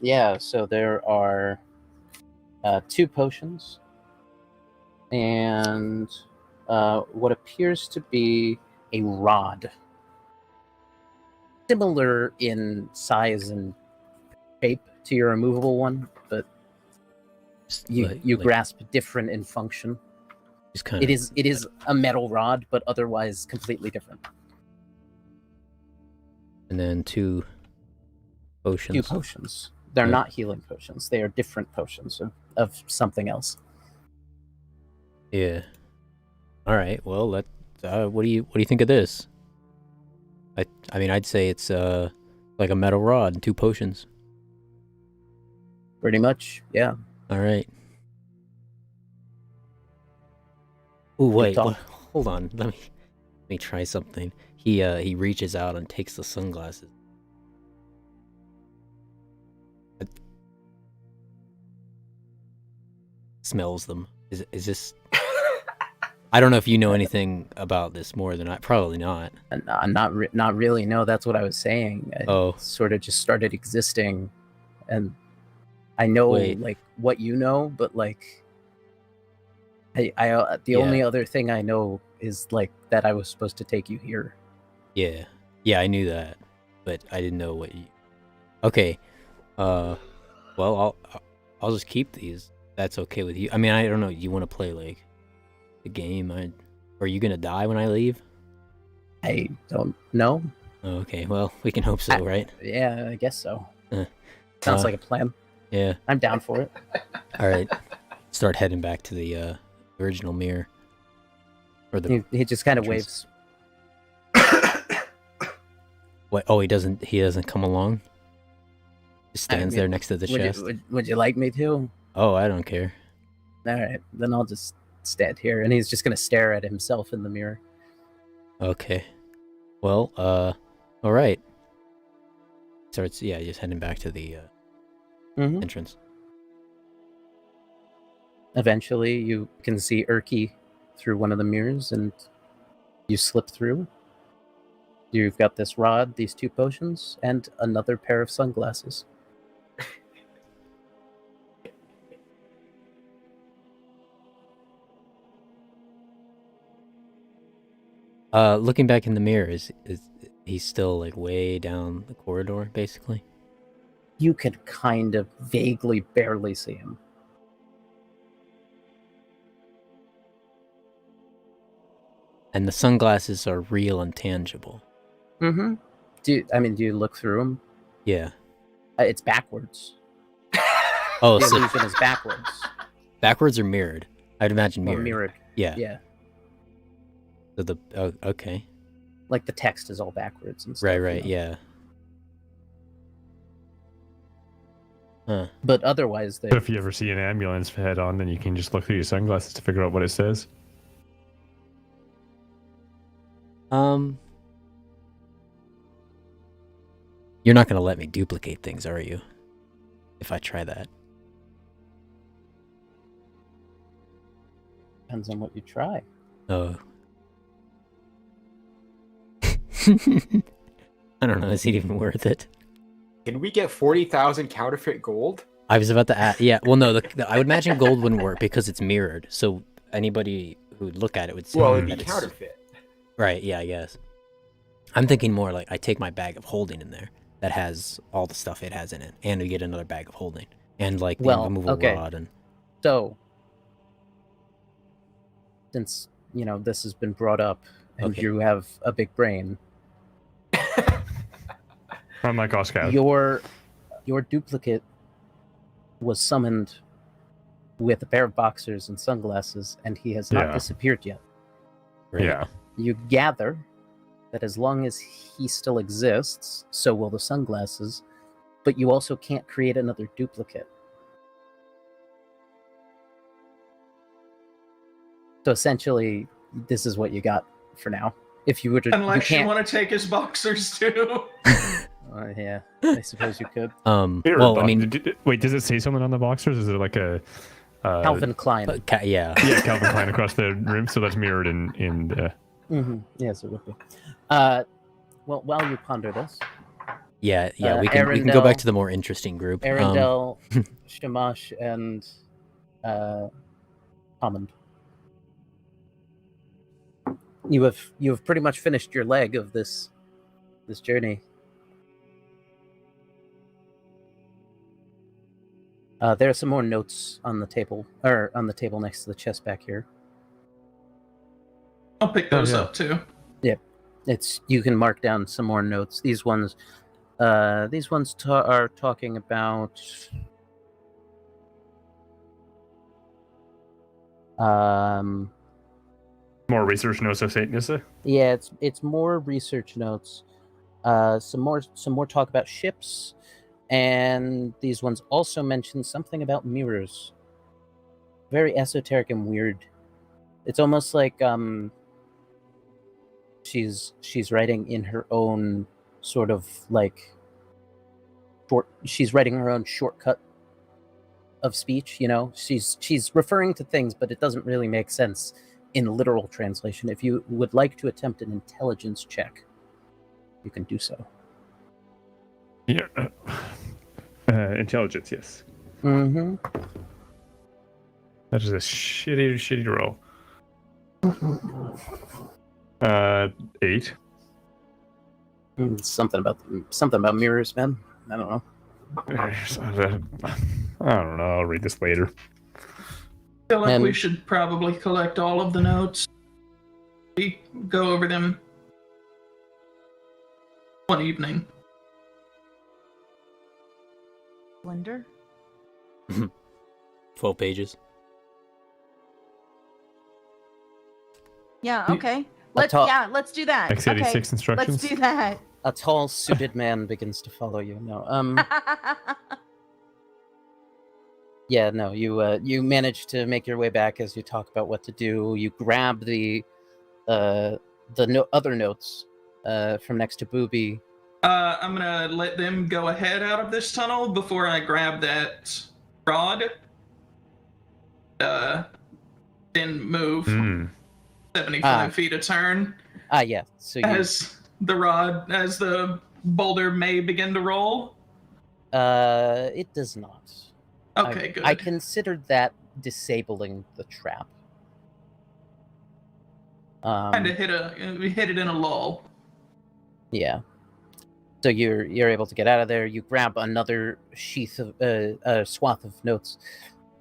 Yeah, so there are 2 potions and what appears to be a rod. Similar in size and shape to your removable one, but Just you like, grasp different in function. just kind It of. is a metal rod, but otherwise completely different. And then 2 potions. 2 potions. They're Yeah. not healing potions. They are different potions of something else. Yeah. All right. Well, what do you think of this? I mean, I'd say it's like a metal rod and 2 potions. Pretty much, yeah. All right. Oh wait, talk. hold on. Let me try something. He reaches out and takes the sunglasses. Smells them. Is this? I don't know if you know anything about this more than I. Probably not. Not really. No, that's what I was saying. Oh. Sort of just started existing, and I know like what you know, but like the only other thing I know is like that I was supposed to take you here. Yeah, I knew that, but I didn't know what you. Okay, well, I'll just keep these. That's okay with you. I mean, I don't know. You want to play like the game? Are you gonna die when I leave? I don't know. Oh, okay, well, we can hope so, right? Yeah, I guess so. Sounds like a plan. Yeah, I'm down for it. All right, start heading back to the original mirror. Or He just kind of waves. What? Oh, he doesn't come along. Just stands there next to the chest. Would you like me to? Oh, I don't care. All right, then I'll just stand here, and he's just gonna stare at himself in the mirror. Okay. Well, all right. Starts, just heading back to the entrance. Eventually, you can see Urki through one of the mirrors, and you slip through. You've got this rod, these 2 potions, and another pair of sunglasses. Looking back in the mirror, is he still like way down the corridor, basically? You could kind of vaguely barely see him. And the sunglasses are real and tangible. Mm-hmm. Do you look through them? Yeah. It's backwards. Oh, The so illusion is backwards. backwards or mirrored? I'd imagine mirrored. Or mirrored. Yeah. Yeah. So okay. Like the text is all backwards and stuff. Right, you know? yeah. Huh. But otherwise, So if you ever see an ambulance head on, then you can just look through your sunglasses to figure out what it says. You're not gonna let me duplicate things, are you? If I try that. depends on what you try. Oh. I don't know. Is it even worth it? Can we get 40,000 counterfeit gold? I was about to add. Yeah. Well, no. I would imagine gold wouldn't work because it's mirrored. So anybody who would look at it would see. Well, it'd be that it's- counterfeit. Right. Yeah. I guess. I'm thinking more like I take my bag of holding in there that has all the stuff it has in it, and we get another bag of holding, and like the removable rod and. So, since this has been brought up, and Okay. you have a big brain, I'm like Oscar. your duplicate was summoned with a pair of boxers and sunglasses, and he has not Yeah. disappeared yet. Right? Yeah. You gather that as long as he still exists, so will the sunglasses, but you also can't create another duplicate. So essentially, this is what you got for now. If you were to, Unless you you can't. want to take his boxers too. Yeah, I suppose you could. Well, I mean, wait, does it say something on the boxers? Is it like a Calvin Klein. yeah. Yeah, Calvin Klein across the room, so that's mirrored in the. Yes, it would be. Well, while you ponder this, Yeah, we can go back to the more interesting group. Arundel, Shamash, and Hammond. You have pretty much finished your leg of this journey. There are some more notes on the table, or on the table next to the chest back here. I'll pick those up too. Yep, you can mark down some more notes. These ones are talking about More research notes of Saint Nissa. yeah, it's more research notes. Some more talk about ships, and these ones also mention something about mirrors. Very esoteric and weird. It's almost like she's writing in her own sort of like she's writing her own shortcut of speech, you know. She's referring to things, but it doesn't really make sense in literal translation. If you would like to attempt an intelligence check, you can do so. Yeah. Intelligence, yes. Mm-hmm. That is a shitty roll. 8. Something about mirrors, man. I don't know. I don't know. I'll read this later. I feel like we should probably collect all of the notes. We go over them one evening. Blender? 12 pages. Yeah, okay. Let's do that. X86 okay. instructions. Let's do that. A tall, suited man begins to follow you. No, yeah, no. You manage to make your way back as you talk about what to do. You grab the other notes from next to Booby. I'm gonna let them go ahead out of this tunnel before I grab that rod. Then move 75 feet a turn. Yeah. So as the boulder may begin to roll. It does not. Okay, good. I considered that disabling the trap. Kind of hit it in a lull. Yeah. So you're able to get out of there. You grab another sheath of swath of notes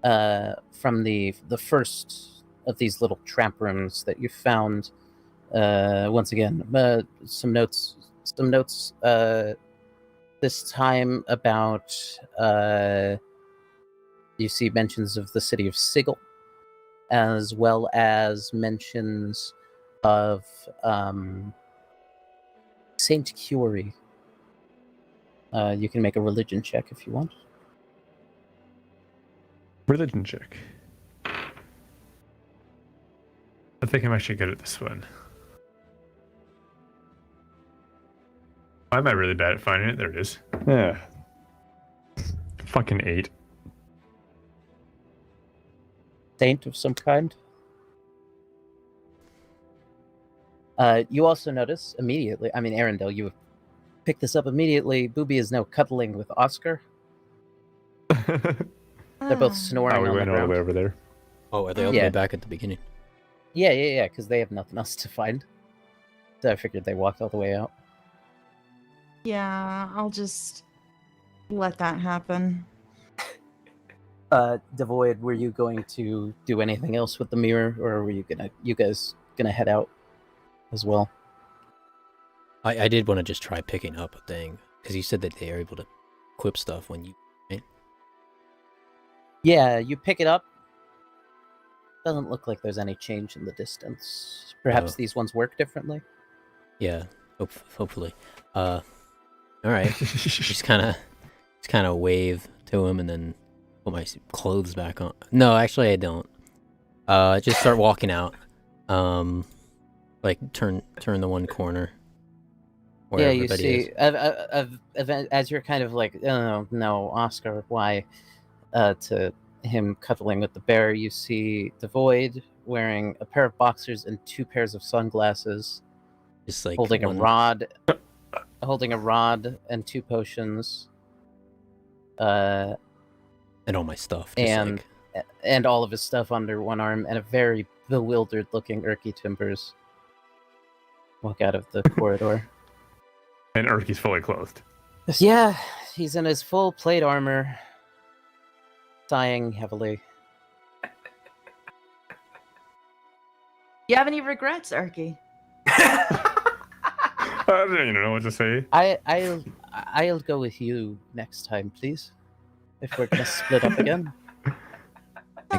from the first of these little trap rooms that you found. Once again, some notes. This time about you see mentions of the city of Sigil, as well as mentions of Saint Curie. You can make a religion check if you want. Religion check. I think I'm actually good at this one. Why am I really bad at finding it? There it is. Yeah. Fucking 8. Saint of some kind. You also notice immediately, I mean, Arundel, you picked this up immediately. Booby is now cuddling with Oscar. They're both snoring we on went the all the ground. way over there. Oh, are they all the way back at the beginning? Yeah, because they have nothing else to find. So I figured they walked all the way out. Yeah, I'll just let that happen. Devoid, were you going to do anything else with the mirror, or were you guys gonna head out as well? I did want to just try picking up a thing, because you said that they are able to equip stuff when you... Right? Yeah, you pick it up. Doesn't look like there's any change in the distance. Perhaps these ones work differently? Yeah, hopefully. Alright. just kind of Just kind of wave to him and then put my clothes back on. No, actually I don't. Just start walking out. Like turn the one corner. Where Yeah, you everybody see, is. as you're kind of like, oh, no, Oscar, why? To him cuddling with the bear, you see the Void wearing a pair of boxers and 2 pairs of sunglasses, Just like holding one... a rod and 2 potions, and all my stuff. Just and all of his stuff under one arm, and a very bewildered-looking Urky Timbers walk out of the corridor. And Urky's fully clothed. Yeah, he's in his full plate armor, sighing heavily. You have any regrets, Urky? I don't even know what to say. I'll go with you next time, please. If we're gonna split up again.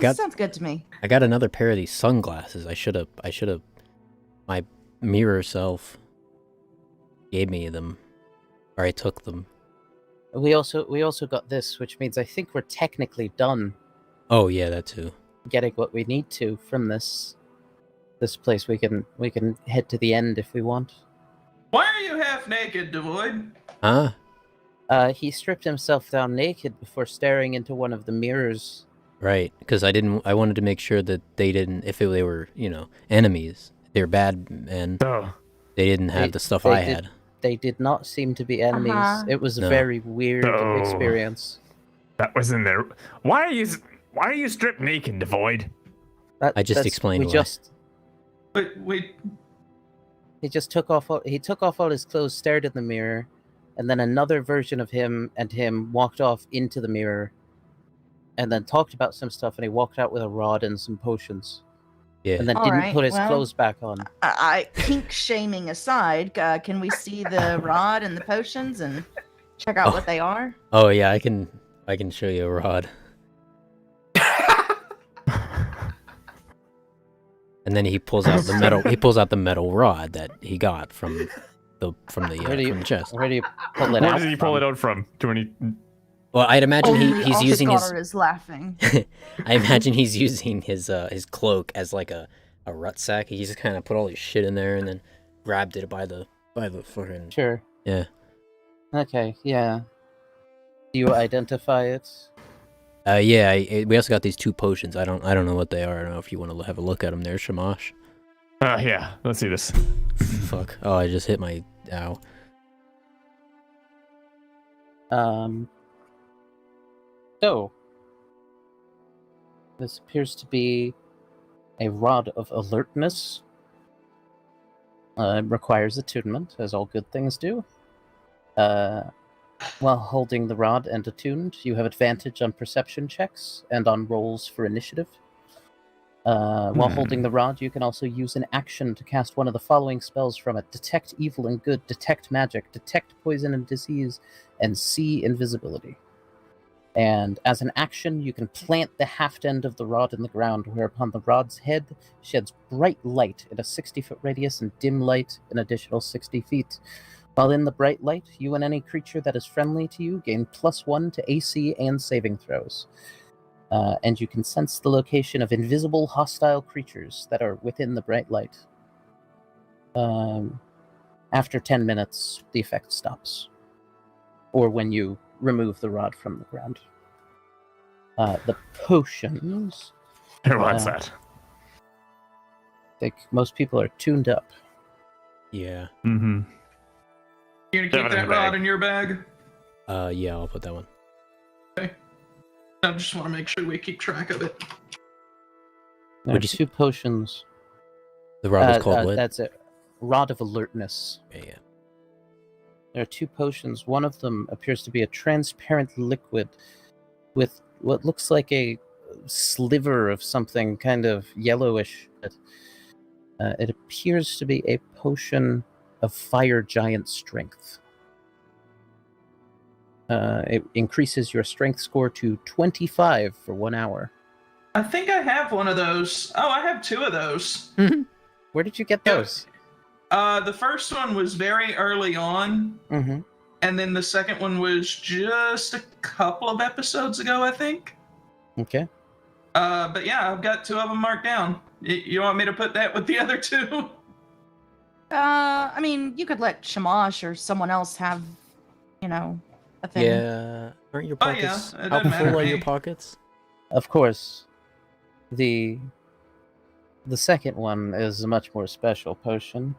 Sounds good to me. I got another pair of these sunglasses. I should have. My mirror self gave me them, or I took them. We also got this, which means I think we're technically done Oh yeah, that too. getting what we need to from this place. We can head to the end if we want. Why are you half naked, Devoid? Huh? He stripped himself down naked before staring into one of the mirrors. Right, because I wanted to make sure that they didn't, if they were, enemies, they're bad men, Oh. they didn't have the stuff I had. They did not seem to be enemies. It was a No. very weird Oh. experience. That was in there. Why are you stripped naked, Devoid? I just explained why. Wait. He just took off all his clothes, stared in the mirror, and then another version of him walked off into the mirror, and then talked about some stuff, and he walked out with a rod and some potions. Yeah. And then All didn't right, put his well, clothes back on. Kink shaming aside, can we see the rod and the potions and check out what they are? Oh yeah, I can show you a rod. And then he pulls out the metal. He pulls out the metal rod that he got from the from the chest. Where do you pull it Where out? did he pull it out from? Well, I'd imagine Only he's using his. Oscar is laughing. I imagine he's using his cloak as like a rucksack. He just kind of put all his shit in there and then grabbed it by the fucking. Sure. Yeah. Okay. Yeah. Do you identify it? Yeah. We also got these 2 potions. I don't know what they are. I don't know if you want to have a look at them. There, Shamash. Yeah. Let's see this. Fuck. Oh, I just hit my ow. So, this appears to be a rod of alertness. It requires attunement, as all good things do. While holding the rod and attuned, you have advantage on perception checks and on rolls for initiative. While holding the rod, you can also use an action to cast one of the following spells from it: Detect Evil and Good, Detect Magic, Detect Poison and Disease, and See Invisibility. And as an action, you can plant the haft end of the rod in the ground, whereupon the rod's head sheds bright light in a 60-foot radius and dim light an additional 60 feet. While in the bright light, you and any creature that is friendly to you gain +1 to AC and saving throws. And you can sense the location of invisible hostile creatures that are within the bright light. After 10 minutes, the effect stops. Or when you remove the rod from the ground. The potions... What's that? I think most people are tuned up. Yeah. Mm-hmm. You gonna keep that rod in your bag? Yeah, I'll put that one. Okay. I just want to make sure we keep track of it. There Would are you 2 potions. The rod was called what? That's it. Rod of Alertness. Yeah. There are 2 potions. One of them appears to be a transparent liquid with what looks like a sliver of something kind of yellowish. It appears to be a potion of fire giant strength. It increases your strength score to 25 for 1 hour. I think I have one of those. Oh, I have 2 of those. Where did you get those? The first one was very early on, Mm-hmm. and then the second one was just a couple of episodes ago, I think. Okay. But yeah, I've got 2 of them marked down. You want me to put that with the other 2? I mean, you could let Shamash or someone else have, a thing. Yeah, aren't your Oh, yeah, pockets it how doesn't matter full to are your me. pockets? Of course, the second one is a much more special potion.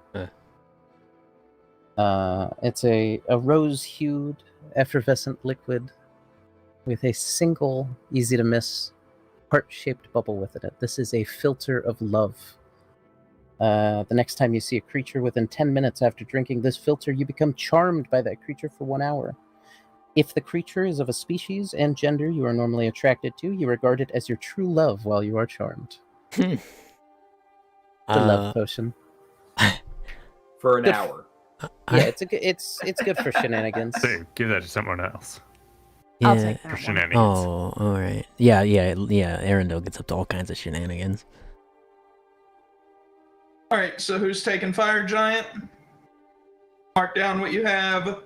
It's a rose-hued, effervescent liquid with a single, easy-to-miss, heart-shaped bubble within it. This is a filter of love. The next time you see a creature within 10 minutes after drinking this filter, you become charmed by that creature for 1 hour. If the creature is of a species and gender you are normally attracted to, you regard it as your true love while you are charmed. The love potion. For an Good. hour. Yeah, it's good for shenanigans. So give that to someone else. Yeah. I'll take For that one. shenanigans. Oh, all right. Yeah. Arendelle gets up to all kinds of shenanigans. All right, so who's taking Fire Giant? Mark down what you have.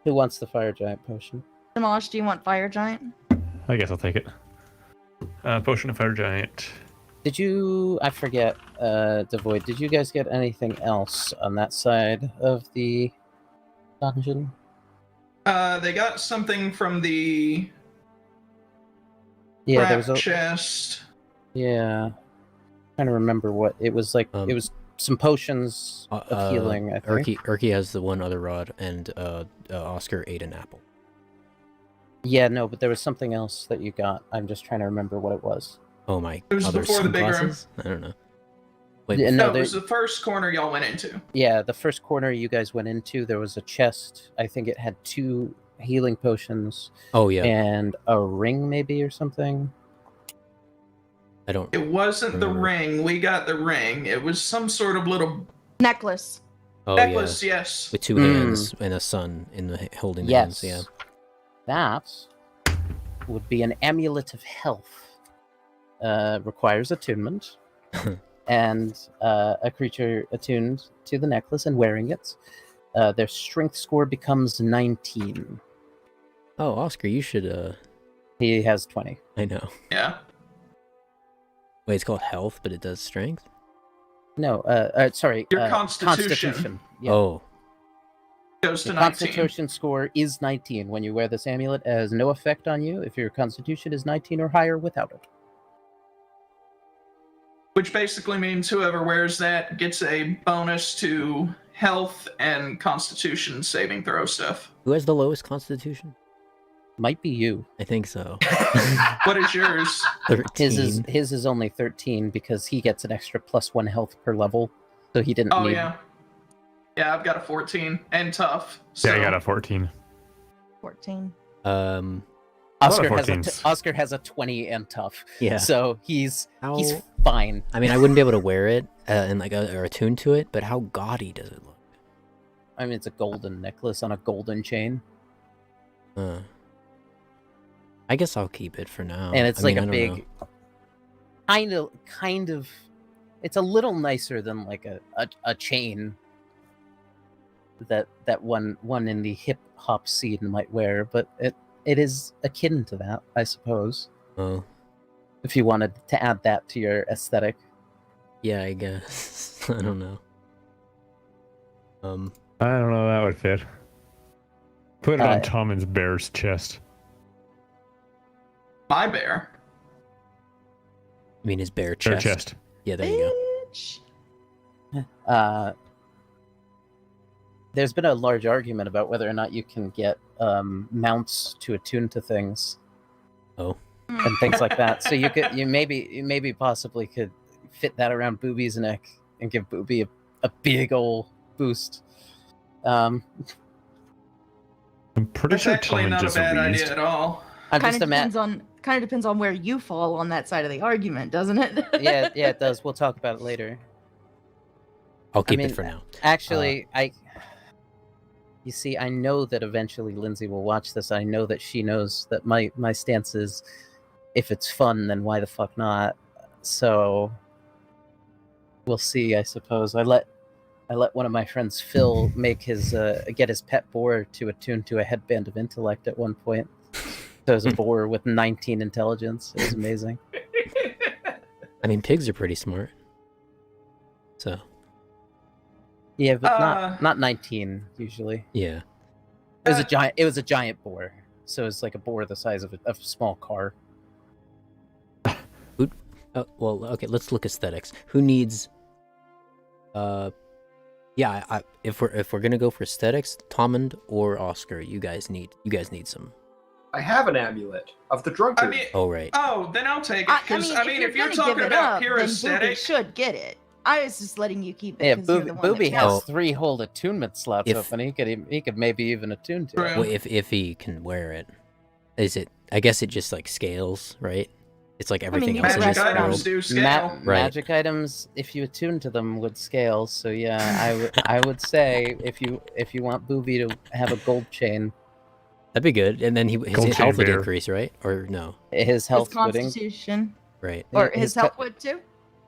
Who wants the fire giant potion? Shamash, do you want Fire Giant? I guess I'll take it. Potion of Fire Giant. Did you? I forget. Devoid. Did you guys get anything else on that side of the dungeon? They got something from the Yeah, trap there was a. chest. Yeah, trying to remember what it was like. It was some potions of healing. I think. Urki has the one other rod, and Oscar ate an apple. Yeah, no, but there was something else that you got. I'm just trying to remember what it was. Oh my! It was other before the big room. sunglasses? I don't know. Wait, Yeah, No, no, it there, was the first corner y'all went into. yeah, the first corner you guys went into, there was a chest. I think it had 2 healing potions oh yeah, and a ring, maybe, or something. I don't. It wasn't the Remember. ring. We got the ring. It was some sort of little Necklace. Oh necklace, yeah, yes. with 2 hands and a sun in the holding the Yes. hands. That would be an amulet of health. Requires attunement. And a creature attuned to the necklace and wearing it, their strength score becomes 19. Oh, Oscar, you should. He has 20. I know. Yeah. Wait, it's called health, but it does strength. No, sorry. Your constitution. Yeah. Oh, Goes to Your 19. constitution score is 19 when you wear this amulet. It has no effect on you if your constitution is 19 or higher without it. Which basically means whoever wears that gets a bonus to health and constitution saving throw stuff. who has the lowest constitution? Might be you. I think so. What is yours? 13. His is only 13 because he gets an extra +1 health per level, so he didn't Oh, need. yeah. Yeah, I've got a 14 and tough. So. Yeah, I got a 14. 14. Oscar has a 20 and tough. Yeah. So he's How? fine. I mean, I wouldn't be able to wear it and or attune to it, but how gaudy does it look? I mean, it's a golden necklace on a golden chain, I guess I'll keep it for now. and it's I like mean, a I don't big, kind of. It's a little nicer than like a chain that one in the hip hop scene might wear, but it is akin to that, I suppose. know. Oh, If you wanted to add that to your aesthetic. yeah, I guess. I don't know. I don't know, that would fit. Put it on Uh, Tommen's bear's chest. My bear. I mean, his bare Bear chest. chest. Yeah, there you go. Bitch. There's been a large argument about whether or not you can get mounts to attune to things. Oh. And things like that. So you maybe possibly could fit that around Booby's neck and give Booby a big ol' boost. I'm pretty That's sure actually Tommen not a just bad wheezed. idea at all. I'm Kind just of depends on where you fall on that side of the argument, doesn't it? yeah, it does. We'll talk about it later. I'll keep mean, it for now. Actually, you see, I know that eventually Lindsay will watch this. I know that she knows that my stance is, if it's fun, then why the fuck not? So we'll see, I suppose. I let I let one of my friends, Phil, make his get his pet boar to attune to a headband of intellect at one point. So it was a boar with 19 intelligence. It was amazing. I mean, pigs are pretty smart. So Yeah, but not 19 usually. yeah. It was a giant. It was a giant boar. So it's like a boar the size of a small car. Well, okay. Let's look aesthetics. Who needs? Yeah. If we're gonna go for aesthetics, Tomand or Oscar, you guys need some. I have an amulet of the drunkard. I mean, Oh right. oh, then I'll take it. Because I mean, if you're gonna talking give it about up, pure then Booby aesthetic, should get it. I was just letting you keep it. Yeah, 'cause you're the one that Booby counts. has 3 hold attunement slots If- open. He could maybe even attune to True. it. Well, if he can wear it, is it? I guess it just like scales, right? It's like everything you else could in magic this wrap it around. items world. do scale. Right. Magic items, if you attune to them, would scale. So yeah, I would say if you want Booby to have a gold chain, That'd be good. And then his Gold chain health would bear. increase, right? Or no? his His health would constitution, Right. or his his health would too.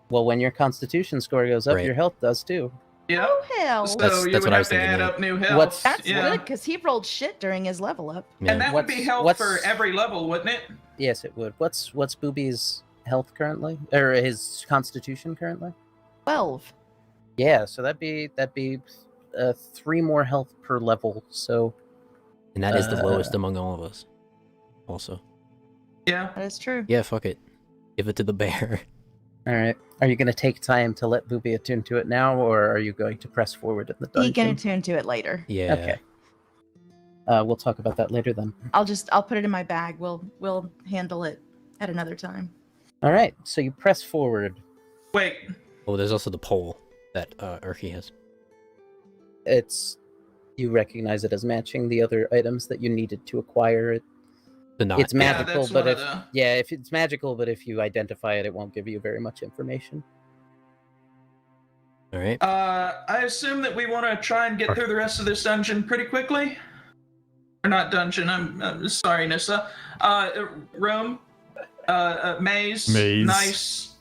well, when your Constitution score goes up, Right. your health does too. Yeah. Oh hell, So That's you what would I have was to thinking, add yeah. up new health. What's- that's yeah. good because he rolled shit during his level up. Yeah. And that would be What's- health what's- for every level, wouldn't it? Yes, it would. What's Booby's health currently, or his Constitution currently? 12. Yeah, so that'd be 3 more health per level. So And that is the Uh, lowest among all of us. Also. Yeah. That is true. Yeah. Fuck it. Give it to the bear. all right, are you going to take time to let Booby attune to it now, or are you going to press forward in the dungeon? He can attune to it later. Yeah. Okay. We'll talk about that later then. I'll put it in my bag. We'll handle it at another time. All right, so you press forward. Wait. Oh, there's also the pole that Urki has. You recognize it as matching the other items that you needed to acquire it. The knot. It's Yeah, magical, that's but one if of if it's magical, but if you identify it, it won't give you very much information. All right. I assume that we want to try and get through the rest of this dungeon pretty quickly. Or not dungeon. I'm sorry, Nissa. Room. Maze. Maze. Nice.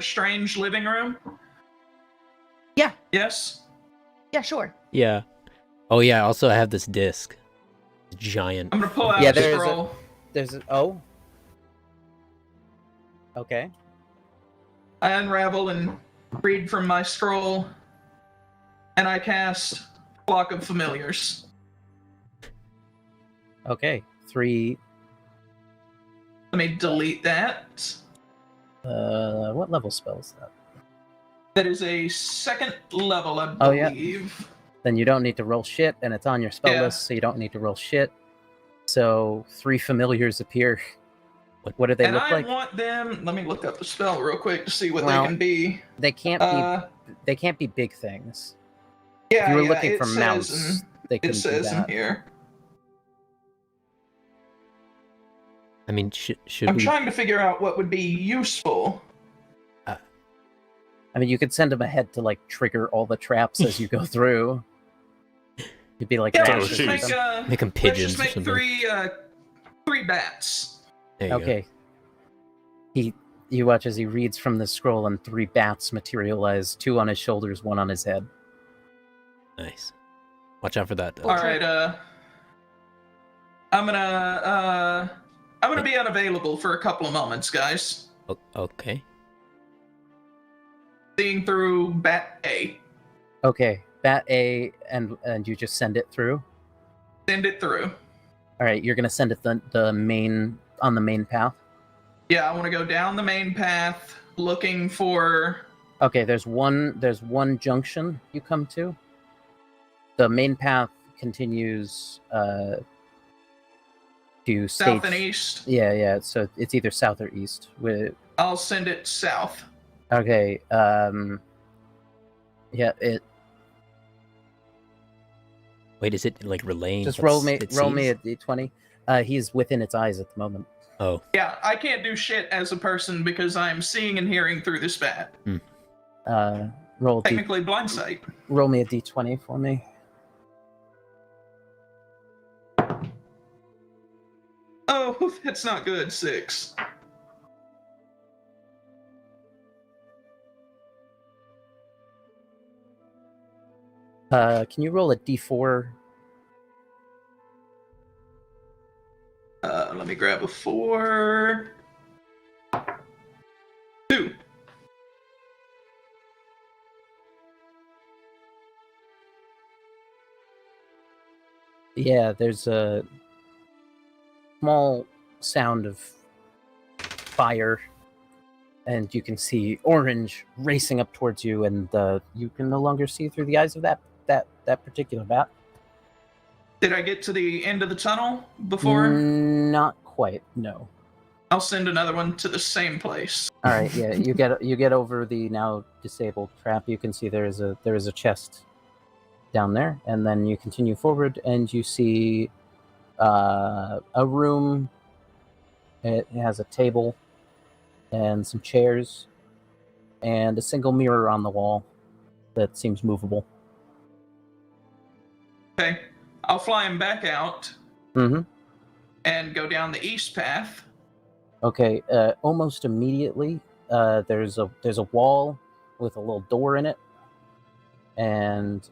Strange living room. Yeah. Yes. Yeah, sure. Yeah. Oh yeah. Also, I have this disc. Giant. I'm gonna pull out Yeah, the there is a- scroll. Oh. Okay. I unravel and read from my scroll, and I cast Flock of Familiars. Okay. 3. Let me delete that. What level spell is that? That is a 2nd level, I Oh, yeah. believe. Then you don't need to roll shit, and it's on your spell Yeah. list, so you don't need to roll shit. So 3 familiars appear. What do they And look I like? want them. Let me look up the spell real quick to see what Well, they can be. They can't be. They can't be big things. Yeah, If you were yeah, looking it for says mouse, they it couldn't do says in that. here. I mean, should I'm we? trying to figure out what would be useful. I mean, you could send them ahead to like trigger all the traps as you go through. You'd be like, Yeah, Oh, let's just jeez. make Make 'em let's pigeons just or make something. three bats. There you go. okay. You watch as he reads from the scroll, and 3 bats materialize, 2 on his shoulders, 1 on his head. Nice. Watch out for that. All right. I'm gonna be unavailable for a couple of moments, guys. Okay. Seeing through bat A. Okay, bat A, and you just send it through. Send it through. All right, you're gonna send it on the main path. Yeah, I want to go down the main path looking for. Okay, there's one junction you come to. The main path continues to South stage. and east. Yeah. So it's either south or east. I'll send it south. Okay. Yeah. It Wait, is it like relaying? just what's- roll me it a sees? d20. He's within its eyes at the moment. Oh, Yeah, I can't do shit as a person because I'm seeing and hearing through this bat. Roll Technically blind sight. roll me a d20 for me. Oh, that's not good. 6. Can you roll a d4? Let me grab a 4. 2. Yeah, there's a small sound of fire, and you can see orange racing up towards you, and you can no longer see through the eyes of that particular bat. Did I get to the end of the tunnel before? Not quite, no. I'll send another one to the same place. All right, yeah, you get over the now disabled trap. You can see there is a chest down there, and then you continue forward, and you see a room. It has a table and some chairs and a single mirror on the wall that seems movable. Okay, I'll fly him back out Mm-hmm. and go down the east path. Okay, almost immediately, there's a wall with a little door in it, and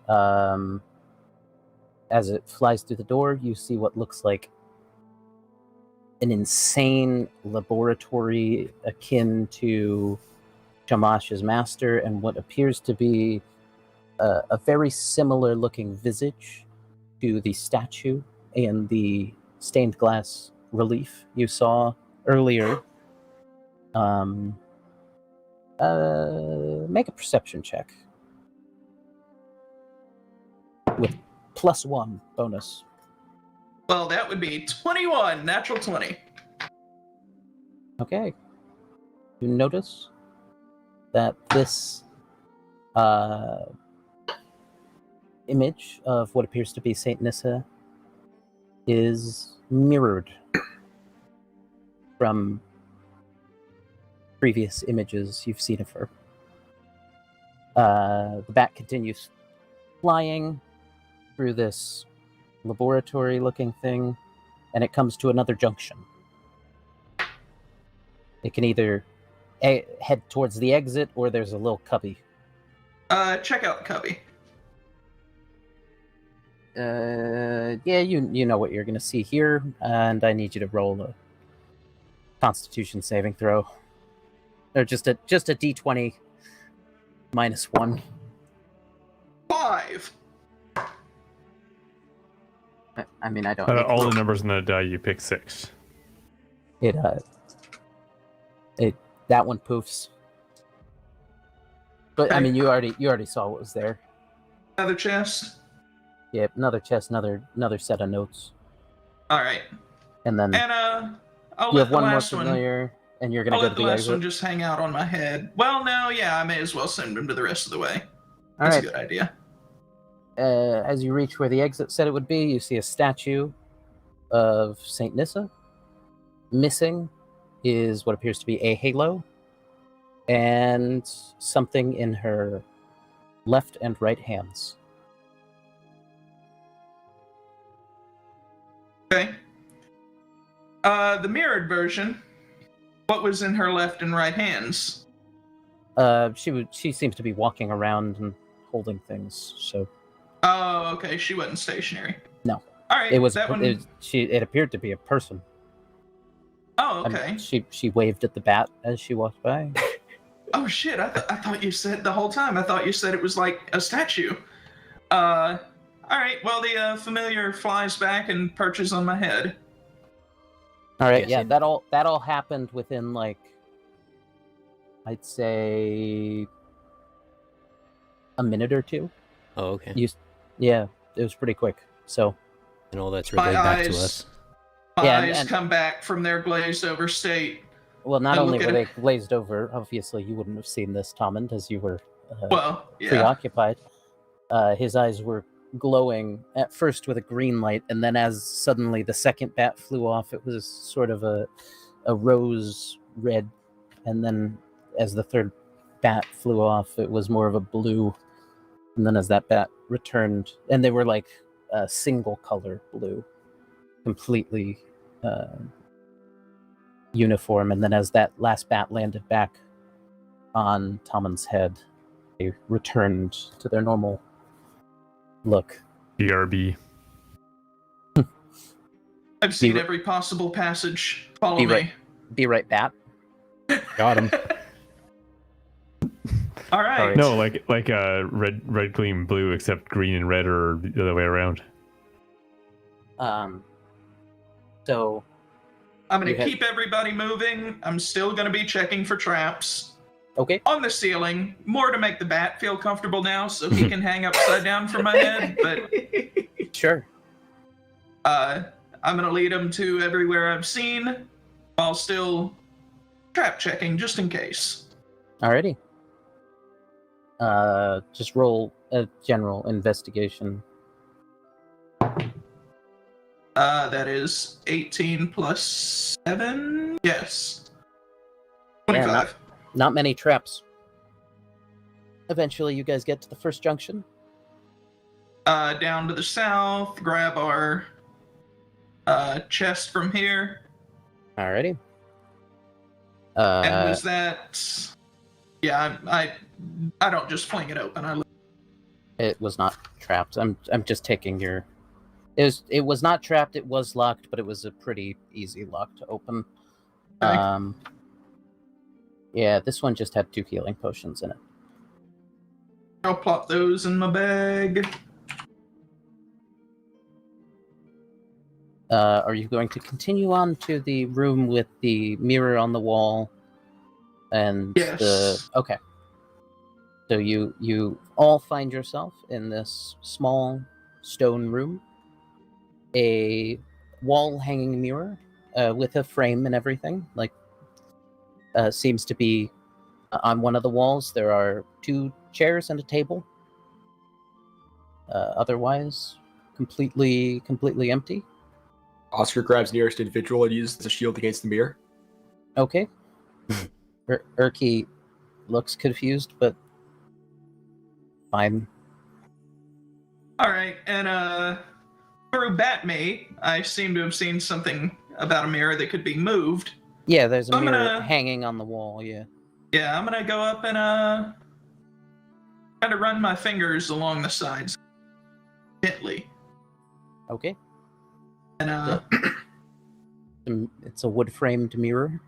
as it flies through the door, you see what looks like an insane laboratory akin to Shamash's master, and what appears to be a very similar looking visage to the statue and the stained glass relief you saw earlier. Make a perception check with +1 bonus. Well, that would be 21, natural 20. Okay. You notice that this image of what appears to be Saint Nissa is mirrored from previous images you've seen of her. The bat continues flying through this laboratory-looking thing, and it comes to another junction. It can either head towards the exit, or there's a little cubby. Check out cubby. Yeah, you know what you're gonna see here, and I need you to roll a Constitution saving throw, or just a D20 -1. 5. I mean, I don't. All the numbers in the die, you pick 6. That one poofs. But I Okay. mean, you already saw what was there. Another chest. Yep, another chest, another set of notes, All right. and then And I'll you let have the one more last one. familiar, and you're gonna I'll go let to the the last exit. one just hang out on my head. Well, no, yeah, I may as well send him to the rest of the way. All That's right. a good idea. As you reach where the exit said it would be, you see a statue of Saint Nissa. Missing is what appears to be a halo, and something in her left and right hands. Okay. The mirrored version. What was in her left and right hands? She seems to be walking around and holding things. So Oh, okay. She wasn't stationary. No. All right. it was that one. it appeared to be a person. Oh, I mean, okay. she waved at the bat as she walked by. Oh shit! I thought you said the whole time. I thought you said it was like a statue. All right. Well, the familiar flies back and perches on my head. All right, yeah, Guessing. that all happened within, like, I'd say a minute or two. Oh, okay. Yeah, it was pretty quick. So And all that's My relayed back to eyes- us. My Yeah, eyes and- come back from their glazed over state. well, not I only look were at they glazed over, obviously you wouldn't have seen this, Tommen, as you were Well, yeah. preoccupied. His eyes were glowing at first with a green light, and then as suddenly the second bat flew off, it was sort of a rose red, and then as the third bat flew off, it was more of a blue, and then as that bat returned, and they were like a single color blue, completely uniform, and then as that last bat landed back on Tommen's head, they returned to their normal Look, BRB. I've seen Be- every possible passage. Follow be me. right- be right back. Got him. All right. All right. No, like red gleam blue, except green and red are the other way around. So I'm going You to had- keep everybody moving. I'm still going to be checking for traps. okay. On the ceiling, more to make the bat feel comfortable now so he can hang upside down from my head, but Sure. I'm going to lead him to everywhere I've seen while still trap checking just in case. Alrighty. Just roll a general investigation. That is 18 plus 7. Yes. Yeah, 25. Not many traps. Eventually, you guys get to the first junction. Down to the south, grab our chest from here. Alrighty. And was that... Yeah, I don't just fling it open. It was not trapped. I'm just taking your. It was not trapped. It was locked, but it was a pretty easy lock to open. Okay. Yeah, this one just had 2 healing potions in it. I'll plop those in my bag. Are you going to continue on to the room with the mirror on the wall? And Yes. okay. So you all find yourself in this small stone room, a wall hanging mirror with a frame and everything. Like seems to be on one of the walls. There are 2 chairs and a table. Otherwise, completely empty. Oscar grabs nearest individual and uses the shield against the mirror. Okay. Urki looks confused, but fine. All right, and through Batmate, I seem to have seen something about a mirror that could be moved. Yeah, there's a I'm mirror gonna- hanging on the wall, yeah. Yeah, I'm gonna go up and kind of run my fingers along the sides gently, Okay. and It's a wood-framed mirror.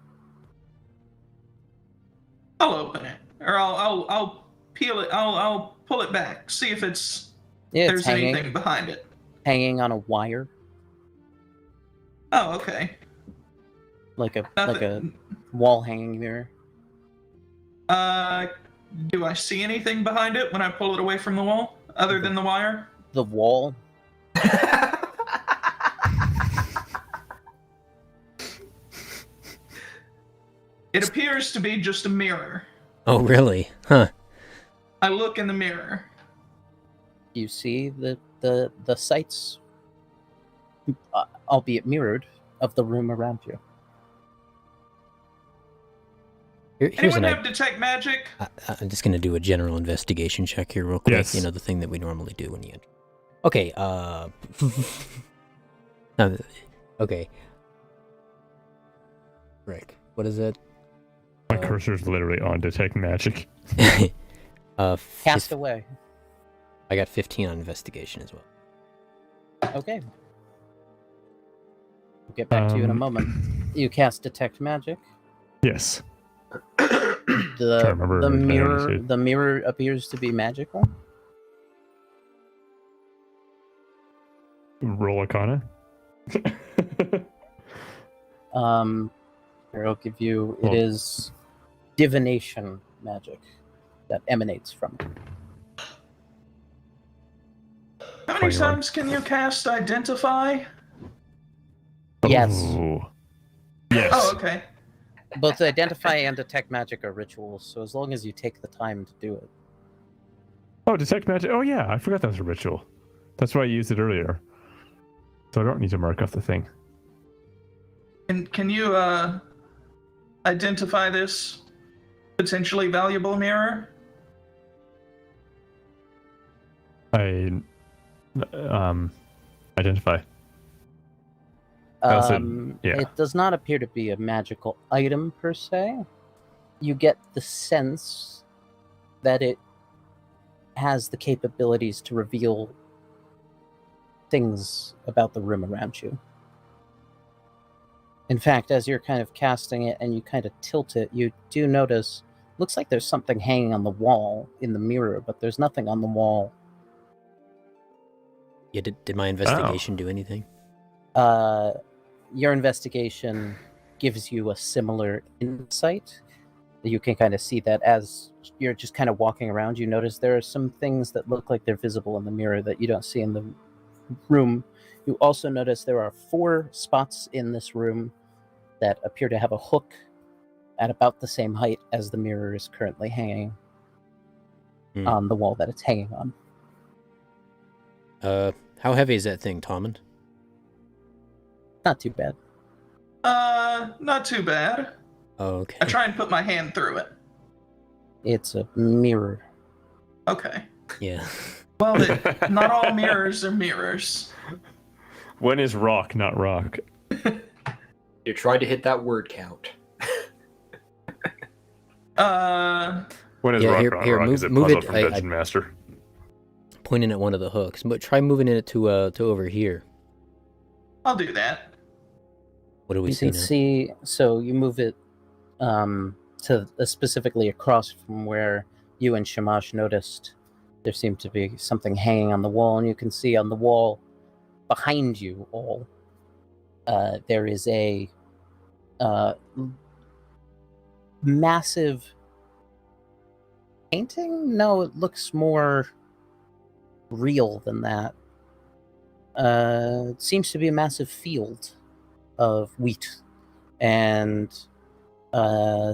I'll open it, or I'll peel it. I'll pull it back, see if Yeah, it's there's hanging anything behind it. on a wire, Oh, okay. like a Nothing. wall hanging mirror. Do I see anything behind it when I pull it away from the wall, other than the wire? The wall. It appears to be just a mirror. Oh, really? Huh. I look in the mirror. You see the sights, albeit mirrored, of the room around you. Here's Anyone an have detect magic? I'm just gonna do a general investigation check here real quick. Yes. You know, the thing that we normally do when you enter. Okay, okay. Rick, what is it? My cursor's literally on detect magic. Cast away. I got 15 on investigation as well. Okay. We'll get back to you in a moment. You cast detect magic. Yes. The remember the if I mirror understood. the mirror appears to be magical. Roll Arcana. Here I'll give you. It Well- is divination magic that emanates from it. How many 21. times can you cast Identify? Yes. Ooh. Yes. Oh, okay. Both identify and detect magic are rituals, so as long as you take the time to do it. Oh, detect magic. Oh yeah, I forgot that was a ritual. That's why I used it earlier. So I don't need to mark off the thing. And can you identify this potentially valuable mirror? Identify. Also, yeah. It does not appear to be a magical item per se. You get the sense that it has the capabilities to reveal things about the room around you. In fact, as you're kind of casting it and you kind of tilt it, you do notice, looks like there's something hanging on the wall in the mirror, but there's nothing on the wall. Yeah, did my investigation do anything? Your investigation gives you a similar insight. You can kind of see that as you're just kind of walking around, you notice there are some things that look like they're visible in the mirror that you don't see in the room. You also notice there are 4 spots in this room that appear to have a hook at about the same height as the mirror is currently hanging on the wall that it's hanging on. How heavy is that thing, Tommen? Not too bad. Not too bad. Oh, okay. I try and put my hand through it. It's a mirror. Okay. Yeah. Well, not all mirrors are mirrors. When is rock not rock? You tried to hit that word count. When is Yeah, rock here- not here, rock? move- Is it move puzzle it, from I- Dungeon Master? Pointing at one of the hooks, but try moving it to over here. I'll do that. What do we You see can now? see, so you move it to specifically across from where you and Shamash noticed there seemed to be something hanging on the wall, and you can see on the wall behind you all there is a massive painting. No, it looks more real than that. It seems to be a massive field of wheat, and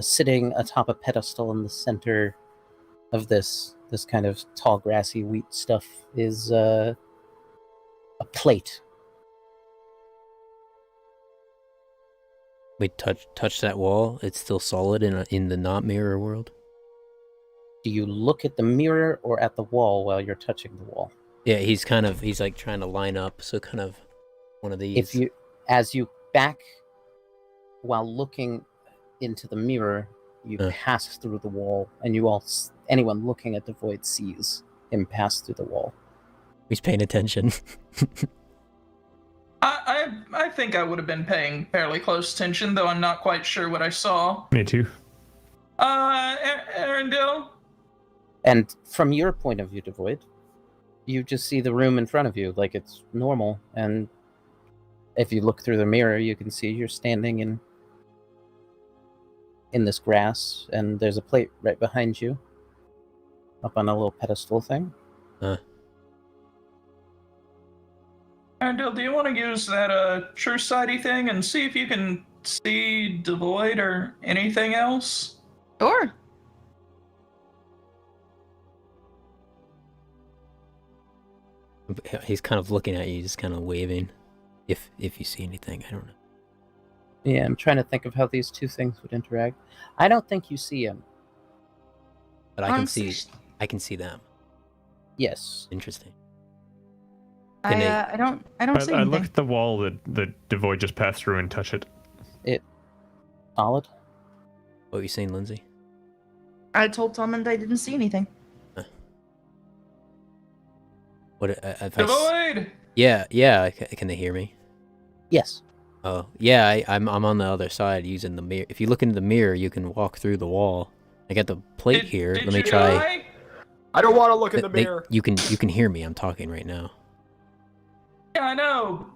sitting atop a pedestal in the center of this kind of tall grassy wheat stuff is a plate. We touch that wall. It's still solid in the not mirror world. Do you look at the mirror or at the wall while you're touching the wall? Yeah, he's like trying to line up. So kind of one of these. As you back while looking into the mirror, you pass through the wall, and anyone looking at the void sees him pass through the wall. He's paying attention. I think I would have been paying fairly close attention, though I'm not quite sure what I saw. Me too. Arendelle? And from your point of view, Devoid, you just see the room in front of you like it's normal, and if you look through the mirror, you can see you're standing in this grass, and there's a plate right behind you, up on a little pedestal thing. Arendelle, do you want to use that true sighty thing and see if you can see Devoid or anything else? Sure. He's kind of looking at you, just kind of waving. If you see anything, I don't know. Yeah, I'm trying to think of how these two things would interact. I don't think you see him. But I can see them. Yes. Interesting. I don't see I anything. look at the wall that Devoid just passed through and touch it. Solid. What are you saying, Lindsay? I told Tom and I didn't see anything. What Devoid! Yeah. Can they hear me? Yes. Oh, yeah. I'm on the other side using the mirror. If you look into the mirror, you can walk through the wall. I got the plate here. Did Let me you try. die? I don't want to look in the mirror. You can hear me. I'm talking right now. Yeah, I know.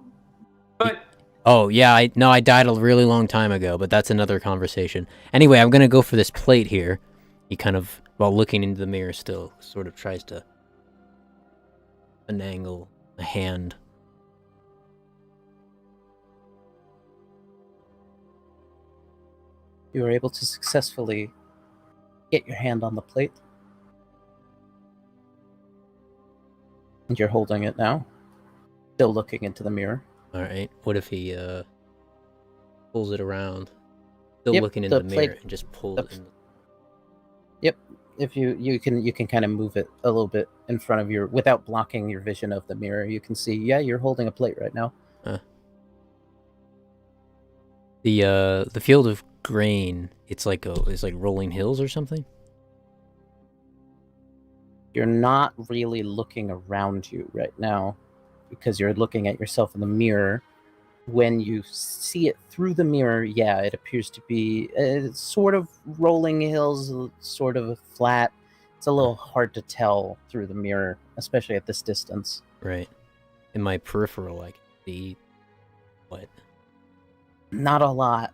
But Oh yeah, I died a really long time ago, but that's another conversation. Anyway, I'm gonna go for this plate here. He kind of, while looking into the mirror, still sort of tries to angle a hand. You were able to successfully get your hand on the plate. And you're holding it now, still looking into the mirror. All right. What if he pulls it around, still Yep, looking into the the mirror, plate- and just pulls the- it in? Yep. If you can kind of move it a little bit in front of your, without blocking your vision of the mirror. You can see, yeah, you're holding a plate right now. The field of grain. It's like rolling hills or something. You're not really looking around you right now. because you're looking at yourself in the mirror. When you see it through the mirror, yeah, it appears to be sort of rolling hills, sort of flat. It's a little hard to tell through the mirror, especially at this distance. Right. In my peripheral, I can see what? Not a lot.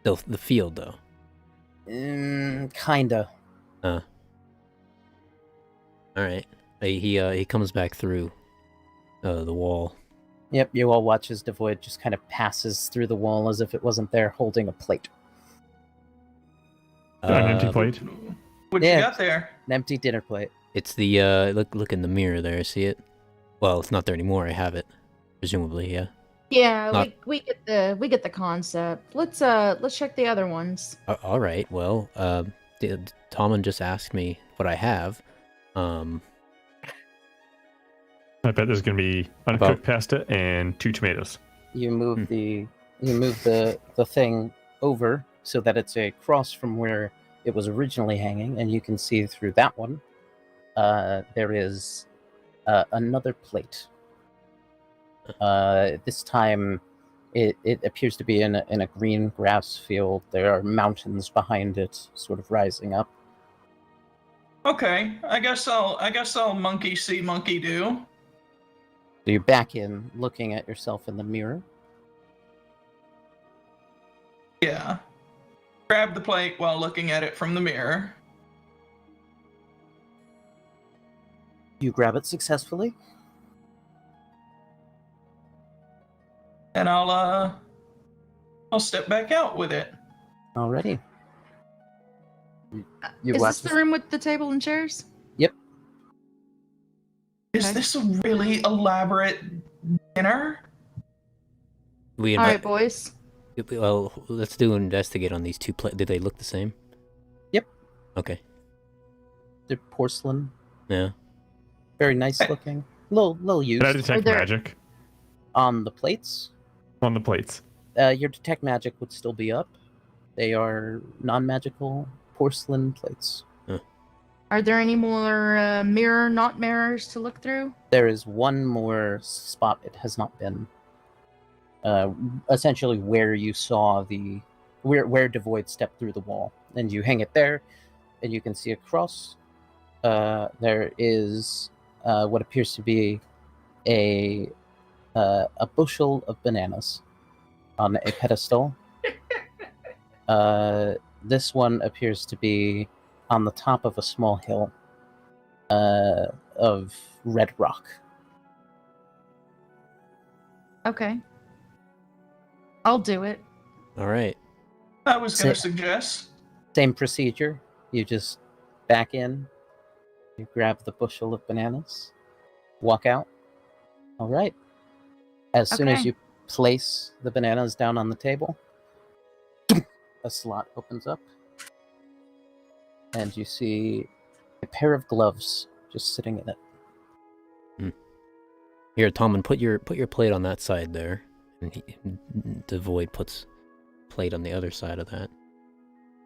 The field, though. Kinda. All right. He comes back through the wall. Yep, you all watch as Devoid just kind of passes through the wall as if it wasn't there, holding a plate. An empty plate. What Yeah. you got there? An empty dinner plate. It's the look in the mirror there. See it? Well, it's not there anymore. I have it, presumably. Yeah. Yeah, Not- we get the concept. Let's check the other ones. All right. Well, Tomlin just asked me what I have. I bet there's going to be uncooked pasta and 2 tomatoes. You move the thing over so that it's across from where it was originally hanging, and you can see through that one. There is another plate. This time, it appears to be in a green grass field. There are mountains behind it, sort of rising up. Okay, I guess I'll monkey see, monkey do. So you're back in, looking at yourself in the mirror. Yeah. Grab the plate while looking at it from the mirror. You grab it successfully. And I'll step back out with it. Alrighty. You Is watch this the room with the table and chairs? Is Okay. this a really elaborate dinner? We All right, boys. Well, let's do an investigate on these two plates. Did they look the same? Yep. Okay. They're porcelain, Yeah. very nice looking. Little used. Can I detect there- magic On the plates, on the plates? your detect magic would still be up. They are non-magical porcelain plates. Are there any more not mirrors to look through? There is one more spot it has not been. Essentially where you saw where Devoid stepped through the wall, and you hang it there, and you can see across. There is what appears to be a bushel of bananas on a pedestal. This one appears to be on the top of a small hill of red rock. Okay. I'll do it. All right. I was going to Say- suggest. Same procedure. You just back in, you grab the bushel of bananas, walk out. All right. As soon as Okay. you place the bananas down on the table, a slot opens up, and you see a pair of gloves just sitting in it. Here, Tomlin, put your plate on that side there, and Devoid puts plate on the other side of that.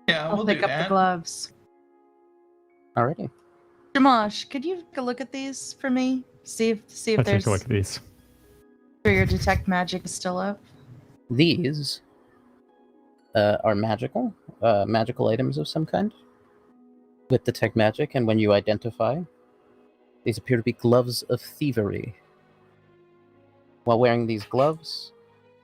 Yeah, I'll we'll pick do up that. the gloves. Alrighty. Jamash, could you take a look at these for me? See if Let's there's take a look at these. sure your detect magic is still up. These are magical items of some kind with detect magic, and when you identify, these appear to be gloves of thievery. While wearing these gloves,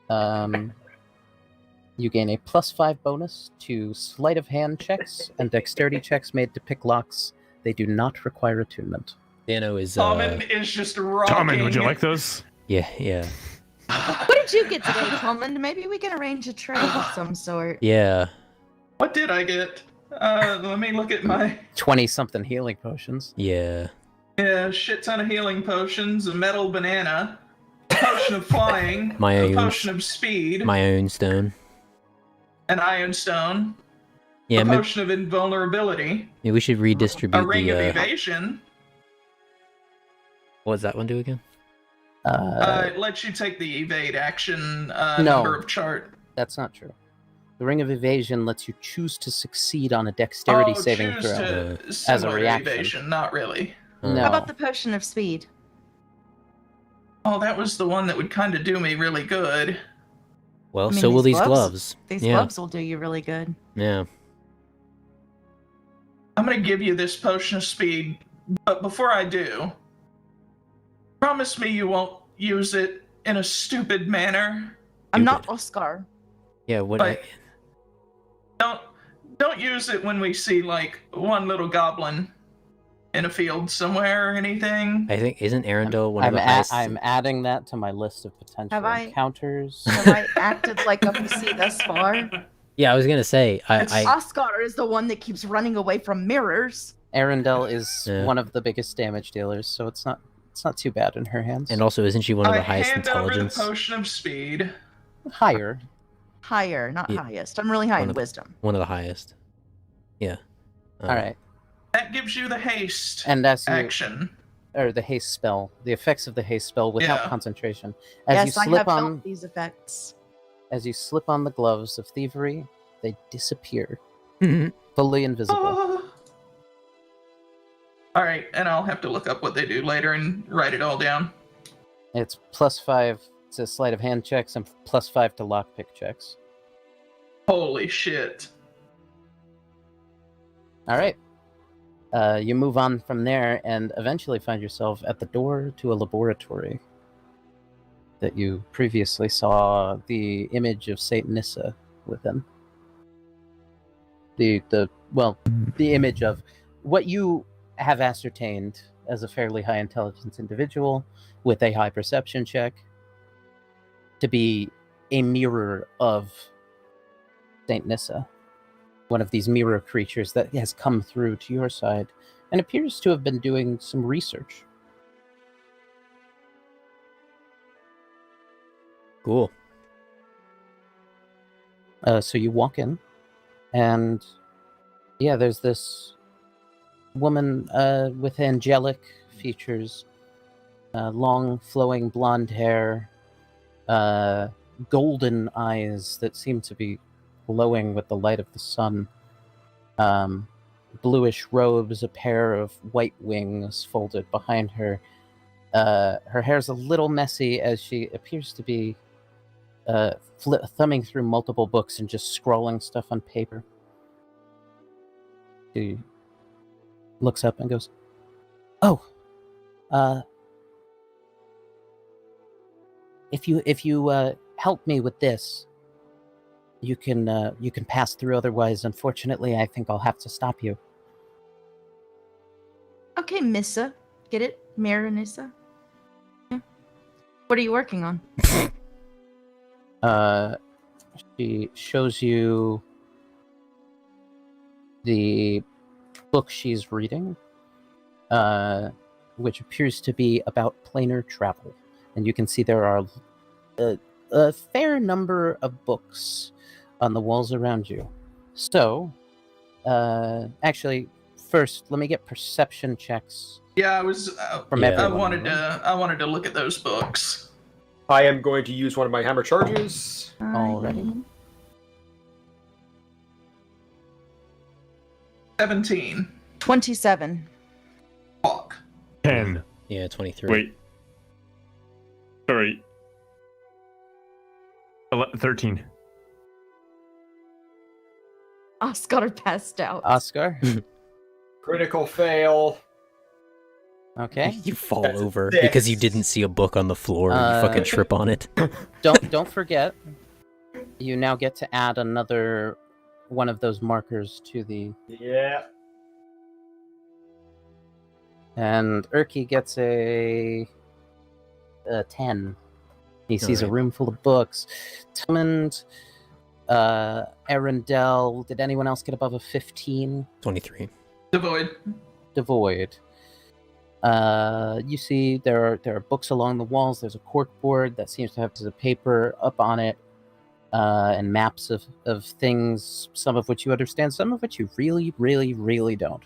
you gain a +5 bonus to sleight of hand checks and dexterity checks made to pick locks. They do not require attunement. Dano is Tommen is just rocking. Tommen, would you like those? yeah. What did you get today, Tomlin? Maybe we can arrange a trade of some sort. Yeah. What did I get? Let me look at my 20-something healing potions. Yeah. shit ton of healing potions, a metal banana, a potion of flying, My a own- potion of speed, My own stone. an iron stone, Yeah, a maybe, potion of invulnerability, we should redistribute a ring the. of evasion. What does that one do again? It lets you take the evade action No. number of chart. That's not true. The Ring of Evasion lets you choose to succeed on a dexterity saving choose throw. to As a similar to reaction. evasion, not really. No. How about the potion of speed? Oh, that was the one that would kind of do me really good. Well, I mean, so will these these gloves- gloves. These Yeah. gloves will do you really good. Yeah. I'm going to give you this potion of speed, but before I do, promise me you won't use it in a stupid manner. I'm not Stupid. Oscar. Yeah. What? Like, don't use it when we see like one little goblin in a field somewhere or anything. I think isn't Arendelle one of the highest? I'm adding that to my list of potential Have I- encounters. Have I acted like a PC thus far? Yeah, I was gonna say. I Oscar is the one that keeps running away from mirrors. Arendelle is Yeah. one of the biggest damage dealers, so it's not too bad in her hands. and also isn't she one of the highest hand intelligence? over the potion of speed. Higher. Higher, not Yeah. highest. I'm really high One in of the- wisdom. One of the highest. Yeah. All right. That gives you the haste And as you action. or the haste spell, the effects of the haste spell without Yeah. concentration. As Yes, you I slip have on felt these effects. as you slip on the gloves of thievery, they disappear, Mhm. fully invisible. Oh. All right, and I'll have to look up what they do later and write it all down. It's +5 to sleight of hand checks and +5 to lockpick checks. Holy shit. All right. You move on from there and eventually find yourself at the door to a laboratory that you previously saw the image of Saint Nissa within. The image of what you have ascertained as a fairly high intelligence individual with a high perception check to be a mirror of Saint Nissa, one of these mirror creatures that has come through to your side and appears to have been doing some research. Cool. So you walk in, and yeah, there's this woman with angelic features, long flowing blonde hair, golden eyes that seem to be glowing with the light of the sun, bluish robes, a pair of white wings folded behind her. Her hair's a little messy as she appears to be thumbing through multiple books and just scrawling stuff on paper. She looks up and goes, "Oh, if you help me with this, you can pass through. Otherwise, unfortunately, I think I'll have to stop you." Okay, Missa. Get it? Marinissa? Yeah. What are you working on? She shows you the book she's reading, which appears to be about planar travel. And you can see there are a fair number of books on the walls around you. So, actually, first, let me get perception checks Yeah, I was. from Yeah. everyone. I wanted to look at those books. I am going to use one of my hammer charges. Alrighty. 17. 27. Fuck. 10. Yeah, 23. Wait. Sorry. 13. Oscar passed out. Oscar? Critical fail. Okay. You fall That's a over 6. because you didn't see a book on the floor and you fucking trip on it. Don't forget, you now get to add another one of those markers to the... Yeah. And Urki gets a 10. He sees a Alright. room full of books. Tumond, Arendelle, did anyone else get above a 15? 23. Devoid. Devoid. You see there are books along the walls. There's a cork board that seems to have pieces of paper up on it, and maps of things, some of which you understand, some of which you really, really, really don't.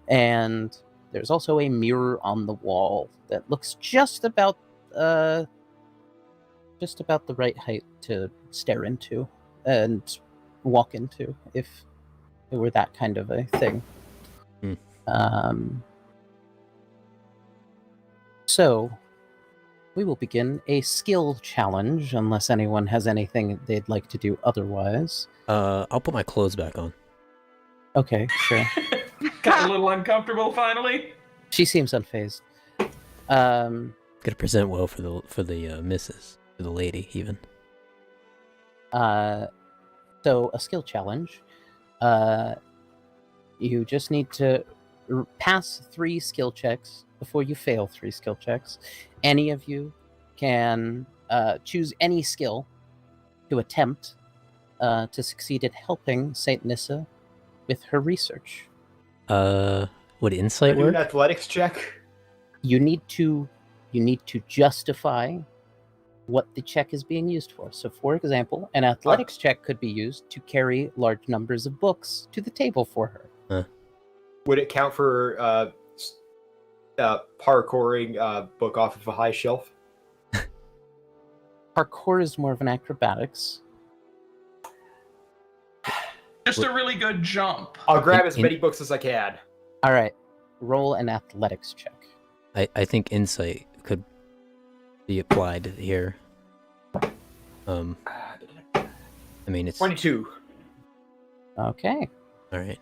And there's also a mirror on the wall that looks just about the right height to stare into and walk into, if it were that kind of a thing. So, we will begin a skill challenge, unless anyone has anything they'd like to do otherwise. I'll put my clothes back on. Okay, sure. Got a little uncomfortable finally. She seems unfazed. Gotta present well for the missus, for the lady even. So a skill challenge. You just need to pass 3 skill checks before you fail 3 skill checks. Any of you can choose any skill to attempt to succeed at helping Saint Nissa with her research. Would insight Do an work? athletics check. You need to justify what the check is being used for. So, for example, an athletics check could be used to carry large numbers of books to the table for her. Would it count for parkouring a book off of a high shelf? Parkour is more of an acrobatics. Just a really good jump. I'll grab as many books as I can. All right, roll an athletics check. I think insight could be applied here. I mean, it's 22. Okay. all right.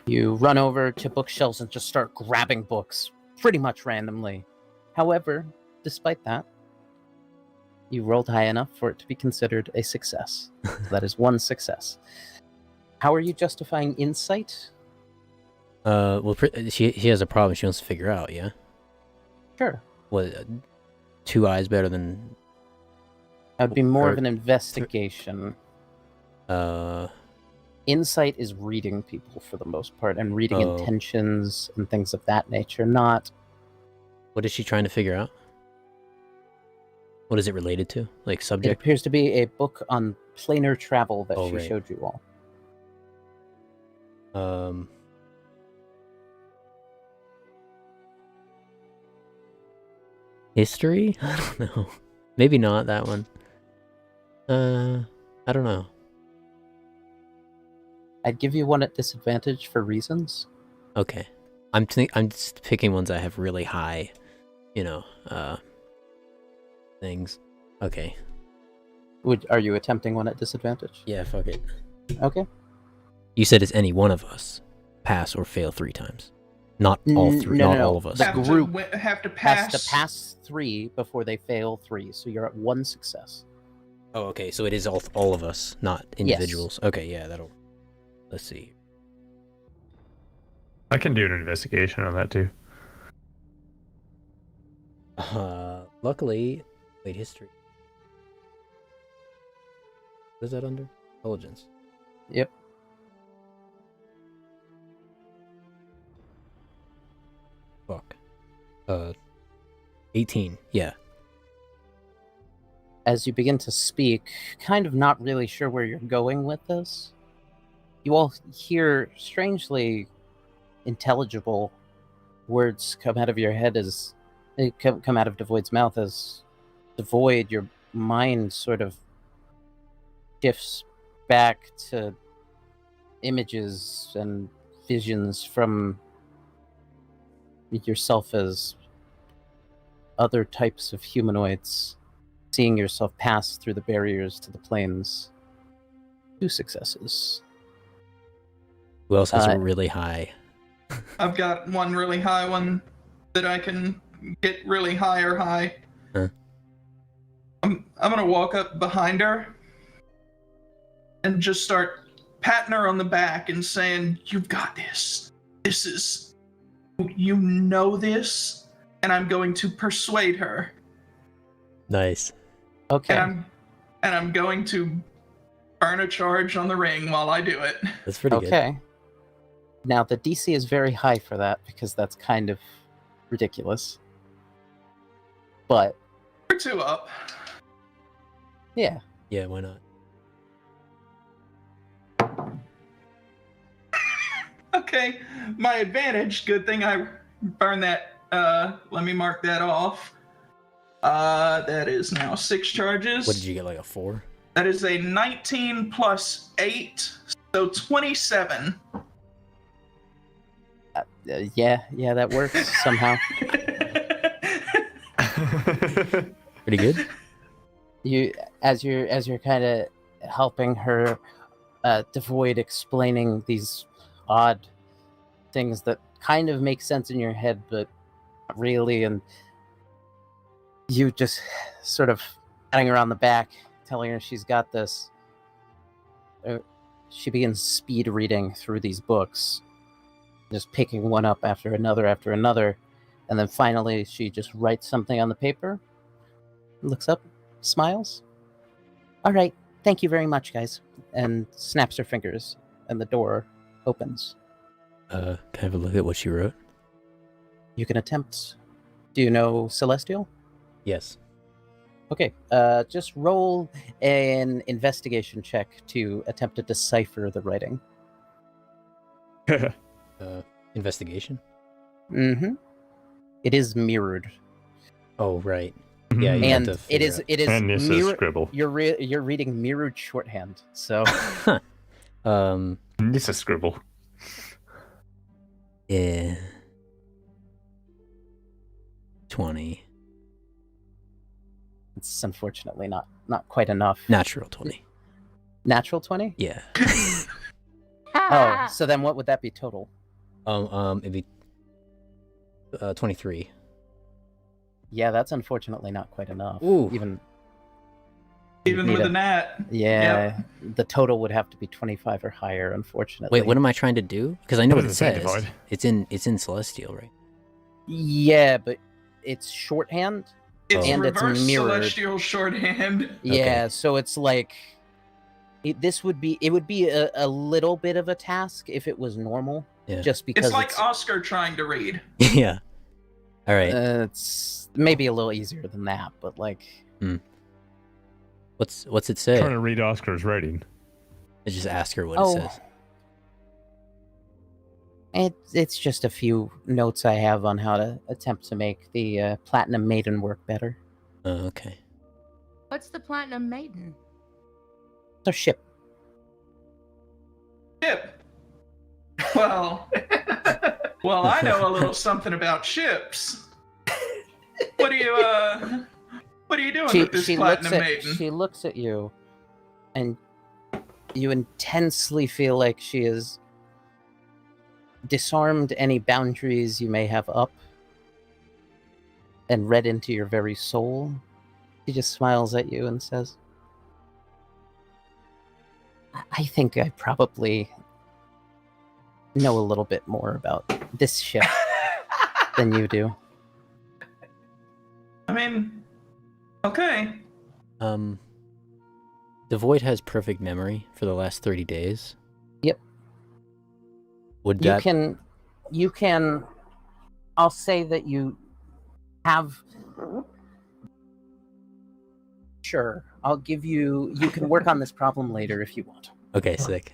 You run over to bookshelves and just start grabbing books pretty much randomly. However, despite that, you rolled high enough for it to be considered a success. So that is 1 success. How are you justifying insight? Well, she has a problem she wants to figure out. Yeah. Sure. What? 2 eyes better than? That would be more of Or- an investigation. Insight is reading people for the most part and reading Oh. intentions and things of that nature, not... What is she trying to figure out? What is it related to? Like It subject? appears to be a book on planar travel that Oh, she right. showed you all. History? I don't know. Maybe not that one. I don't know. I'd give you one at disadvantage for reasons. Okay. I'm just picking ones that have really high, things. Okay. Are you attempting one at disadvantage? Yeah, fuck it. Okay. You said it's any one of us pass or fail 3 times. Not all 3, No, not no. all of us. The Have to group have to Has pass. to pass 3 before they fail 3, so you're at 1 success. Oh, okay. So it is all of us, not individuals. Okay, yeah, that'll. Let's see. I can do an investigation on that too. Luckily, wait, history. What is that under? Intelligence. Yep. Fuck. 18. Yeah. As you begin to speak, kind of not really sure where you're going with this, you all hear strangely intelligible words come out of your head as come out of Devoid's mouth as Devoid, your mind sort of shifts back to images and visions from yourself as other types of humanoids, seeing yourself pass through the barriers to the planes. 2 successes. Who else has Uh, a really high? I've got one really high one that I can get really high or high. Huh. I'm gonna walk up behind her and just start patting her on the back and saying, "You've got this. This is, you know this," and I'm going to persuade her. Nice. Okay. And I'm going to burn a charge on the ring while I do it. That's pretty good. Okay. Now, the DC is very high for that because that's kind of ridiculous. But, We're 2 up. yeah. Yeah, why not? Okay, my advantage. Good thing I burned that. Let me mark that off. That is now 6 charges. What did you get, like a 4? That is a 19 plus 8, so 27. Yeah, that works somehow. Pretty good. As you're kind of helping her, Devoid explaining these odd things that kind of make sense in your head, but not really, and you just sort of patting her on the back, telling her she's got this. She begins speed reading through these books, just picking one up after another, and then finally she just writes something on the paper, looks up, smiles. All right, thank you very much, guys, and snaps her fingers, and the door opens. Can I have a look at what she wrote? You can attempt. Do you know Celestial? Yes. Okay, just roll an investigation check to attempt to decipher the writing. Investigation? Mm-hmm. It is mirrored. Oh, right. Yeah, you And have to it is And this is scribble. You're reading mirrored shorthand, so This is scribble. Yeah. 20. it's unfortunately not quite enough. Natural 20. Natural 20? Yeah. Oh, so then what would that be total? It'd be 23. Yeah, that's unfortunately not quite enough. Ooh. Even Even with a nat. yeah, the total would have to be 25 or higher, unfortunately. Wait, what am I trying to do? Because I know what it does it say, says. Divide? It's in Celestial, right? Yeah, but it's shorthand. It's And it's reverse mirrored. celestial shorthand. Yeah, so it's like it would be a little bit of a task if it was normal, Yeah. just because It's like Oscar trying to read. Yeah. All right. it's maybe a little easier than that, but like What's it say? Trying to read Oscar's writing. I just ask her what Oh. it says. it's just a few notes I have on how to attempt to make the Platinum Maiden work better. Oh, okay. What's the Platinum Maiden? It's a ship. Ship. Well, I know a little something about ships. What are you doing with this Platinum Maiden? She looks at you, and you intensely feel like she has disarmed any boundaries you may have up and read into your very soul. She just smiles at you and says, I think I probably know a little bit more about this ship than you do. I mean, okay. The Void has perfect memory for the last 30 days. Yep. Would You that can I'll say that you have. Sure, I'll give you can work on this problem later if you want. Okay, sick.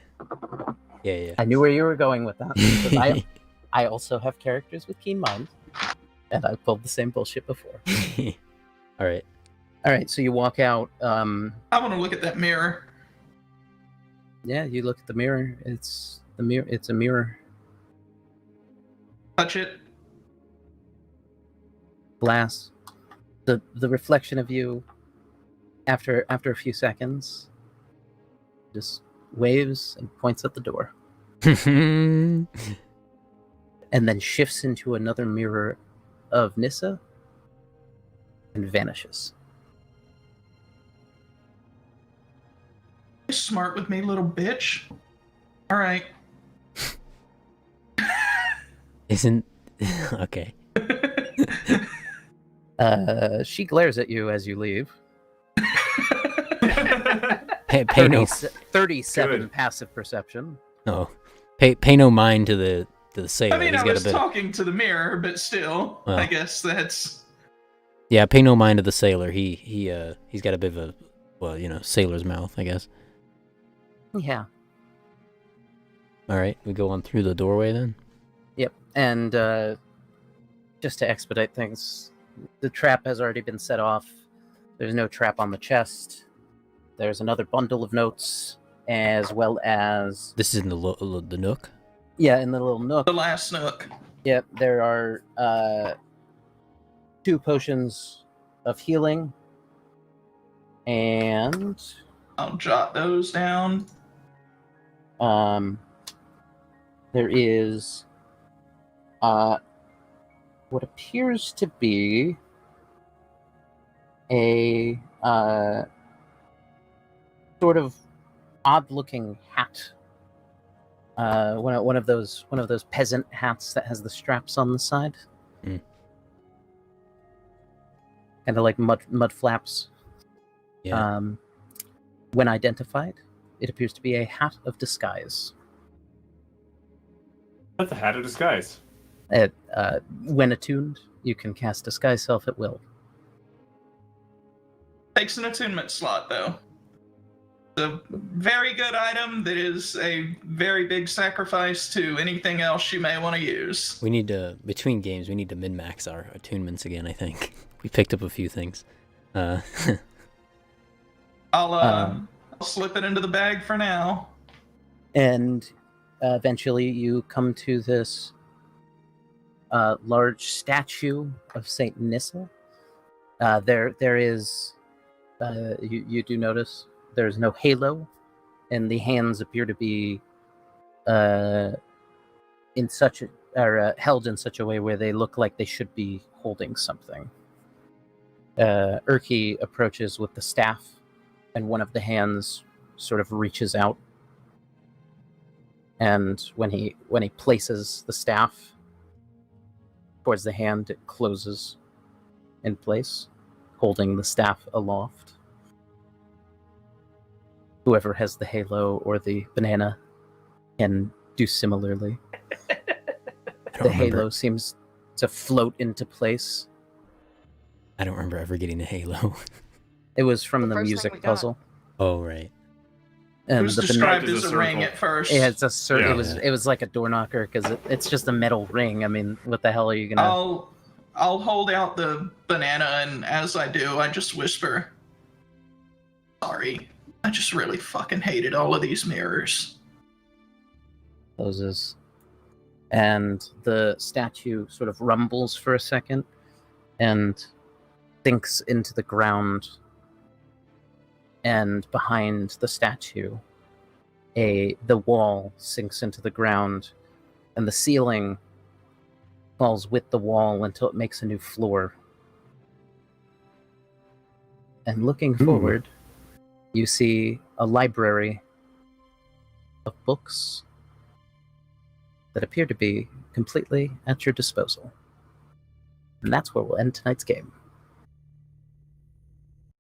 Yeah. I knew where you were going with that, because I also have characters with keen minds, and I pulled the same bullshit before. All right. So you walk out. I want to look at that mirror. Yeah, you look at the mirror. It's a mirror. Touch it. Glass. The reflection of you after a few seconds just waves and points at the door, and then shifts into another mirror of Nissa and vanishes. You're smart with me, little bitch. All right. Isn't okay. She glares at you as you leave. Pay no 37 Good. passive perception. no. Pay no mind to the sailor. I mean, He's I got was a bit. talking to the mirror, but still, Well. I guess that's. Yeah, pay no mind to the sailor. He's got a bit of a sailor's mouth, I guess. Yeah. All right, we go on through the doorway then. Yep. And just to expedite things, the trap has already been set off. There's no trap on the chest. There's another bundle of notes, as well as This is in the nook. yeah, in the little nook. The last nook. Yep, there are 2 potions of healing And I'll jot those down. there is what appears to be a sort of odd-looking hat. One of those peasant hats that has the straps on the side, Mm. kind of like mud flaps. Yeah. When identified, it appears to be a hat of disguise. That's a hat of disguise. When attuned, you can cast Disguise Self at will. Takes an attunement slot, though. It's a very good item that is a very big sacrifice to anything else you may want to use. We need to, between games, we need to min-max our attunements again, I think. We picked up a few things. I'll slip it into the bag for now. And eventually you come to this large statue of Saint Nissa. There is, you do notice, there's no halo, and the hands appear to be held in such a way where they look like they should be holding something. Urki approaches with the staff, and one of the hands sort of reaches out. And when he places the staff towards the hand, it closes in place, holding the staff aloft. Whoever has the halo or the banana can do similarly. The halo seems to float into place. I don't remember ever getting a halo. It was from the The first thing music we got. puzzle. Oh, right. It And was the described banana- as a It's a ring circle. at first. Yeah, it's a Yeah. it was like a door knocker because it's just a metal ring. I mean, what the hell are you gonna? I'll hold out the banana, and as I do, I just whisper, "Sorry, I just really fucking hated all of these mirrors." Closes, and the statue sort of rumbles for a second and sinks into the ground. And behind the statue, the wall sinks into the ground, and the ceiling falls with the wall until it makes a new floor. And looking forward, you see a library of books that appear to be completely at your disposal. And that's where we'll end tonight's game.